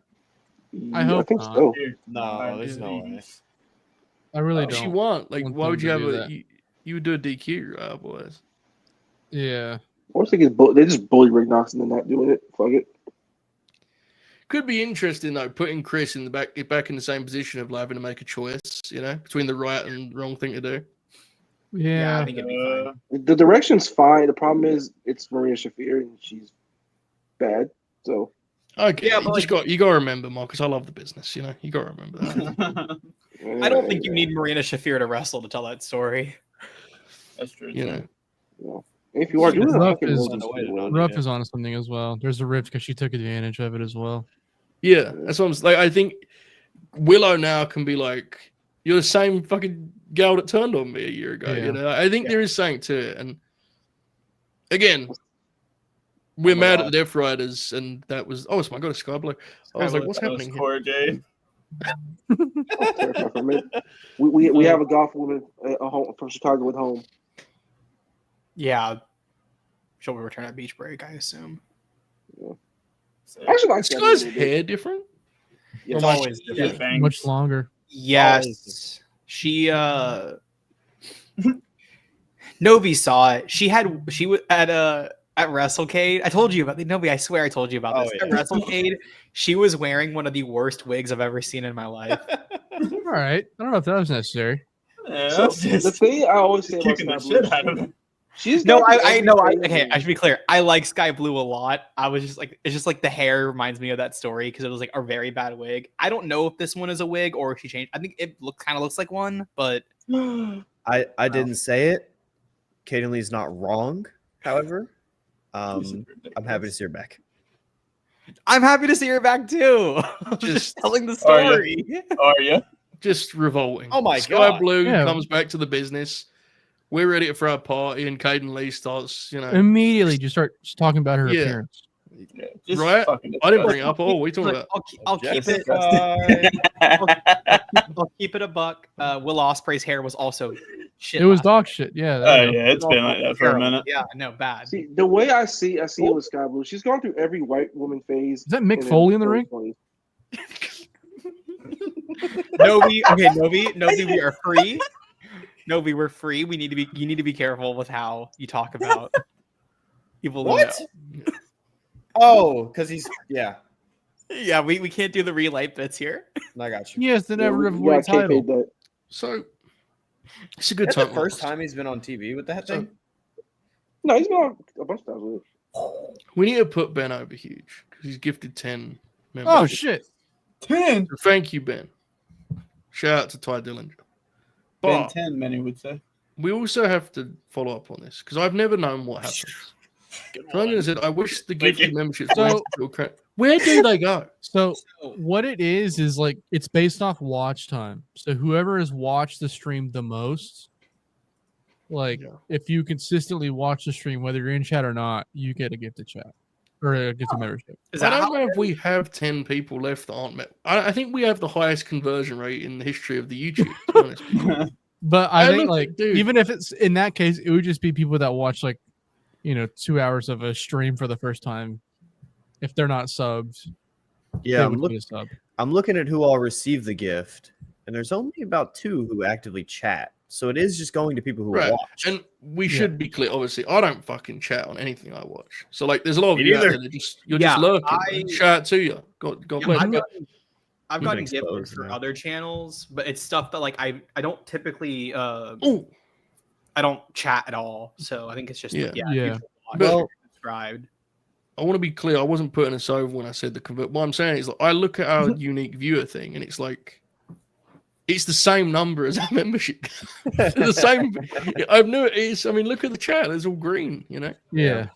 I hope think not. so. No, there's no way. I really don't. She won. Like, want why would them you to have do a? that. You would do a DQ, boys. Yeah. I was thinking they just bully Rick Knox and then not doing it. Fuck it. Could be interesting though, putting Chris in the back in the same position of having to make a choice, between the right and wrong thing to do. Yeah, I Yeah. think it'd be fine. The direction's fine. The problem is it's Maria Shafir and she's bad. So Okay, Yeah, you but just you got to remember, Marcus. I love the business. You got to remember that. I don't think you need Marina Shafir to wrestle to tell that story. That's true. You know. Yeah. If you are doing Ruff it, is- fucking Ruff is on something as well. There's a rift because she took advantage of it as well. Yeah, that's what I'm like. I think Willow now can be like, you're the same fucking gal that turned on me a year ago. Yeah. I think there is something to it. And again, we're mad at the Death Riders, and that was it's my god, a Sky Blue. I was like, what's happening here? Core J. terrified from it. We have a golf woman home, from Chicago at home. Yeah. She'll return at beach break, I assume. Actually, like Sky's hair different. Yeah, It's always different. Yeah, Much longer. Yes. She Novi saw it. She was at WrestleCade. I told you about the Novi, I swear I told you about this. Oh, At WrestleCade, she was wearing one of the worst wigs I've ever seen in my life. All right. I don't know if that was necessary. Yeah, So, that's just the thing I always say about kicking Sky the Blue, shit out of him. she's No, got the I know. everything- Okay, I should be clear. I like Sky Blue a lot. I was just like, it's just like the hair reminds me of that story because it was like a very bad wig. I don't know if this one is a wig or if she changed. I think it kind of looks like one, but I didn't say it. Kaden Lee's not wrong. However, I'm happy to see her back. I'm happy to see her back too. Just telling the story. Are you? Just revolting. Oh my Sky God. Blue Yeah. comes back to the business. We're ready to throw a party, and Caden Lee starts, Immediately, just start talking about her Yeah. appearance. Yeah, just Right? fucking I didn't disgusting. bring it up. Oh, we talking Look, about? I'll keep it. I'll keep it a buck. Will Ospreay's hair was also shit. It was last dog shit. Yeah. there Oh you go. yeah, it's been like that for a Terrible. minute. Yeah, no, bad. See, the way I see it with Sky Blue, she's gone through every white woman phase. Is that Mick Foley in the ring? 2020s. Novi, we are free. Novi, we're free. You need to be careful with how you talk about people. What? Who know. Oh, because he's Yeah, we can't do the relight bits here. I got you. He has the never Yeah, avoid we gotta title. kayfabe that. So it's a good That's time. the first time he's been on TV with that thing. No, he's been on a bunch of times with it. We need to put Ben over huge because he's gifted 10 members. Oh shit! 10. So thank you, Ben. Shout out to Ty Dillinger. Ben But 10, many would say. we also have to follow up on this because I've never known what happens. Ryan said, I wish the gifted memberships. Where do they go? So what it is like it's based off watch time. So whoever has watched the stream the most, like Yeah. if you consistently watch the stream, whether you're in chat or not, you get a gifted chat or a gifted membership. Is I that don't know if we have 10 people left that aren't met. I think we have the highest conversion rate in the history of the YouTube. To be honest with you. But I Hey, think look, like dude. even if it's in that case, it would just be people that watch like 2 hours of a stream for the first time. If they're not subbed, Yeah, they I'm, would be a sub. I'm looking at who all received the gift, and there's only about 2 who actively chat. So it is just going to people who Right. watch. And we should be clear. Obviously, I don't fucking chat on anything I watch. So, like, there's a lot of Me you out neither. there that you're Yeah, just lurking. I- Shout out to you. God Yeah, bless. I've gotten exposed gifted for now. other channels, but it's stuff that like I don't typically Oh, I don't chat at all. So I think it's just Yeah. Yeah. people watch, Well- subscribed. I want to be clear. I wasn't putting us over when I said the convert. What I'm saying is, like, I look at our unique viewer thing, and it's like, it's the same number as our membership. The same. I've noticed. I mean, look at the chat. It's all green. Yeah. Pretty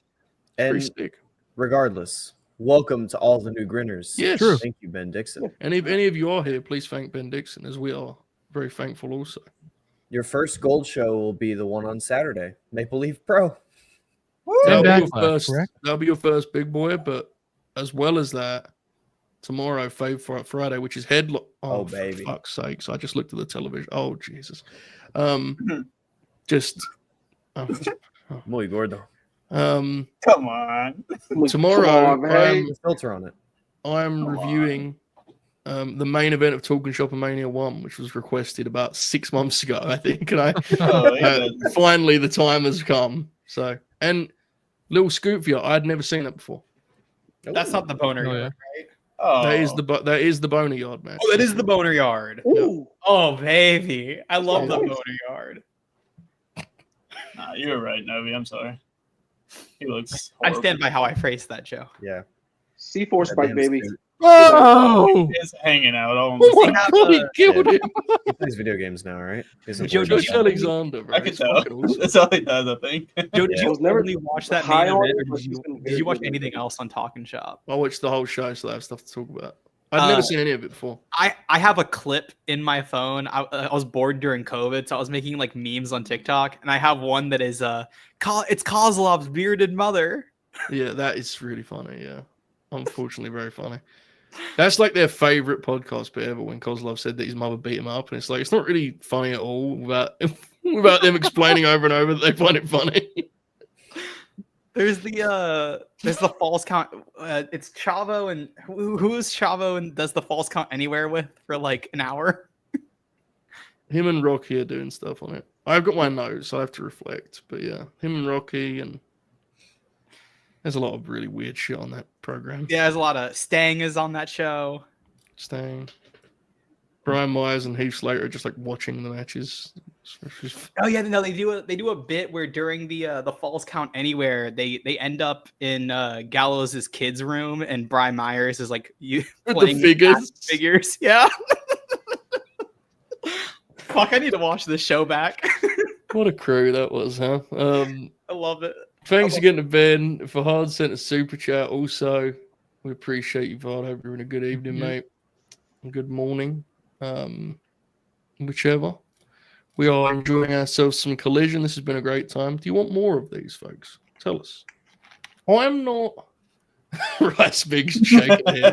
And sick. regardless, welcome to all the new grinners. Yes. True. Thank you, Ben Dixon. And if any of you are here, please thank Ben Dixon, as we are very thankful also. Your first gold show will be the one on Saturday, Maple Leaf Pro. That'll be, your Backlash, first, correct? that'll be your first big boy, but as well as that, tomorrow, Fave Friday, which is headlock. Oh, For baby. fuck's sakes. I just looked at the television. Oh, Jesus. Just. Muy gordo. Come on. Tomorrow, Come on, man. The filter on it. I'm reviewing the main event of Talking Shop and Mania 1, which was requested about 6 months ago, I think. And finally the time has come. So, and little scoop for you, I'd never seen that before. That's not the boner yard, right? Oh, That is the Boneyard match. Oh, that is the boner yard. Ooh. Oh, baby. I love the nice. boner yard. Nah, you were right, Novi. I'm sorry. He looks. I stand by how I phrased that, Joe. Yeah. C4 Spike, baby. Oh, He's hanging out. All Oh my God, he killed him. He plays video games now, right? He's Joe, Josh Alexander, bro. I can It's tell. fucking awesome. That's all he does, I think. Joe, did Yeah. you I was never only watch that high main on event, it, or but did he's been you watch very anything good. else on Talking Shop? I watched the whole show, so I have stuff to talk about. I'd never seen any of it before. I have a clip in my phone. I was bored during COVID, so I was making like memes on TikTok, and I have one that is it's Kozlov's bearded mother. Yeah, that is really funny. Yeah, unfortunately, very funny. That's like their favorite podcast bit ever when Kozlov said that his mother beat him up, and it's like it's not really funny at all without them explaining over and over that they find it funny. There's the false count. It's Chavo and who is Chavo and does the false count anywhere with for like an hour. Him and Rocky are doing stuff on it. I've got my notes, so I have to reflect. But yeah, him and Rocky, and there's a lot of really weird shit on that program. Yeah, there's a lot of Stang is on that show. Staying. Brian Myers and Heath Slater are just like watching the matches. Oh yeah, no, they do a bit where during the falls count anywhere, they end up in Gallows' kids' room, and Brian Myers is like playing the figures. Yeah. Fuck, I need to watch this show back. What a crew that was, huh? I love it. Thanks again to Ben. Fahad sent a super chat. Also, we appreciate you, Fahad. Hope you're having a good evening, mate. Good morning. Whichever. We are enjoying ourselves some Collision. This has been a great time. Do you want more of these, folks? Tell us. I'm not. Rice Big's shaking here.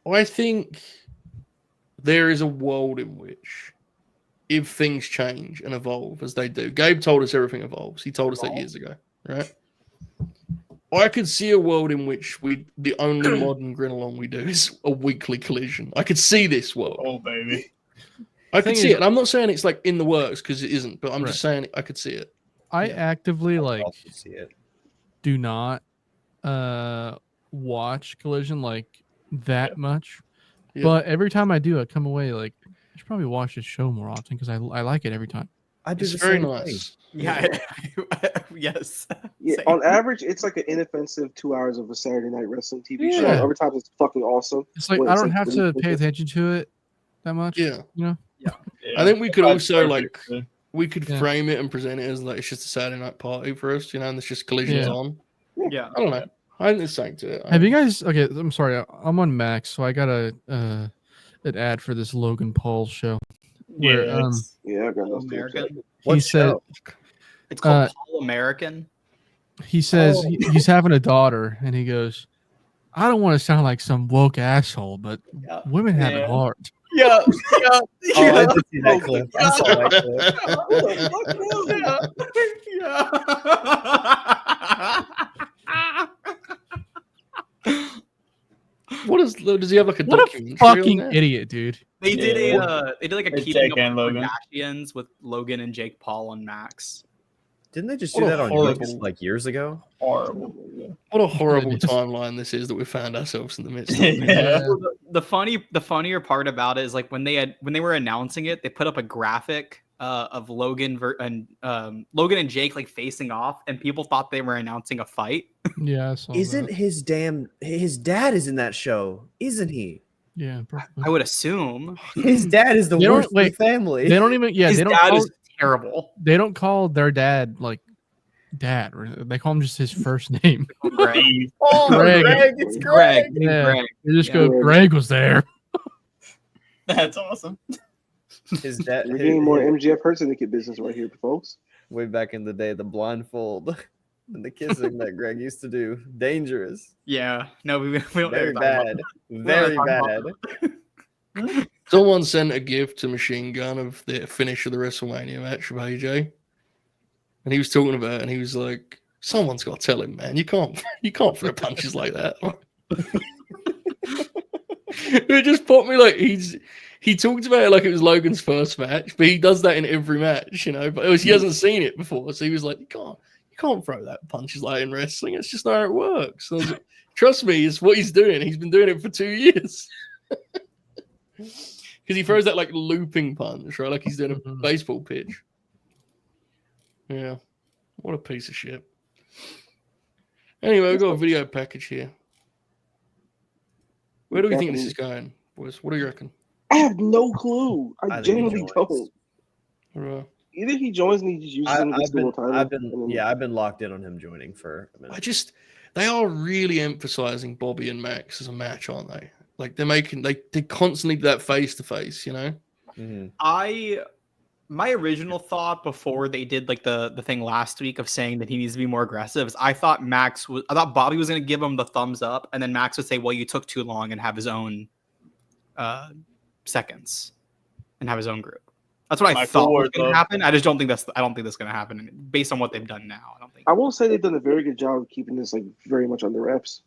I think there is a world in which, if things change and evolve as they do, Gabe told us everything evolves. He told us that years ago, right? I could see a world in which the only modern Grinalong we do is a weekly Collision. I could see this world. Oh, baby. I could see it. And I'm not saying it's like in the works because it isn't, but I'm just saying I could see it. I actively See it. do not watch Collision like that much. Yeah. But every time I do, I come away like I should probably watch this show more often because I like it every time. I do It's the very same nice. thing. Yeah. Yes. Yeah, Same. on average, it's like an inoffensive 2 hours of a Saturday night wrestling TV show. Yeah. Every time it's fucking awesome. It's like Well, I it's don't like have to pay attention to it that much. Yeah. You know? Yeah. I think we could That's also perfect. we could Yeah. frame it and present it as like it's just a Saturday night party for us, and it's just Collision's Yeah. on. Yeah. I don't know. I think there's something to it. Have you guys? Okay, I'm sorry. I'm on Max, so I got an ad for this Logan Paul show. Where, Yes. Yeah, I got All those two. American. He said It's called All American. he says he's having a daughter, and he goes, "I don't want to sound like some woke asshole, but Yeah. women have it Yeah. hard." Yeah. Yeah. Oh, I did see that clip. I saw that clip. Does he have like a What a documentary fucking on that? idiot, dude! They did like a It's keeping Jake up and with Logan. Kardashians with Logan and Jake Paul and Max. Didn't they just What do a that on horrible- Youtube like years ago? Horrible. What a horrible Goodness. timeline this is that we found ourselves in the midst of. Yeah. Well, the funnier part about it is like when they were announcing it, they put up a graphic of Logan and Jake like facing off, and people thought they were announcing a fight. Yeah, I saw Isn't that. his dad is in that show? Isn't he? Yeah, probably. I would assume His dad is the They don't- worst in the wait, family. They don't even. Yeah, his they don't. dad Call, is terrible. they don't call their dad like dad. They call him just his first name. Greg. Oh, Greg. It's Greg. Yeah. Greg. They just Yeah. go. Greg was there. That's awesome. His dad. We're getting more MGF Hurt Syndicate business right here, folks. Way back in the day, the blindfold and the kissing that Greg used to do. Dangerous. Yeah. No, we don't Very ever talk about bad. Very talk bad. about Someone sent a gift to Machine Gun of the finish of the WrestleMania match of AJ, and he was talking about it, and he was like, "Someone's got to tell him, man. You can't throw punches like that." It just popped me like he talked about it like it was Logan's first match, but he does that in every match, you know. But he hasn't seen it before, so he was like, "You can't throw that punches like in wrestling. It's just not how it works." So I was like, trust me, it's what he's doing. He's been doing it for 2 years. Because he throws that like looping punch, right? Like he's doing a baseball pitch. Yeah, what a piece of shit. Anyway, we've got a video package here. Where do we think this is going, boys? What do you reckon? I have no clue. I genuinely don't. Right. Either he joins and he just uses him against the world title. I've been locked in on him joining for a minute. They are really emphasizing Bobby and Max as a match, aren't they? Like they constantly do that face to face, you know? Mm-hmm. My original thought before they did like the thing last week of saying that he needs to be more aggressive is I thought Bobby was going to give him the thumbs up, and then Max would say, "Well, you took too long," and have his own seconds and have his own group. That's what I thought was going to happen. I don't think that's going to happen based on what they've done now. I will say they've done a very good job of keeping this like very much under wraps.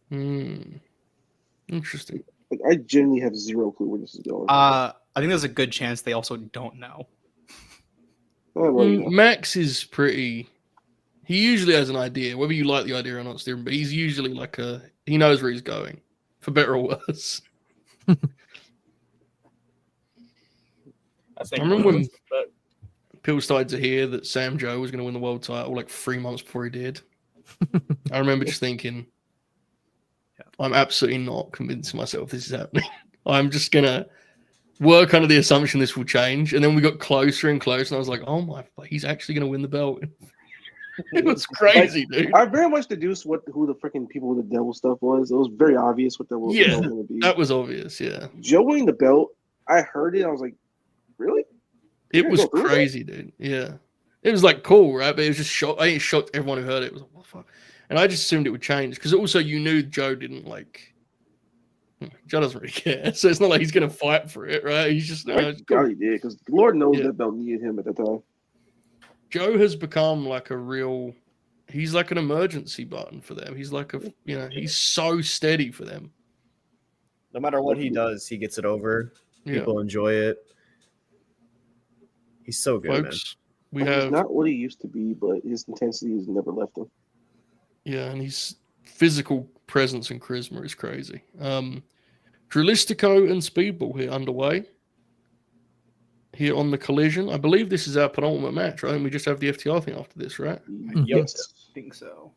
Interesting. Like, I genuinely have zero clue where this is going. I think there's a good chance they also don't know. Max is pretty. He usually has an idea, whether you like the idea or not, Stephen. But he's usually he knows where he's going, for better or worse. I remember when people started to hear that Sam Joe was going to win the world title like 3 months before he did. I remember just thinking, I'm absolutely not convincing myself this is happening. I'm just going to work under the assumption this will change. And then we got closer and closer, and I was like, oh my, he's actually going to win the belt. It was crazy, dude. I very much deduced who the freaking people with the devil stuff was. It was very obvious what that was going to be. That was obvious, yeah. Joe winning the belt, I heard it. I was like, really? It was crazy, dude. Yeah. It was like cool, right? But it was just shocked. I think it shocked everyone who heard it. It was like, what the fuck? And I just assumed it would change because also you knew Joe didn't Joe doesn't really care. So it's not like he's going to fight for it, right? He's just. God, he did because Lord knows that belt needed him at the time. Joe has become he's like an emergency button for them. He's like he's so steady for them. No matter what he does, he gets it over. People enjoy it. He's so good, folks. He's not what he used to be, but his intensity has never left him. Yeah, and his physical presence and charisma is crazy. Drilistico and Speedball here underway. Here on the Collision. I believe this is our penultimate match, right? And we just have the FTR thing after this, right? Yes, I think so.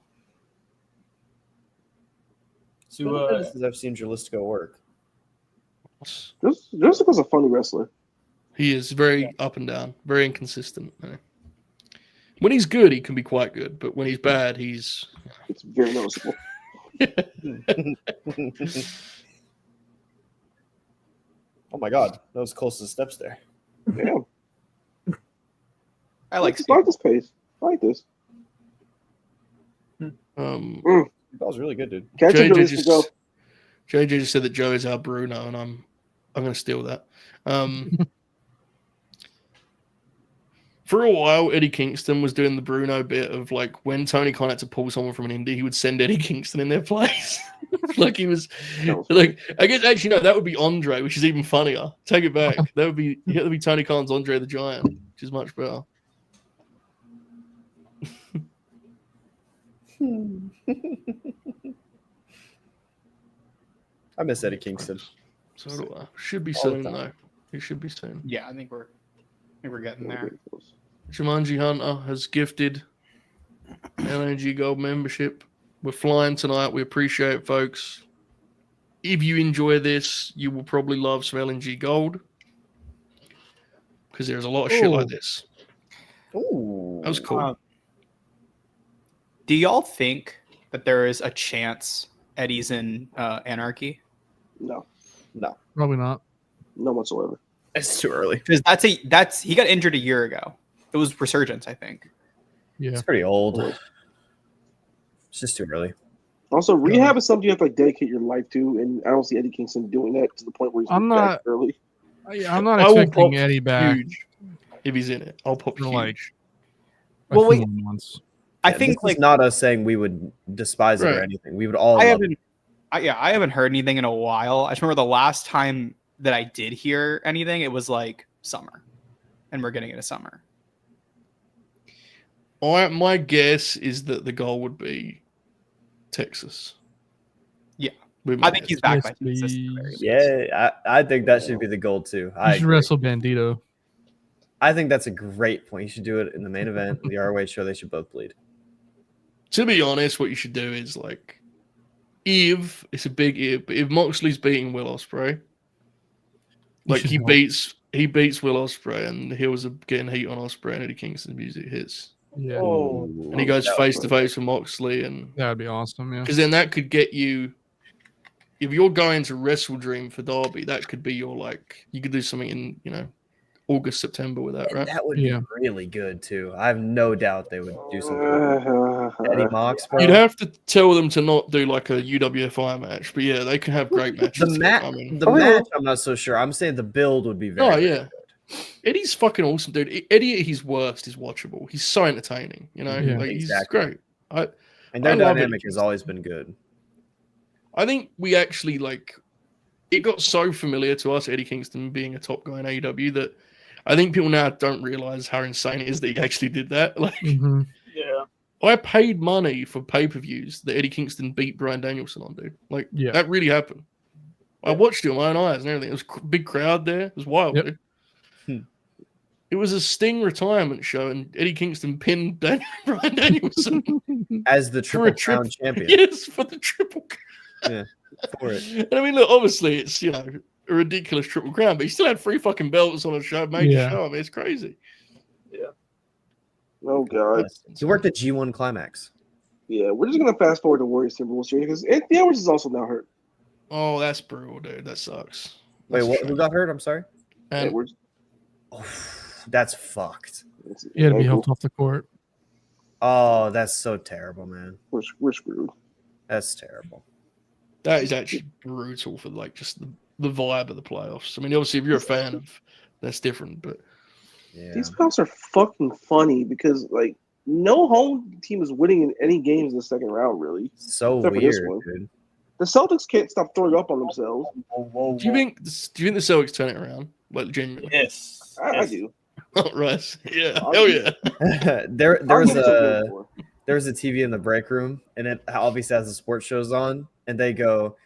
So I've seen Drilistico work. Drilistico's a funny wrestler. He is very up and down, very inconsistent. When he's good, he can be quite good, but when he's bad, it's very noticeable. Oh my God, that was close to the steps there. Yeah. I like this pace. I like this. That was really good, dude. JJ just said that Joe is our Bruno, and I'm going to steal that. For a while, Eddie Kingston was doing the Bruno bit of when Tony Khan had to pull someone from an indie, he would send Eddie Kingston in their place. He was I guess actually no, that would be Andre, which is even funnier. Take it back. That would be Tony Khan's Andre the Giant, which is much better. I miss Eddie Kingston. So do I. Should be soon though. He should be soon. Yeah, I think we're getting there. Jumanji Hunter has gifted LNG Gold membership. We're flying tonight. We appreciate it, folks. If you enjoy this, you will probably love some LNG Gold because there's a lot of shit like this. Ooh, that was cool. Do y'all think that there is a chance Eddie's in Anarchy? No, probably not. No whatsoever. It's too early because he got injured a year ago. It was Resurgence, I think. Yeah, it's pretty old. It's just too early. Also, rehab is something you have to dedicate your life to, and I don't see Eddie Kingston doing that to the point where he's back early. I'm not expecting Eddie back. Huge if he's in it, I'll pop huge. Well, wait. I think this is not us saying we would despise it or anything. We would all. I I haven't heard anything in a while. I just remember the last time that I did hear anything, it was like summer, and we're getting into summer. My guess is that the goal would be Texas. Yeah. With my I think head. he's back Yes, by Texas at the very least. Yeah, I think that should be the goal too. You should wrestle Bandito. I think that's a great point. You should do it in the main event, the ROH show. They should both bleed. To be honest, what you should do is like, if it's a big if, but if Moxley's beating Will Ospreay, like should he help. beats Will Ospreay, and the heels are getting heat on Ospreay, and Eddie Kingston's music hits, Yeah, Oh, and he goes face to face with Moxley, and that would be awesome. Yeah, because then that could get you. If you're going to Wrestle Dream for Derby, that could be your like. You could do something in August, September with that, right? That would Yeah. be really good too. I have no doubt they would do something. Eddie Mox, bro. You'd have to tell them to not do like a UWFI match, but yeah, they can have great matches. The too. match, I mean, match, I'm not so sure. I'm saying the build would be very. oh yeah, Eddie's fucking awesome, dude. Eddie at his worst is watchable. He's so entertaining, Yeah. like Exactly. he's great. And their I love dynamic Eddie has always been good. I think we actually like it got so familiar to us, Eddie Kingston being a top guy in AEW, that I think people now don't realize how insane it is that he actually did that. Like, hmm Yeah. I paid money for pay-per-views that Eddie Kingston beat Bryan Danielson on, dude. Like, Yeah. that really happened. I watched it with my own eyes and everything. It was a big crowd there. It was wild, Yep. dude. It was a Sting retirement show, and Eddie Kingston pinned Bryan Danielson As the for a Triple Crown champion. Yes, for the triple crown. For it. And I mean, look, obviously it's a ridiculous triple crown, but he still had 3 fucking belts on a show, major Yeah. show. I mean, it's crazy. Oh god. He worked at G1 Climax. Yeah, we're just gonna fast forward to Warriors Timberwolves here because Anthony Edwards is also now hurt. Oh, that's brutal, dude. That sucks. Wait, That's a what? Who shame. got hurt? I'm sorry. And Edwards. Oh, that's fucked. He had to be helped off the court. Oh, that's so terrible, man. We're screwed. That's terrible. that is actually brutal for like just the vibe of the playoffs. I mean, obviously, if you're a fan of, that's different, but Yeah. These playoffs are fucking funny because like no home team is winning in any games in the second round, really. So Except for this weird, one. dude. The Celtics can't stop throwing up on themselves. do you think the Celtics turn it around? Like, genuinely? Yes. I Yes. do. Right. Yeah. Hell yeah. there I'll was give it to a them for. there was a TV in the break room, and it obviously has the sports shows on, and they go,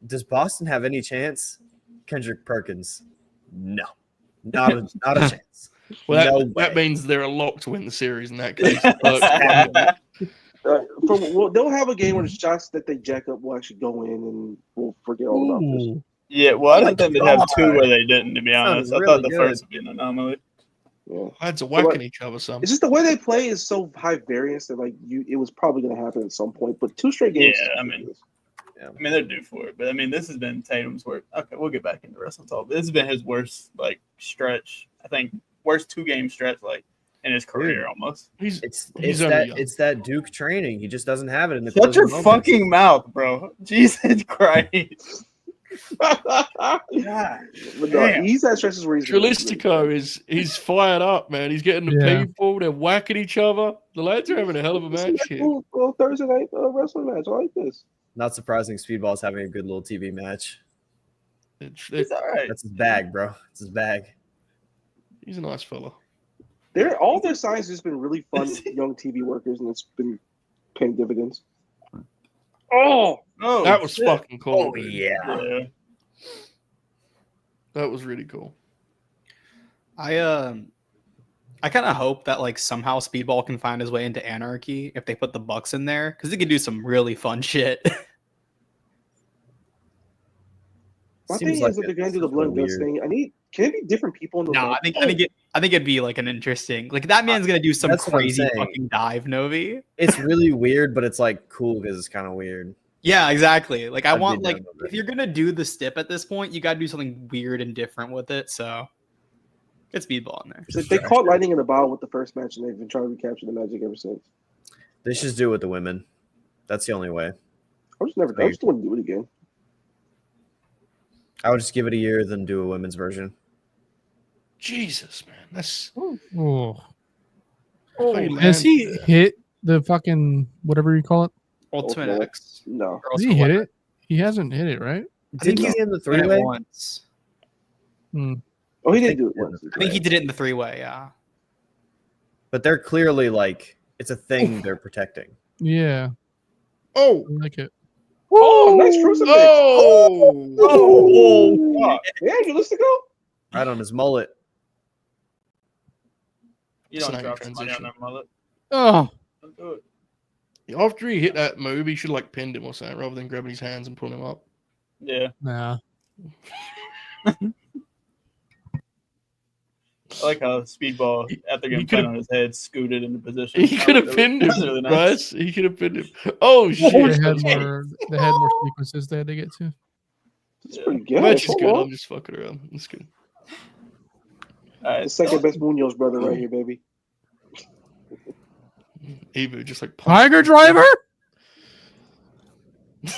"Does Boston have any chance?" Kendrick Perkins, no, not a chance. Well, No that way. means they're a lock to win the series in that case. They'll have a game where the shots that they jack up will actually go in, and we'll forget all about this. Ooh. Yeah, well, I Oh my didn't think they'd have God. two where they didn't, to be honest. Sounds I thought really the good. first would be an anomaly. Yeah. Lads are whacking each other some. It's just the way they play is so high variance that like it was probably going to happen at some point. But 2 straight games. Yeah, I mean, they're due for it. But, I mean, this has been Tatum's worst. Okay, we'll get back into wrestling talk. This has been his worst, like, stretch. I think worst 2-game stretch, like, in his career almost. It's He's only young. that Duke training. He just doesn't have it in the Shut your closing moments. fucking mouth, bro. Jesus Christ. But no, Damn. he's had stretches where he's Trilistico he's fired up, man. He's getting the Yeah. people. They're whacking each other. The lads are having a hell of a match here. Well, Thursday night wrestling match. I like this. Not surprising. Speedball's having a good little TV match. It's all right. That's his bag, bro. It's his bag. He's a nice fella. All their signs have just been really fun young TV workers, and it's been paying dividends. Oh, Oh, that was shit. fucking cool. Oh dude. yeah. Yeah. That was really cool. I kind of hope that like somehow Speedball can find his way into Anarchy if they put the Bucks in there because he could do some really fun shit. My Seems thing like is that they're it- going to do the it's blood and guts weird. thing. Can it be different people in the No, I think it'd be like an interesting like that man's gonna do some That's what I'm crazy saying. fucking dive, Novi. It's really weird, but it's like cool because it's kind of weird. Yeah, exactly. Like I I'd be want down like with it. if you're gonna do the stip at this point, you gotta do something weird and different with it. So get Speedball in there. They caught lightning in the bottle with the first match, and they've been trying to recapture the magic ever since. They should just do it with the women. That's the only way. I just want to do it again. I would just give it a year, then do a women's version. Jesus, man. That's Oh. Hey, man. Has he hit the fucking whatever you call it? Ultimate Ultimate X. No. Or Has he also hit what- it? He hasn't hit it, right? I think Didn't he's he in the done it three-way? once. Oh, he did do it once. I think he did it in the 3-way. Yeah. But they're clearly like it's a thing they're protecting. Yeah, Oh, I like it. Oh, nice crucifix. oh, Yeah, you listen to go. Right on his mullet. You don't Snake drop somebody on transition. their mullet. Oh, Don't do it. After he hit that move, he should like pinned him or something rather than grabbing his hands and pulling him up. Yeah. nah. I like how Speedball, after getting put on his head, scooted into position. He could have pinned him, That was really nice. Bryce. He could have pinned him. Oh They shit! had more sequences they had to get to. It's pretty The good. match is Hold good. on. I'm just fucking around. It's good. All right. The second best Munoz brother right here, baby. Evu just like Tiger Driver. I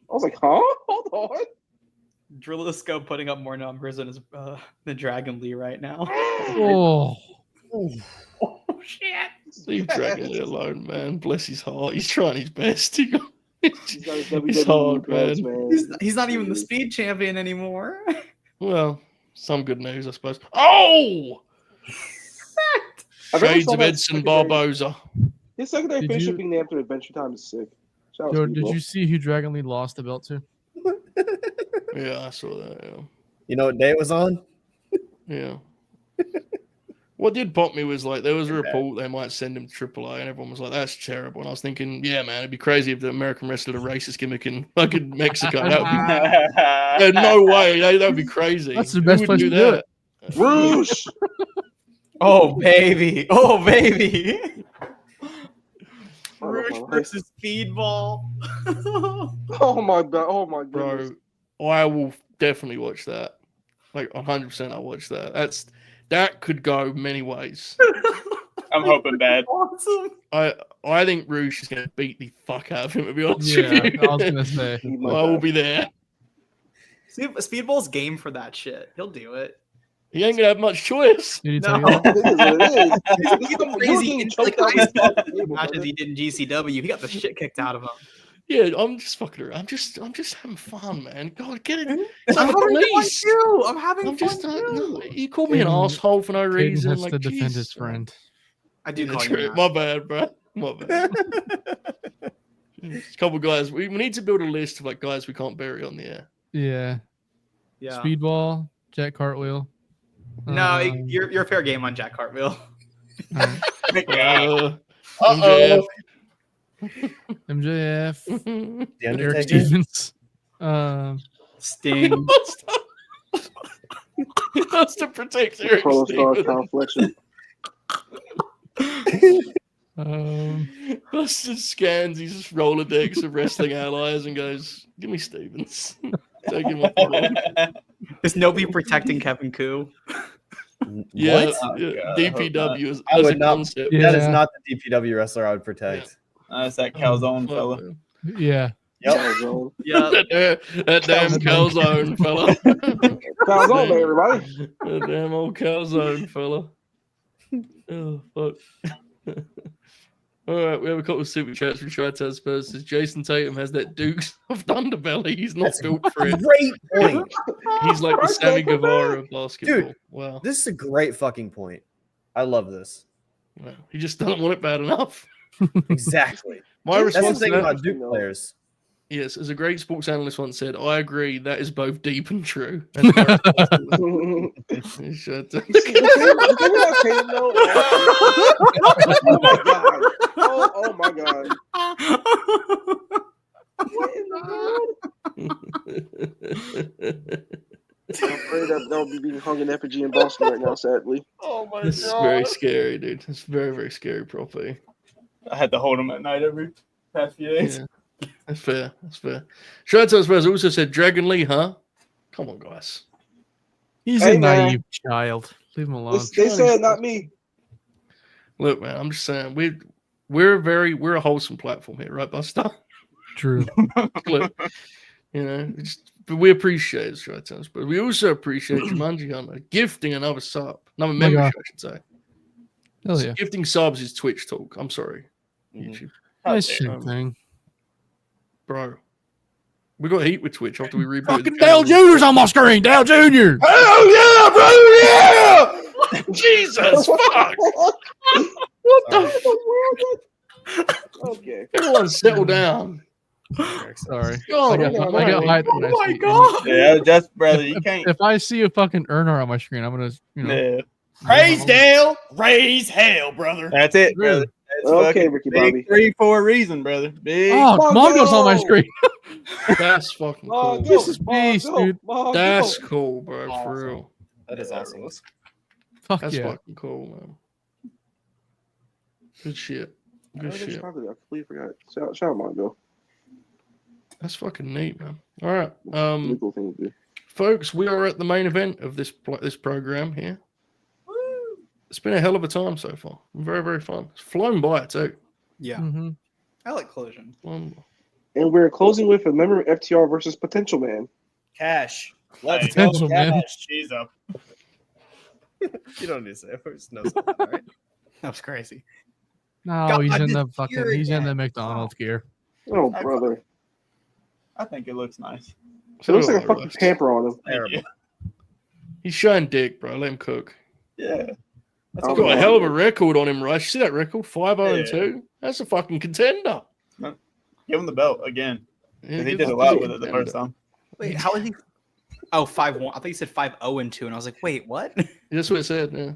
was like, huh? Hold on. Drillisco putting up more numbers than than Dragon Lee right now. Oh, Oh shit! Leave Dragon Lee alone, man. Bless his heart. He's trying his best. He's got his WWE It's hard, pads, man. He's not even the speed champion anymore. Well, some good news, I suppose. Oh! I never Shades saw of that Edson secondary- Barboza. His secondary Did finisher you- being named after Adventure Time is sick. Shout out Joe, to did Speedball. you see who Dragon Lee lost the belt to? Yeah, I saw that. Yeah. You know what day it was on? Yeah. What did pop me was like there was a Okay. report they might send him to AAA, and everyone was like, "That's terrible." And I was thinking, "Yeah, man, it'd be crazy if the American wrestler had a racist gimmick in fucking Mexico. That would be no way. That would be crazy. That's the Who best would place do to do that? Roosh! Oh baby! Oh baby! Oh, Rush my- versus Speedball. Oh my god! Oh my goodness! Bro, I will definitely watch that. Like 100%, I'll watch that. That could go many ways. I'm hoping bad. Awesome. I think Roosh is going to beat the fuck out of him. To be honest Yeah, with you, I was gonna say. He I might will die. be there. See, Speedball's game for that shit. He'll do it. He ain't gonna have much choice. Did he No. tell you that? It is what it is. He's You're crazy. getting In, choked like, out with the table, matches brother. he did in GCW, he got the shit kicked out of him. Yeah, I'm just fucking around. I'm just having fun, man. God, get it. I'm It's like having the fun police. too. I'm having I'm fun just too. you called me an Caden- asshole for no Caden reason. has Like to defend his Jesus, man. I do Yeah, call you true. that. My bad, bro. My bad. A couple guys. We need to build a list of like guys we can't bury on the air. Yeah. Yeah. Speedball, Jack Cartwheel. No, Um, you're fair game on Jack Cartwheel. alright. MJF. MJF, The Eric Undertaker? Stevens. Sting. He wants to protect Eric Pro star Stevens. Kyle Fletcher. Busted scans his Rolodex of wrestling allies and goes, "Give me Stevens." Take him off the board. Is nobody protecting Kevin Koo? Yeah, What? Oh, yeah, God, I hope DPW is I as would a not- concept. Yeah. That is not the DPW wrestler I would protect. That's that calzone Fuck, fella. man. Yeah. Yep. Calzone. Yeah. That damn calzone fella. Calzone, there, everybody. That damn old calzone fella. Oh fuck. All right, we have a couple of super chats from Tri-Town Spurs. Says Jason Tatum has that Dukes of Underbelly. He's not That's built for it. Great point. He's like the Right, Sammy come back. Guevara of basketball. Dude. Wow. This is a great fucking point. I love this. Wow. He just doesn't want it bad enough. Exactly. My That's the response to thing that, about Duke players. yes, as a great sports analyst once said, I agree that is both deep and true. And Shut up. The thing about Tatum, though, oh my god! Oh my god! What in the world? I'm afraid that they'll be being hung in effigy in Boston right now. Sadly, Oh my This is very scary, dude. It's very, very scary property. I had to hold him at night every past few days. Yeah, that's fair. That's fair. Showtime Spurs also said Dragon Lee, huh? Come on, guys. He's Hey, a man. naive child. Leave him alone. they said not me. Look, man, I'm just saying we're a wholesome platform here, right, Buster? True. Look, you know, but we appreciate it, Showtime Spurs. We also appreciate Jumanji Hunter gifting another sub, another my membership, God. I should say. Hell yeah. Gifting subs is Twitch talk. I'm sorry, Mhm. YouTube, How Nice dare shit um, thing. bro. We got heat with Twitch after we rebooted. Fucking Dale Jr.'s on my screen. Dale Jr. Hell yeah, brother! Yeah! Jesus, fuck! What the Okay. Everyone settle down. Sorry. God, I get hyped when I Oh my see- god! Yeah, that's brother. You can't. If I see a fucking Earner on my screen, I'm gonna, Yeah. Praise Dale, raise hell, brother. That's it, brother. That's Okay, fucking Ricky big Bobby. 3 for a reason, brother. Big. Oh, Mongo's on my screen. That's fucking cool. This is beast, dude. That's cool, bro. For real. That is awesome. Fuck That's yeah. fucking cool, man. Good shit. Good shit. I completely forgot. Shout out Mongo. That's fucking neat, man. All right, Really cool thing to do. folks, we are at the main event of this program here. It's been a hell of a time so far. Very, very fun. It's flown by too. Yeah, Mhm. I like Collision. Flown by. And we're closing with a member of FTR versus Potential Man. Cash. Let's Hey, go, Potential, man. Cash. She's up. You don't need to say it. Just know something, all right? That was crazy. No, God, he's in this the fucking. gear He's in the again. McDonald's gear. Oh, brother. I think it looks nice. It looks like a fucking pamper on him. Terrible. He's showing dick, bro. Let him cook. Yeah. That's Oh, He's got a man. hell of a record on him, right? You see that record? 5-0 and Yeah. 2. That's a fucking contender. Give him the belt again. 'Cause he he's did a lot with it the first time. Wait, how is he? Oh, 5-1. I thought you said 5-0 and 2, and I was like, wait, what? That's what it said. Yeah.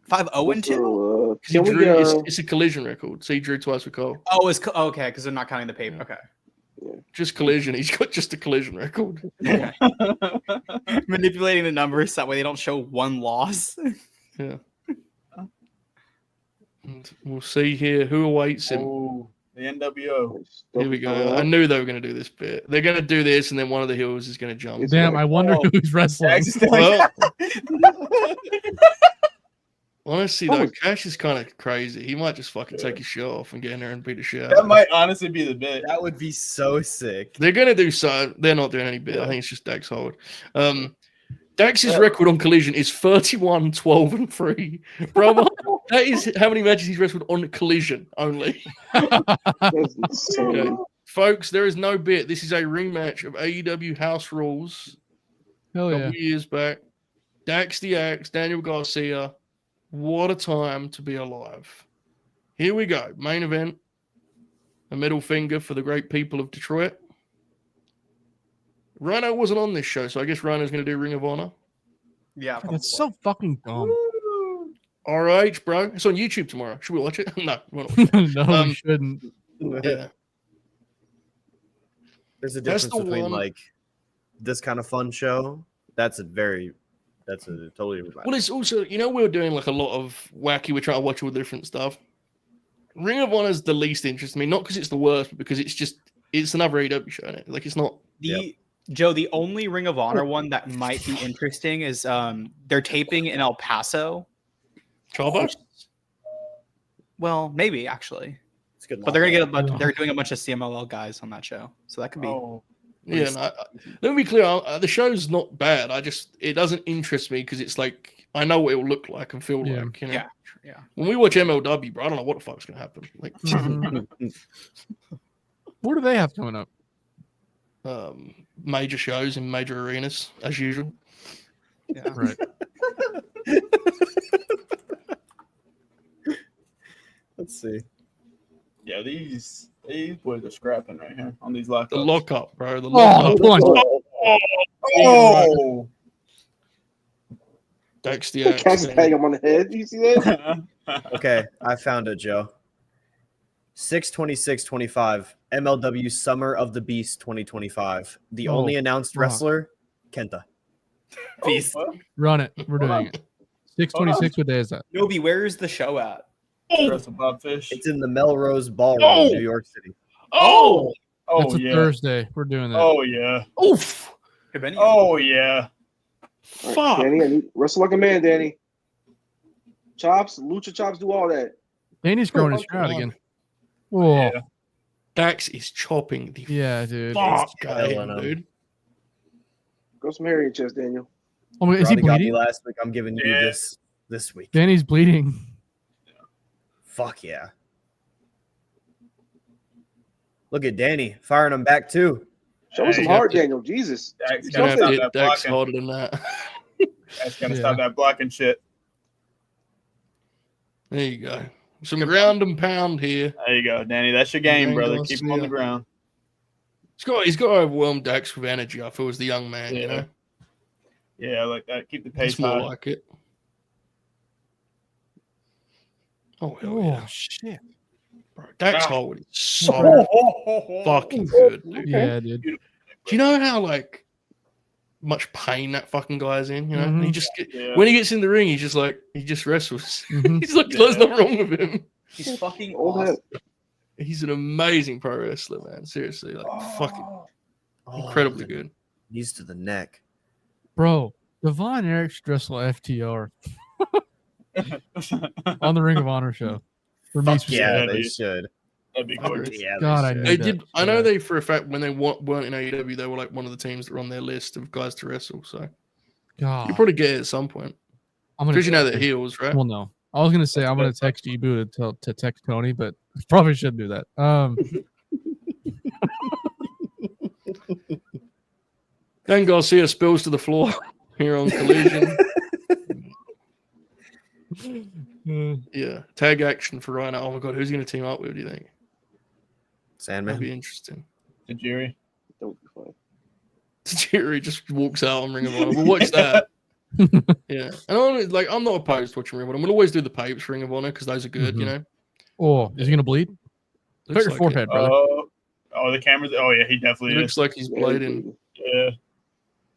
5-0 and 2? So, 'Cause he can we, drew, it's a collision record. So he drew twice with Cole. Oh, it's okay because they're not counting the paper. Okay. Just collision. He's got just a collision record. Okay. Manipulating the numbers that way they don't show one loss. Yeah. And we'll see here who awaits him. Oh, the NWO. Here we go. I knew they were going to do this bit. They're going to do this, and then one of the heels is going to jump. Damn, I wonder Oh. who's wrestling. Well, honestly, though, Oh. Cash is kind of crazy. He might just fucking take his shirt off and get in there and beat the shit out That of him. might honestly be the bit. That would be so sick. They're going to do so. They're not doing any bit. I think it's just Dax Howard. Dax's record on Collision is 31, 12, and 3. Bro, that is how many matches he's wrestled on Collision only. That's insane. Okay. Folks, there is no bit. This is a rematch of AEW House Rules Hell a yeah. couple years back. Dax the Axe, Daniel Garcia. What a time to be alive. Here we go. Main event. A middle finger for the great people of Detroit. Rhino wasn't on this show, so I guess Rhino's going to do Ring of Honor. Yeah. That's so fucking dumb. RH, bro. It's on YouTube tomorrow. Should we watch it? No, we're not watching it. No, we shouldn't. Yeah. There's a That's difference the between one- like this kind of fun show. That's a totally different. Well, it's also, we were doing like a lot of wacky. We're trying to watch all different stuff. Ring of Honor is the least interesting to me, not because it's the worst, but because it's another AEW show in it. Like, it's not. Joe, the only Ring of Honor one that might be interesting is they're taping in El Paso. Chavo? Well, maybe actually, It's good. but they're gonna get a bunch. They're doing a bunch of CMLL guys on that show, so that could be. Oh, Yeah, no, let me be clear. The show's not bad. It doesn't interest me because it's like I know what it will look like and feel Yeah. like. Yeah. When we watch MLW, bro, I don't know what the fuck's gonna happen. Like, Mhm. What do they have coming up? major shows in major arenas as usual. Yeah. Right. Let's see. yeah, these boys are scrapping right here on these lockups. The lockup, bro. The Oh, lockup. punch. Oh! Dax the Cash Axe. is patting him on the head. You see that? Okay, I found it, Joe. 6/26/25 MLW Summer of the Beast 2025. The Oh, only announced fuck. wrestler, Kenta. Beast. Run it. We're doing it. 626. What day is that? Novi, where is the show at? Wrestle Bob Fish. It's in the Melrose Ballroom, Oh! New York City. Oh, That's Oh a yeah. Thursday. We're doing that. Oh yeah. oof. Oh yeah. All right, Fuck. Danny, I need wrestle like a man, Danny. Chops, lucha chops, do all that. Danny's growing his hair out again. Whoa. Yeah. Dax is chopping the Yeah, dude. fuck It's out of killing him, him. dude. Grow some hair in your chest, Daniel. Oh, is he Roddy got me bleeding? last week. I'm giving you Yeah. this week. Danny's bleeding. Fuck yeah. Look at Danny firing him back too. Show me some heart, Daniel. Jesus. Dak's He's gonna gonna have to stop hit that Dax blocking. harder than that. That's gonna Yeah. stop that blocking shit. There you go. Some ground and pound here. There you go, Danny. That's your game, Gang brother. Keep him on the Garcia. ground. He's got to overwhelm Dax with energy. I feel as the young man, you know. Yeah, I like that. Keep the pace It's more high. like it. Oh hell Oh yeah, shit. bro! Dax Harwood is so fucking good, dude. Yeah, dude. Do you know how like much pain that fucking guy's in? You know, and he just when he gets in the ring, he just wrestles. Mhm. He's like, there's nothing wrong with him. He's fucking Old awesome. head. He's an amazing pro wrestler, man. Seriously, like fucking incredibly good. Knees to the neck. Bro, Devon Eric should wrestle FTR on the Ring of Honor show. For me, Fuck yeah, Yeah, they dude. should. That'd be Fuck cool. Yeah, God, I should. need They that did. I so know bad. they for a fact when they weren't in AEW, they were like one of the teams that were on their list of guys to wrestle. So God, you probably get it at some point I'm gonna because you know they're text- heels, right? Well, no, I was gonna say I'm gonna text Ibu to text Tony, but probably shouldn't do that. Then Garcia spills to the floor here on Collision. Yeah, tag action for Rhino. Oh my god, who's he going to team up with? Do you think? That'd Sandman. be interesting. Tajiri. That would be fun. Jerry just walks out on Ring of Honor. We'll watch that. Yeah, and I'm not opposed to watching Ring of Honor. We'll always do the papes for Ring of Honor because those are good. You know, Oh, is he gonna bleed? Put Looks your like forehead, brother. Oh, the cameras. Oh yeah, he It definitely looks is. like he's bleeding. Yeah.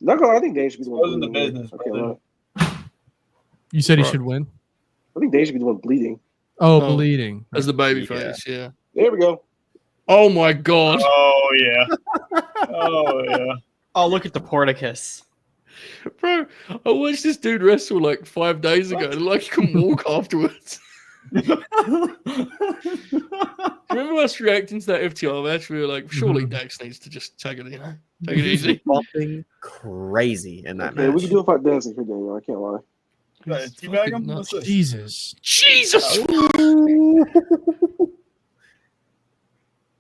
Not gonna lie, I think Dave should be the one Exposing the bleeding. business, I can't brother. lie. You said he Right. should win. I think Dave should be the one bleeding. Oh, Oh. bleeding. As the baby Yeah. face, yeah. There we go. Oh my god, Oh yeah. Oh yeah. Oh, look at the porticus. bro! I watched this dude wrestle like 5 days ago. And like he couldn't walk afterwards. Remember us reacting to that FTR match? We were like, surely Dax needs to just take it, take it easy. Bumping crazy in that Okay, we match. can do it for dancing for Daniel. I can't lie. Teabag fucking him? nuts. What's this? Jesus. Jesus!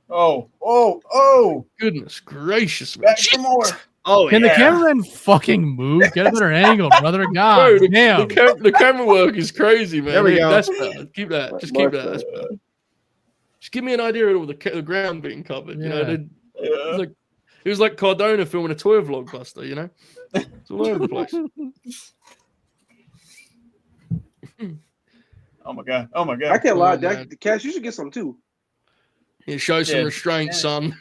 Oh. Goodness gracious, man. Back for more. Oh, Can the yeah. cameraman fucking move? Get a better angle, brother. God Bro, the, damn. the camera work is crazy, man. There we go. That's bad. Keep that. Just keep that. That's bad. Just give me an idea of the ground being covered. You know, Yeah. it was like Cardona filming a toy vlogbuster. You know, it's all over the place. Oh my god. Oh my I god. can't lie, Oh, man. Dak. Cash, you should get some too. Yeah, show some Yeah. restraint, son.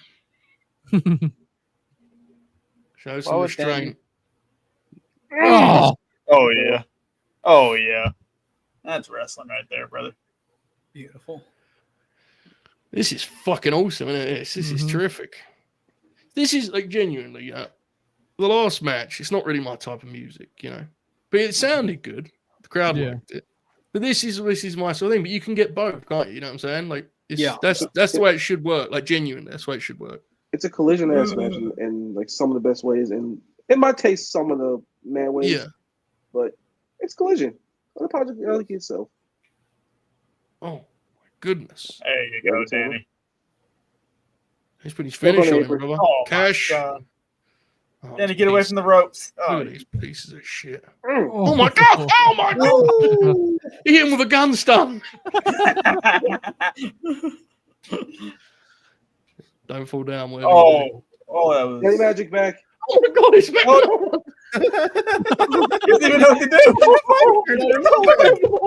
Show some Why would that restraint. Oh, Oh yeah. Oh yeah. That's wrestling right there, brother. Beautiful. This is fucking awesome, isn't it? This is terrific. This is like genuinely, the last match. It's not really my type of music, but it sounded good. The crowd Yeah. liked it. But this is my sort of thing. But you can get both, can't you? You know what I'm saying? Like, Yeah. that's the way it should work. Like, genuinely, that's the way it should work. It's a collision ass match in like some of the best ways, and it might taste some of the man ways. Yeah. But it's collision. Unapologetic yourself. Oh my goodness! There you go, Danny. He's put his finish on him, apron. brother. Oh Cash. my god. Oh, Danny, get away from the ropes. Oh, Look at these pieces of shit. Mm. Oh my god! Oh my god! He hit him with a gun stun. Don't fall down. Whatever you do. that Danny was. Magic back. Oh my god! It's back. He doesn't even know what to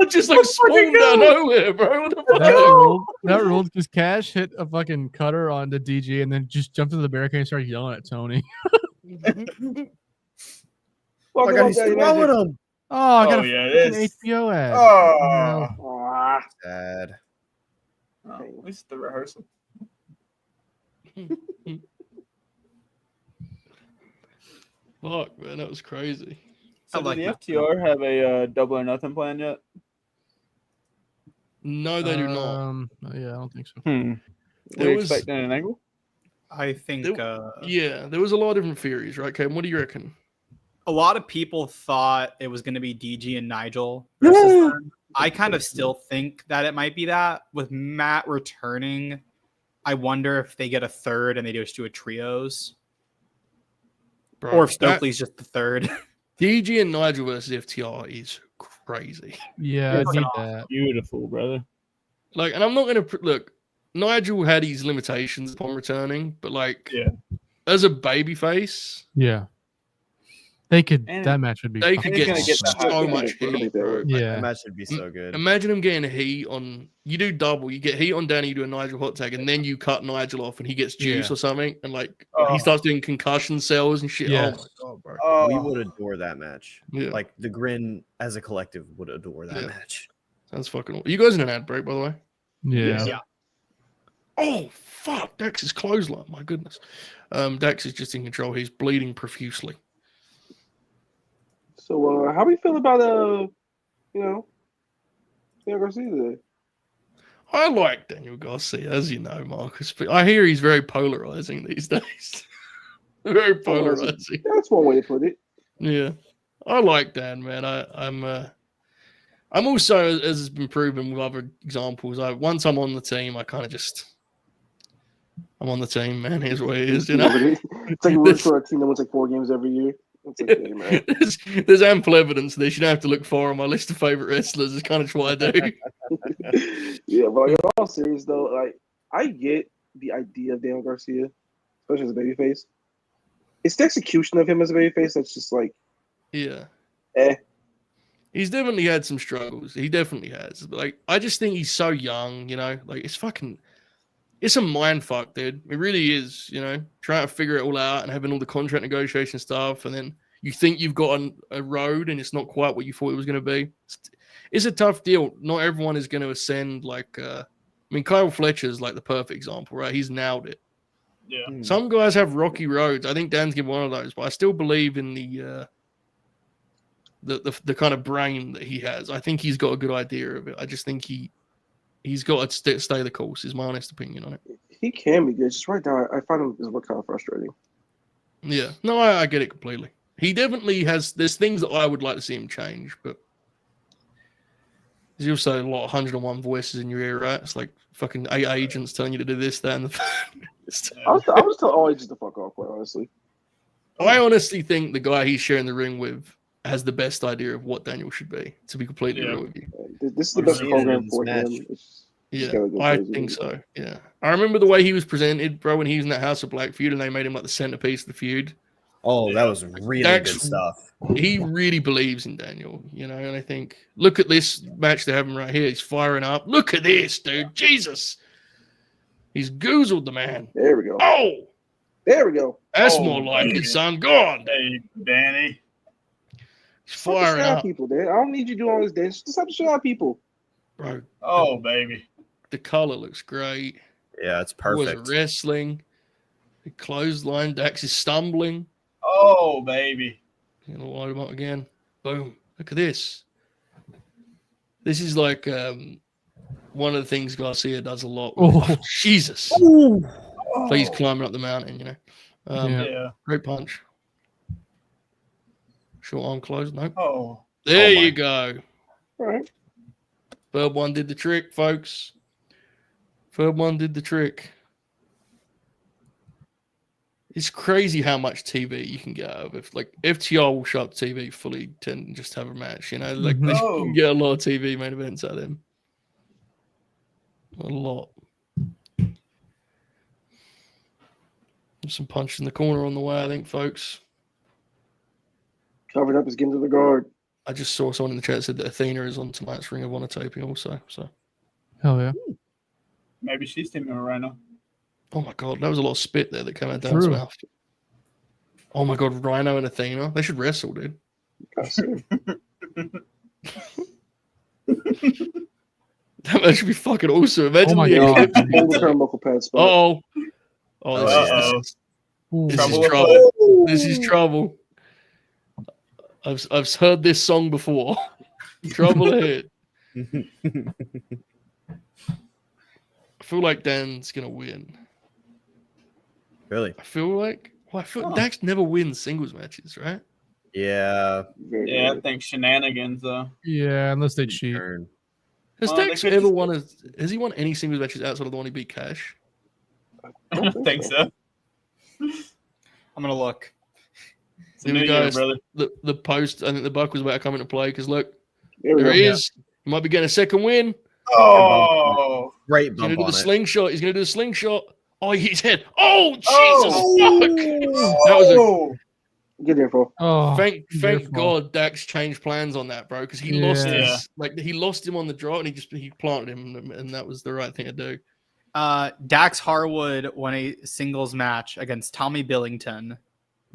do. Just like spawned out of nowhere, bro. What the fuck? that ruled because Cash hit a fucking cutter on the DG and then just jumped into the barricade and started yelling at Tony. Welcome God, up, he's Danny throwing Magic. him. Oh, I got Oh, a yeah, fucking this. HBO ad. Oh. Aw. Sad. At least the rehearsal. Fuck, man, that was crazy. So I like did that. the FTR have a double or nothing plan yet? No, they do not. Yeah, I don't think so. Were There you was- expecting an angle? I think Yeah, there was a lot of different theories, right? Cam, what do you reckon? a lot of people thought it was going to be DG and Nigel versus them. I kind of still think that it might be that. With Matt returning, I wonder if they get a third and they just do a trios. Bro, Or if Stokely's just the third. DG and Nigel versus FTR is crazy. Yeah, I need that. Beautiful, brother. Like, and I'm not going to look. Nigel had his limitations upon returning, but like, Yeah. as a babyface, Yeah. They could. And that match would be. they fucking could get gonna get the so hype. much heat, bro. Yeah. That match would be so good. Imagine him getting heat on. You do double. You get heat on Danny. You do a Nigel hot tag, and then you cut Nigel off, and he gets juice Yeah. or something, and like Oh. he starts doing concussion cells and shit. Yes. Oh my god, bro. Oh, We would adore that match. Yeah. Like the Grin as a collective would adore that Yeah. match. That's fucking. Are you guys in an ad break, by the way? Yeah. Yeah. Oh fuck! Dax is clothesline. My goodness. Dax is just in control. He's bleeding profusely. So, how do you feel about Daniel Garcia today? I like Daniel Garcia, as you know, Marcus. But I hear he's very polarizing these days. Very polarizing. That's one way to put it. Yeah, I like Dan, man. I'm also, as has been proven with other examples. Once I'm on the team, I kind of I'm on the team, man. Here's what it is, you know. It's like we're for a team that wins like 4 games every year. It's like, hey, man. There's ample evidence of this. You don't have to look far on my list of favorite wrestlers. It's kind of what I do. Yeah, but like, in all serious though, like I get the idea of Daniel Garcia, especially as a babyface. It's the execution of him as a babyface that's just like, Yeah. eh. He's definitely had some struggles. He definitely has. But like, I just think he's so young, you know. Like, it's a mind fuck, dude. It really is, you know. Trying to figure it all out and having all the contract negotiation stuff, and then you think you've got a road, and it's not quite what you thought it was going to be. It's a tough deal. Not everyone is going to ascend. Like, Kyle Fletcher's like the perfect example, right? He's nailed it. Yeah. Some guys have rocky roads. I think Dan's given one of those, but I still believe in the kind of brain that he has. I think he's got a good idea of it. I just think he's got to stay the course, is my honest opinion on it. He can be good. Just right now, I find him is what kind of frustrating. Yeah. No, I get it completely. He definitely has, there's things that I would like to see him change, but there's also a lot of 101 voices in your ear, right? It's like fucking 8 agents telling you to do this, that, and the I was telling all agents to fuck off, quite honestly. I honestly think the guy he's sharing the ring with has the best idea of what Daniel should be, to be completely real with you. This is the best seeing program this for match. him. Yeah, I think so. Yeah. I remember the way he was presented, bro, when he was in that House of Black feud and they made him like the centerpiece of the feud. Oh, that was really Dax- good stuff. He really believes in Daniel, you know, and I think, look at this match they have him right here. He's firing up. Look at this, dude. Jesus. He's goozled the man. There we go. Oh, There we go. that's Oh, more like baby. it, son. Go on. Hey, Danny. He's Stop the firing shit out up, of people, Dan. I don't need you to do all this dance. Just stop the shit out of people. bro. Oh, baby. The color looks great. Yeah, it's Was perfect. wrestling. The clothesline. Dax is stumbling. Oh, baby. Gonna light him up again. Boom. Look at this. This is like one of the things Garcia does a lot. Oh. Jesus. Oh. Please climbing up the mountain, you know. Yeah. Yeah. Great punch. Short arm close. Nope. Oh. There Oh my. you go. All right. Third one did the trick, folks. Third one did the trick. It's crazy how much TV you can get out of it. Like FTR will show up TV fully and just have a match, you know. Like Mhm. you Oh. can get a lot of TV main events out of them. A lot. There's some punch in the corner on the way, I think, folks. Covered up his getting to the guard. I just saw someone in the chat said that Athena is on tonight's Ring of Honor taping also. So, Hell yeah. Maybe she's teaming with Rhino. oh my god, that was a lot of spit there that came out Dan's True. mouth. Oh my god, Rhino and Athena, they should wrestle, dude. That should be fucking awesome. Imagine Oh my the God. Hold the turnbuckle pad spot. Oh, this Uh-oh. is Ooh. This is Trouble with trouble. Flair. this is trouble. I've heard this song before. Trouble ahead. I feel like Dan's gonna win. Really? I feel Dax never wins singles matches, right? Yeah. Very Yeah, I good. think shenanigans, though. Yeah, unless they cheat. Turn. Has Well, Dax they could ever just- won has he won any singles matches outside of the one he beat Cash? I don't think so. I'm gonna look. It's a new year, brother. The post, I think the buck was about to come into play because look, There we there go. he is. He might be getting a second win. Oh, Great He's gonna bump do on the it. slingshot. He's gonna do the slingshot. Oh, he's hit. Oh, Jesus Oh. fuck! That was a Get there, bro. Oh, thank beautiful. God Dax changed plans on that, bro, because he lost Yeah. his he lost him on the draw and he planted him and that was the right thing to do. Dax Harwood won a singles match against Tommy Billington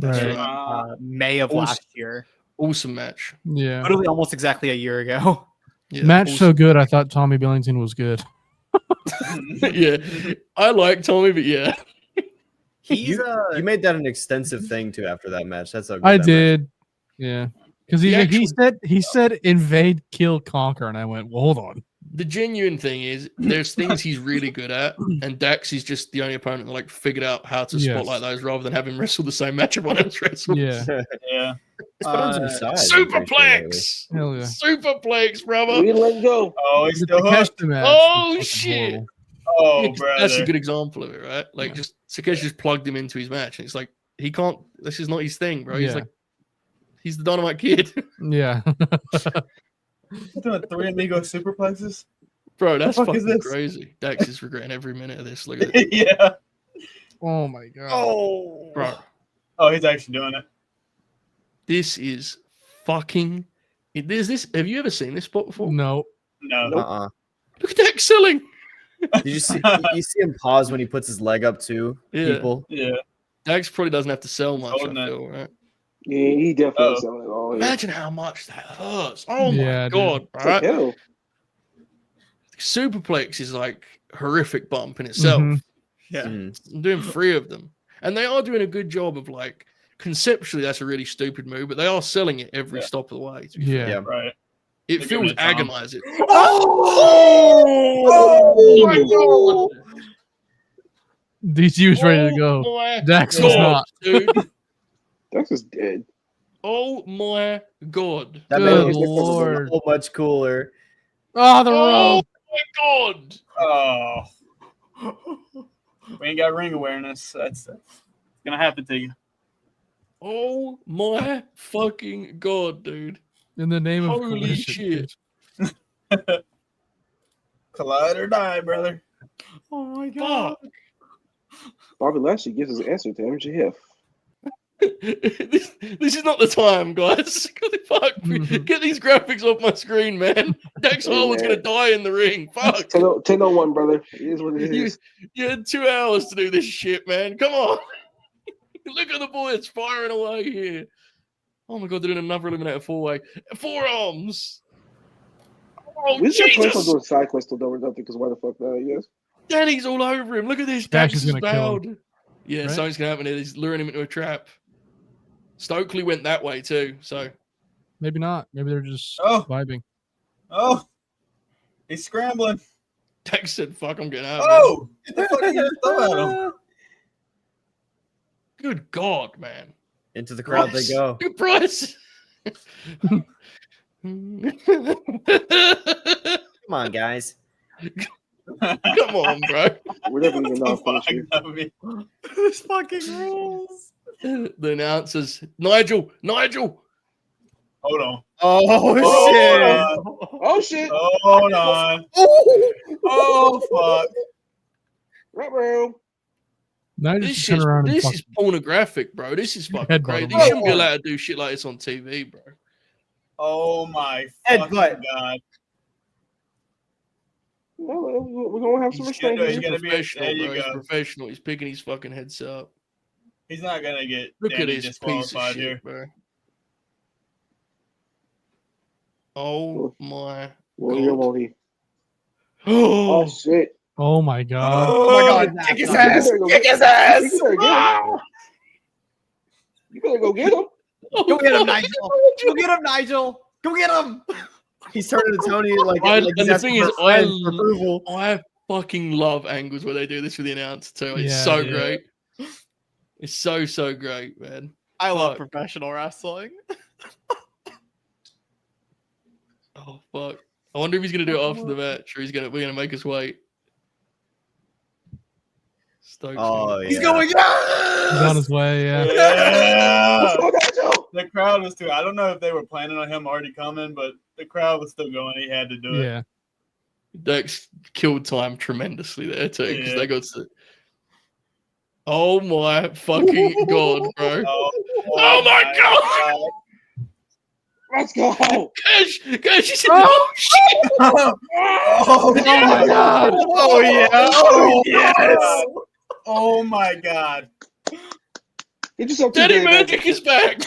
Right. in May of Awesome. last year. Awesome match. Yeah. Literally almost exactly a year ago. Yeah, Match so awesome. good, I thought Tommy Billington was good. Yeah, I like Tommy, but yeah, He's You made that an extensive thing too after that match. That's how good I that did. Yeah. Because The he said invade, kill, conquer, and I went, well, hold on. the genuine thing is there's things he's really good at, and Dax is just the only opponent that like figured out how to Yes. spotlight those rather than have him wrestle the same match everyone else wrestles. Yeah. yeah. He's put on some size, I'm pretty sure, lately. Superplex, Hell yeah. superplex, brother. We let go. Oh, he's The still hooked. Takeshita match Oh, was fucking shit. horrible. Oh, Yeah, 'cause brother. that's a good example of it, right? Like, Yeah. just Takeshi just plugged him into his match, and it's like he can't. This is not his thing, bro. He's Yeah. like, he's the Dynamite Kid, Yeah. He's doing 3 amigo superplexes. bro. That's fuck is fucking this? crazy. Dax is regretting every minute of this. Look at it, Yeah. Oh my god. Oh. bro. Oh, he's actually doing it. This is fucking. There's this. Have you ever seen this spot before? No. No. Nope. Uh-uh. Look at Dax selling. Did you see? You see him pause when he puts his leg up too. Yeah. People. Yeah. Dax probably doesn't have to sell much. I Holding it. feel, right? Yeah, he definitely Oh. selling it all. Yeah. Imagine how much that hurts. Oh Yeah, my dude. god, It's like right? hell. Superplex is like horrific bump in itself. Mhm. Yeah. Mm. I'm doing 3 of them, and they are doing a good job of like conceptually that's a really stupid move, but they are selling it every Yeah. stop of the way. To be Yeah. fair. Yeah. Right. It They're giving feels it time. agonizing. Oh my god! DG was ready to go. My Dax was god, not. dude. That's just dead. Oh my god! That Good made it lord. so much cooler. Oh, the Oh row. my god! Oh. We ain't got ring awareness. That's gonna happen to you. Oh my fucking god, dude! In the name of Holy collision. shit. Collide or die, brother. Oh my god. Fuck! Bobby Lashley gives his answer to MJF. this is not the time, guys. Fuck, get these graphics off my screen, man. Dax Hey, Harwood's man. gonna die in the ring. Fuck. 10:01, brother. It is what it is. You had 2 hours to do this shit, man. Come on. Look at the boys firing away here. Oh my god, they're doing another eliminator 4-way. Forearms. Oh, We should plan on Jesus. doing side quest till over nothing because why the fuck not? Yes. Danny's all over him. Look at this. Dax Dax is is gonna kill him. bowed. Yeah, Right? something's gonna happen here. He's luring him into a trap. Stokely went that way too, so Maybe not. Maybe they're just Oh. vibing. Oh. He's scrambling. Dax said, fuck, I'm getting out of here. Oh. Get the fuck you gonna throw at him. Good God, man. Into the crowd they go. Good price. Come on, guys. Come on, bro. We're never even know finish here. This fucking rules. The announcers, Nigel. Hold on. Oh, shit. Oh shit! Hold on. Oh fuck. Ruh-roh. Now This just turn is around and this fuck. is pornographic, bro. This is fucking Headbutt crazy. him. You shouldn't be allowed to do shit like this on TV, bro. Oh my Headbutt. fucking god. Well, we're gonna have some He's restraint gonna- He's he's here. gonna be- professional, there you bro. He's go. professional. He's picking his fucking heads up. He's not gonna get Look at Danny this piece of disqualified shit, here. bro. Oh my. Well, here God. won't he? Oh, Oh shit! Oh my god. Oh my god. Kick his You ass! better go Kick get- his ass! You better get him. You better go get him. Go get him, Nigel. Go get him, Nigel. Go get him. He's turning to Tony like And he's the asking thing for is, a friend for approval. I fucking love angles where they do this with the announcer too. It's Yeah, so yeah. great. It's so great, man. I love Fuck. professional wrestling. Oh fuck! I wonder if he's gonna do it after the match, or we're gonna make us wait. Stokes. Oh, yeah. He's going, He's on his way, yeah. Yeah. Let's go, Nigel. The crowd was too. I don't know if they were planning on him already coming, but the crowd was still going. He had to do it. Yeah. Dex killed time tremendously there too, because Yeah. they got to. Oh my fucking god, bro! Oh my god! Let's go. Cash, you said, oh shit! Oh my god! Oh yeah! Oh yes! Oh my god! Get yourself Daddy Magic is back.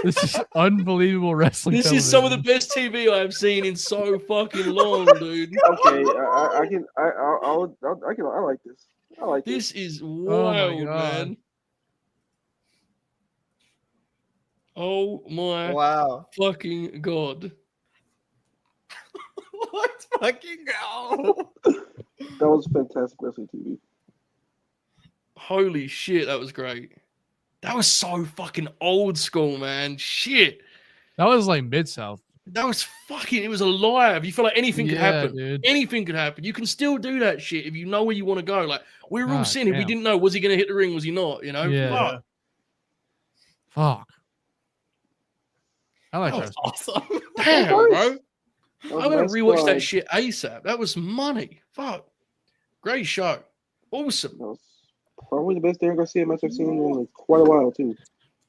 This is unbelievable wrestling. This is some of the best TV I've seen in so fucking long, dude. Okay, I like this. I like This is my wild, God. man. Oh my Wow. fucking god. Let's fucking go. That was fantastic wrestling TV. Holy shit, that was great. That was so fucking old school, man. Shit. That was like Mid-South. That was fucking, it was alive. You feel like anything could happen. Dude. Anything could happen. You can still do that shit if you know where you want to go. Like, we were all God seeing it. We damn. didn't know, was he going to hit the ring? Was he not? You know? Yeah. Fuck. Fuck. I like That that. was awesome. Damn, bro. That was I'm going nice to rewatch squad. that shit ASAP. That was money. Fuck. Great show. Awesome. That was probably the best Darren Garcia match I've seen in like quite a while too.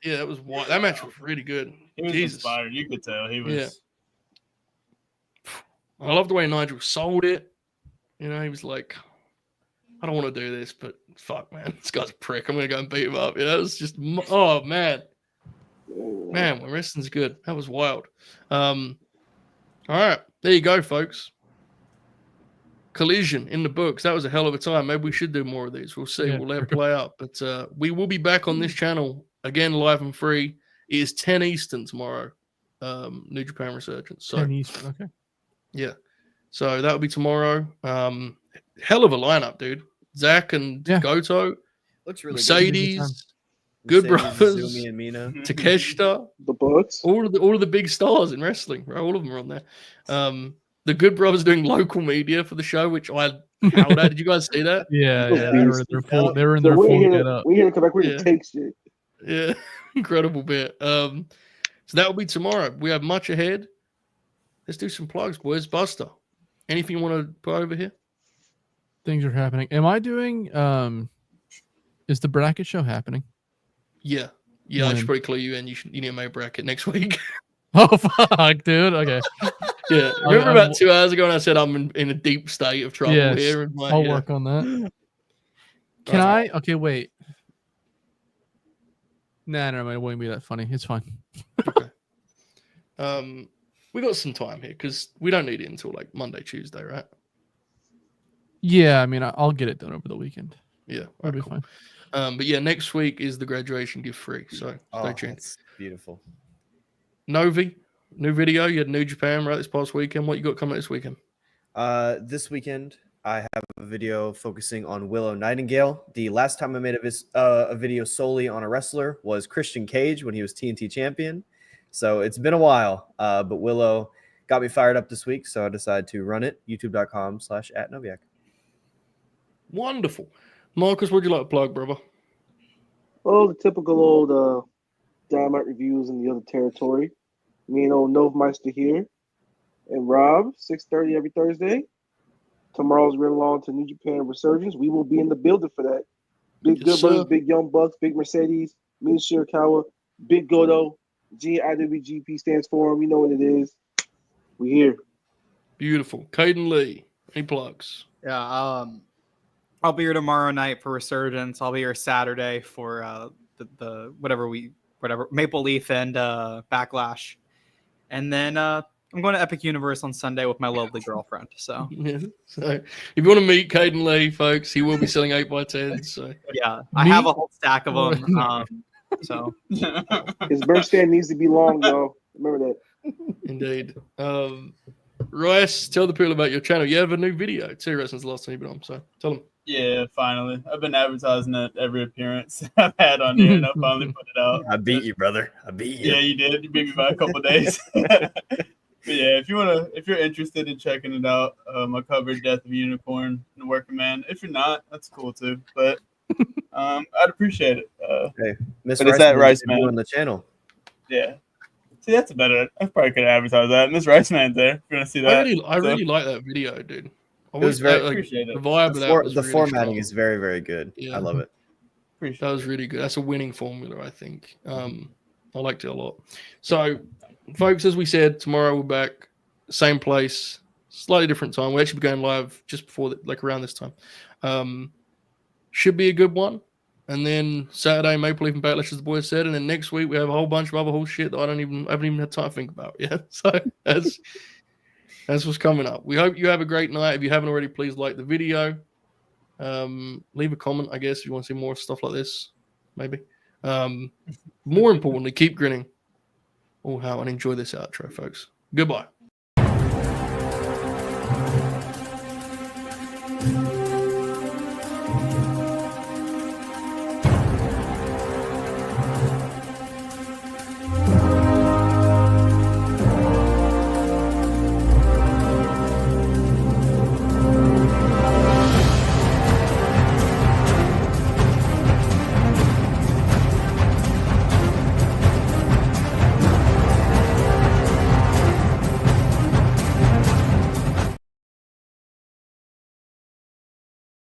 Yeah, that was wild. That match was really good. He was Jesus. inspired. You could tell he was. Yeah. I love the way Nigel sold it. You know, he was like, I don't want to do this, but fuck, man. This guy's a prick. I'm going to go and beat him up. You know, it's just, oh, man. Man, when wrestling's good. That was wild. All right. There you go, folks. Collision in the books. That was a hell of a time. Maybe we should do more of these. We'll see. Yeah. We'll let it play out. But we will be back on this channel again, live and free. It is 10 Eastern tomorrow. New Japan Resurgence. So 10 Eastern. Okay. yeah. So that'll be tomorrow. Hell of a lineup, dude. Zack and Yeah. Goto, Looks really Mercedes, Good Mercedes, Brothers, Izumi and Mina. Takeshita, The Bucks. all of the big stars in wrestling, right? All of them are on there. The Good Brothers doing local media for the show, which I howled at. Did you guys see that? Yeah, Yeah. they were their full. They were in So their we're full here get to up. we're here to come back. We're here Yeah. to take shit. Yeah, incredible bit. So that will be tomorrow. We have much ahead. Let's do some plugs, boys. Buster, anything you want to put over here? Things are happening. Am I doing? Is the bracket show happening? Yeah, I When? should probably clue you in. You need to make a bracket next week. Oh fuck, dude. Okay. Yeah, remember about 2 hours ago when I said I'm in a deep state of trouble Yes, here? And like, I'll yeah. work on that. Can I? Okay, wait. Nah, no, it won't be that funny. It's fine. We got some time here because we don't need it until like Monday, Tuesday, right? Yeah, I mean, I'll get it done over the weekend. Yeah, That'll be cool. fine. But yeah, next week is the graduation gift free, so stay Oh, tuned. that's beautiful. Novi, new video. You had New Japan right this past weekend. What you got coming this weekend? This weekend, I have a video focusing on Willow Nightingale. The last time I made a video solely on a wrestler was Christian Cage when he was TNT champion. So it's been a while, but Willow got me fired up this week, so I decided to run it. YouTube.com/@Noviak. Wonderful. Marcus, what'd you like to plug, brother? Oh, the typical old Dynamite reviews in the other territory. Me and old Novmeister here. And Rob, 6:30 every Thursday. Tomorrow's Grinalong to New Japan Resurgence. We will be in the building for that. Big Yes, Good Brothers, sir. Big Young Bucks, Big Mercedes, me and Shirakawa, Big Goto, GIWGP stands for him. You know what it is. We here. Beautiful. Caden Lee, any plugs? Yeah, I'll be here tomorrow night for Resurgence. I'll be here Saturday for the whatever Maple Leaf and Backlash, and then I'm going to Epic Universe on Sunday with my lovely girlfriend. So Yeah. So if you want to meet Caden Lee, folks, he will be selling 8x10s. So yeah, I have a whole stack of them. So His birth stand needs to be long, y'all. Remember that. indeed. Rice, tell the people about your channel. You have a new video too, right, since the last time you've been on. So tell them. Yeah, finally. I've been advertising at every appearance I've had on here, and I finally put it out. I beat you, brother. I beat you. Yeah, you did. You beat me by a couple days. But yeah, if you're interested in checking it out, I covered Death of a Unicorn and Working Man. If you're not, that's cool too. But I'd appreciate it. Hey, Miss But it's that Rice Man Man. on the channel. Yeah. See, that's better. I probably could advertise that. Miss Rice Man's there. If you're gonna see that. I really like that video, dude. It was very appreciate it. The vibe of that was the really formatting strong. is very, very good. Yeah. I love it. Appreciate That was really good. That's a winning formula, I think. I liked it a lot. So, folks, as we said, tomorrow we're back, same place, slightly different time. We'll actually be going live just before, around this time. Should be a good one. And then Saturday, Maple Leaf and Backlash, as the boys said. And then next week we have a whole bunch of other whole shit that I haven't even had time to think about yet. So that's what's coming up. We hope you have a great night. If you haven't already, please like the video. Leave a comment, I guess, if you want to see more stuff like this. Maybe. More importantly, keep grinning. And enjoy this outro, folks. Goodbye.